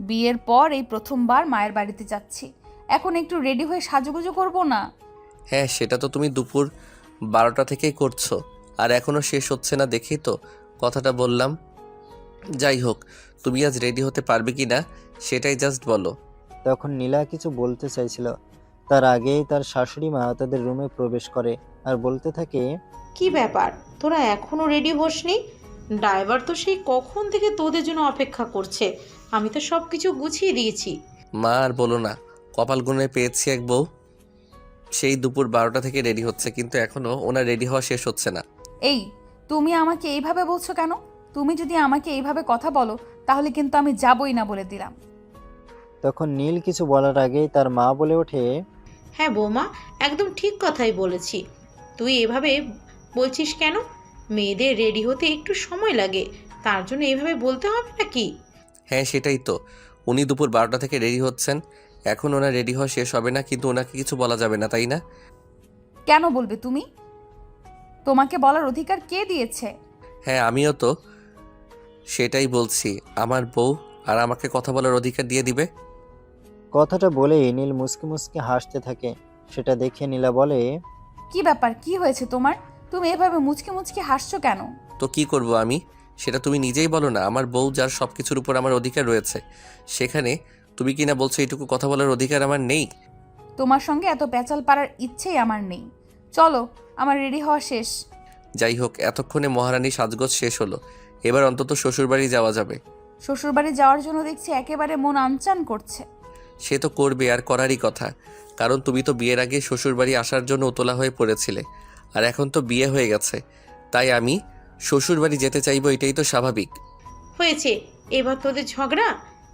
Speaker 4: বিয়ের পর এই প্রথমবার মায়ের বাড়িতে যাচ্ছি, এখন একটু রেডি হয়ে সাজুগুজু করবো না?
Speaker 1: হ্যাঁ, সেটা তো তুমি দুপুর 12টা থেকেই করছো, আর এখনো শেষ হচ্ছে না দেখেই তো কথাটা বললাম। যাই হোক, তুমি আজ রেডি হতে পারবে কি না সেটাই জাস্ট বলো।
Speaker 3: তখন নীলা কিছু বলতে চাইছিল, তার আগেই তার শাশুড়ি মা তাদের রুমে প্রবেশ করে আর বলতে থাকে,
Speaker 5: কি ব্যাপার, তোরা এখনো রেডি হসনি? ড্রাইভার তো সেই কখন থেকে তোদের জন্য অপেক্ষা করছে, আমি তো সব কিছু গুছিয়ে দিয়েছি।
Speaker 1: মা আর বলো না, কপাল গুনে পেয়েছি এক বউ, সেই দুপুর 12টা থেকে রেডি হচ্ছে, কিন্তু এখনো ওনার রেডি হওয়া শেষ হচ্ছে না।
Speaker 4: এই, তুমি আমাকে এইভাবে বলছো কেন? তুমি যদি আমাকে এইভাবে কথা বলো তাহলে কিন্তু আমি যাবই না, বলে দিলাম।
Speaker 3: তখন নীল কিছু বলার আগেই তার মা বলে ওঠে,
Speaker 5: হ্যাঁ বৌমা, একদম ঠিক কথাই বলেছি। তুই এভাবে বলছিস কেন? মেয়েদের রেডি হতে একটু সময় লাগে, তার জন্য এভাবে বলতে হবে নাকি?
Speaker 1: হ্যাঁ সেটাই তো, উনি দুপুর 12টা থেকে রেডি হচ্ছেন, এখন ওনার রেডি হওয়া শেষ হবে না, কিন্তু ওনাকে কিছু বলা যাবে না, তাই না?
Speaker 4: কেন বলবে তুমি? তোমাকে বলার অধিকার কে দিয়েছে?
Speaker 1: হ্যাঁ আমিও তো সেটাই বলছি, আমার বউ আর আমাকে কথা বলার অধিকার দিয়ে দিবে।
Speaker 3: কথাটা বলেই নীল মুচকি মুচকি হাসতে থাকে। সেটা দেখে নীলা বলে,
Speaker 4: কি ব্যাপার, কি হয়েছে তোমার? তুমি এভাবে মুচকি মুচকি হাসছো কেন?
Speaker 1: তো কি করব আমি, সেটা তুমি নিজেই বলো না। আমার বউ, যার সব কিছুর উপর আমার অধিকার রয়েছে, সেখানে তুমি কি না বলছো এইটুকু কথা বলার অধিকার আমার নেই?
Speaker 4: তোমার সঙ্গে এত প্যাচাল পাড়ার ইচ্ছেই আমার নেই। চলো, আমার রেডি হওয়া শেষ।
Speaker 1: যাই হোক, এতক্ষণে মহারানী সাজগোজ শেষ হলো, এবার অন্তত শ্বশুরবাড়ি যাওয়া যাবে।
Speaker 4: শ্বশুরবাড়ি যাওয়ার জন্য দেখছি একেবারে মন আনচান করছে।
Speaker 1: সে তো করবে, আর করারই কথা, কারণ তুমি তো বিয়ের আগে শ্বশুরবাড়ি আসার জন্য উতলা হয়ে পড়েছিলে, আর এখন তো বিয়ে হয়ে গেছে, তাই আমি শ্বশুর বাড়ি যেতে চাইবো, এটাই তো স্বাভাবিক।
Speaker 5: হয়েছে, এবার তোদের ঝগড়া।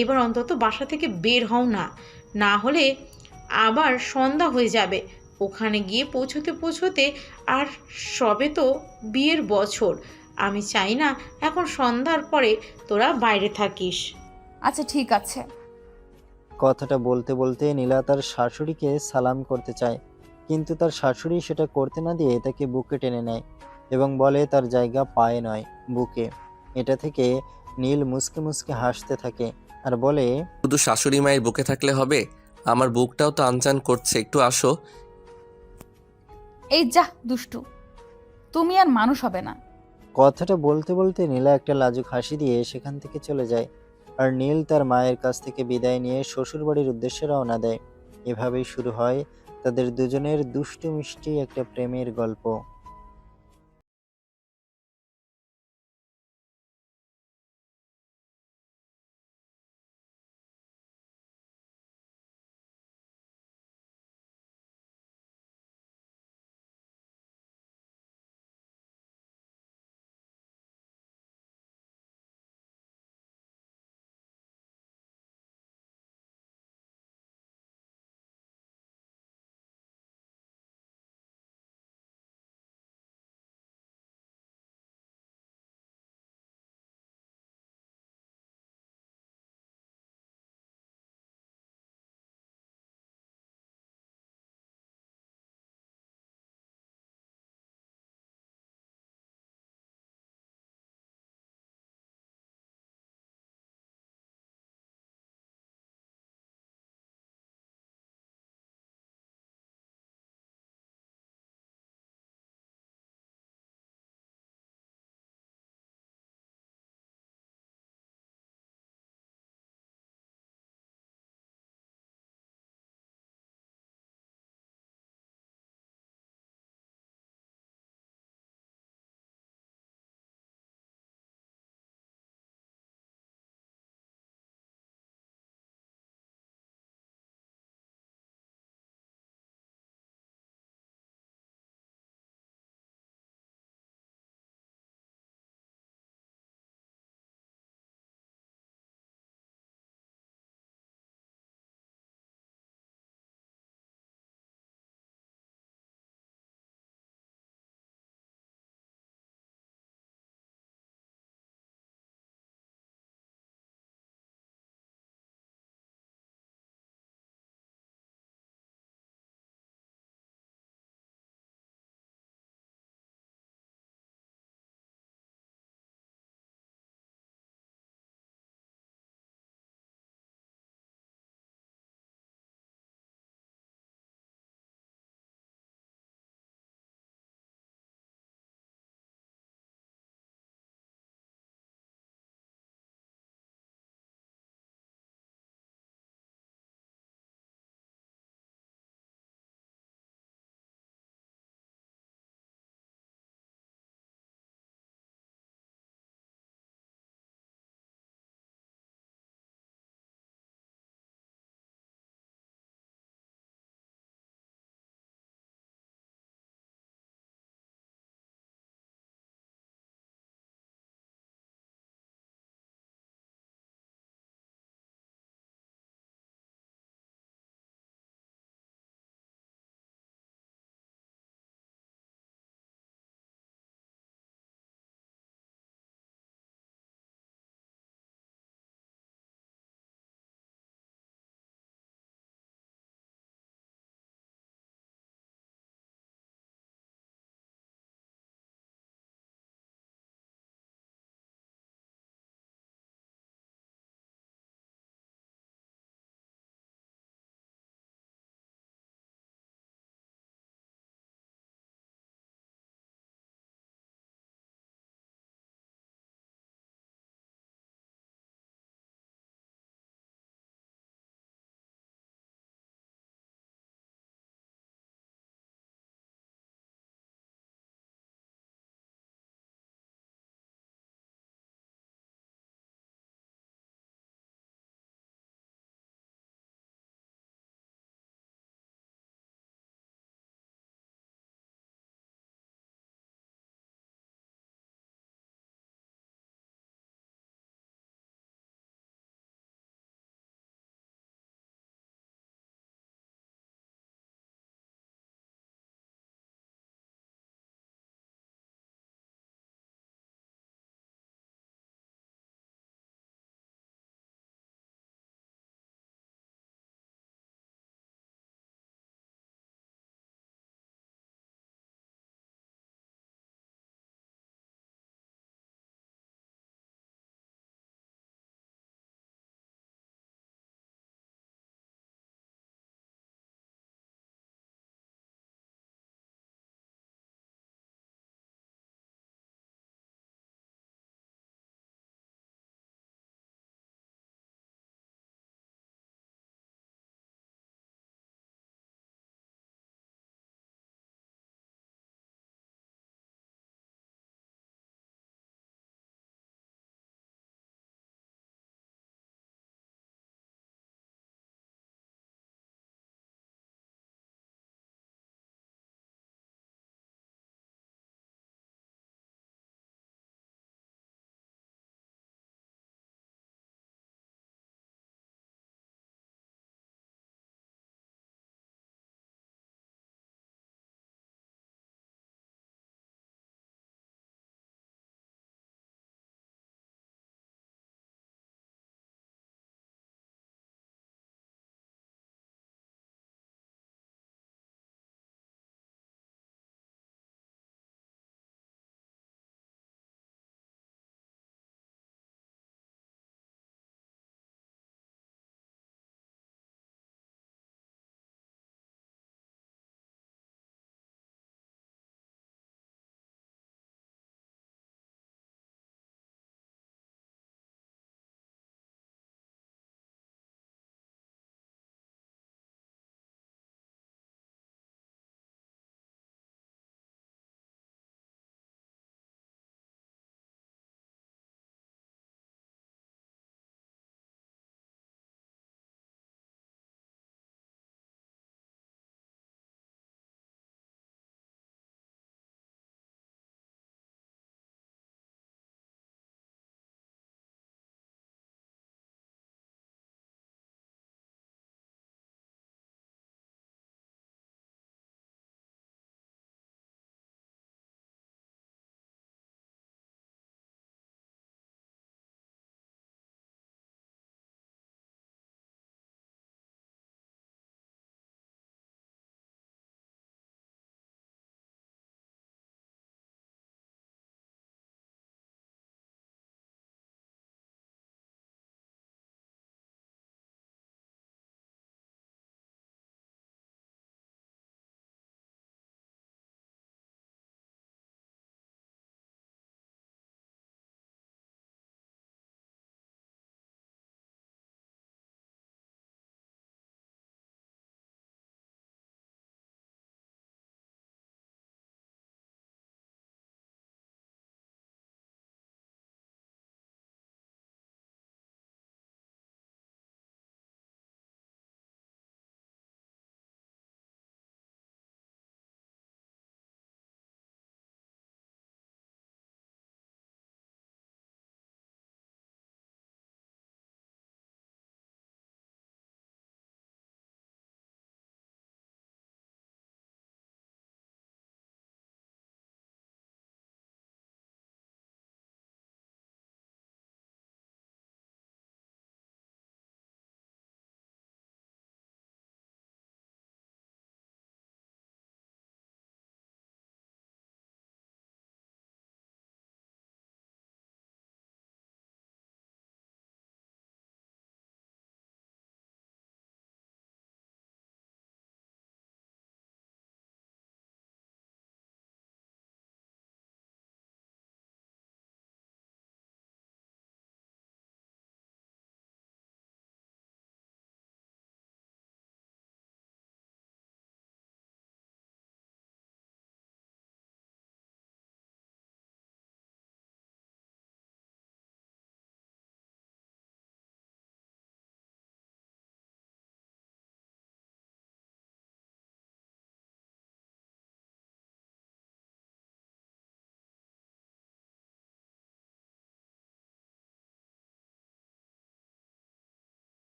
Speaker 5: এবার অন্তত বাসা থেকে বের হও না, না হলে আবার সন্ধ্যা হয়ে যাবে। ওখানে গিয়ে পৌঁছতে পৌঁছতে আর সবে তো বিয়ের বছর। আমি চাই না এখন সন্ধ্যার পরে তোরা বাইরে থাকিস।
Speaker 4: আচ্ছা ঠিক আছে।
Speaker 3: কথাটা বলতে বলতে নীলা তার শাশুড়িকে সালাম করতে চায়, কিন্তু তার শাশুড়ি সেটা করতে না দিয়ে তাকে বুকে টেনে নেয় এবং বলে তার জায়গা পায়ে নয়, বুকে। এটা থেকে নীল মুচকে মুচকে হাসতে থাকে আর বলে,
Speaker 1: শুধু শাশুড়ি মায়ের বুকে থাকলে হবে? আমার বুকটাও তো আনচান করছে, একটু আসো।
Speaker 4: এই যা দুষ্টু, তুমি আর মানুষ হবে না।
Speaker 3: কথাটা বলতে বলতে নীলা একটা লাজুক হাসি দিয়ে সেখান থেকে চলে যায়। আর নীল তার মায়ের কাছ থেকে বিদায় নিয়ে শ্বশুরবাড়ির উদ্দেশ্যে রওনা দেয়। এভাবেই শুরু হয় তাদের দুজনের দুষ্টু মিষ্টি একটা প্রেমের গল্প।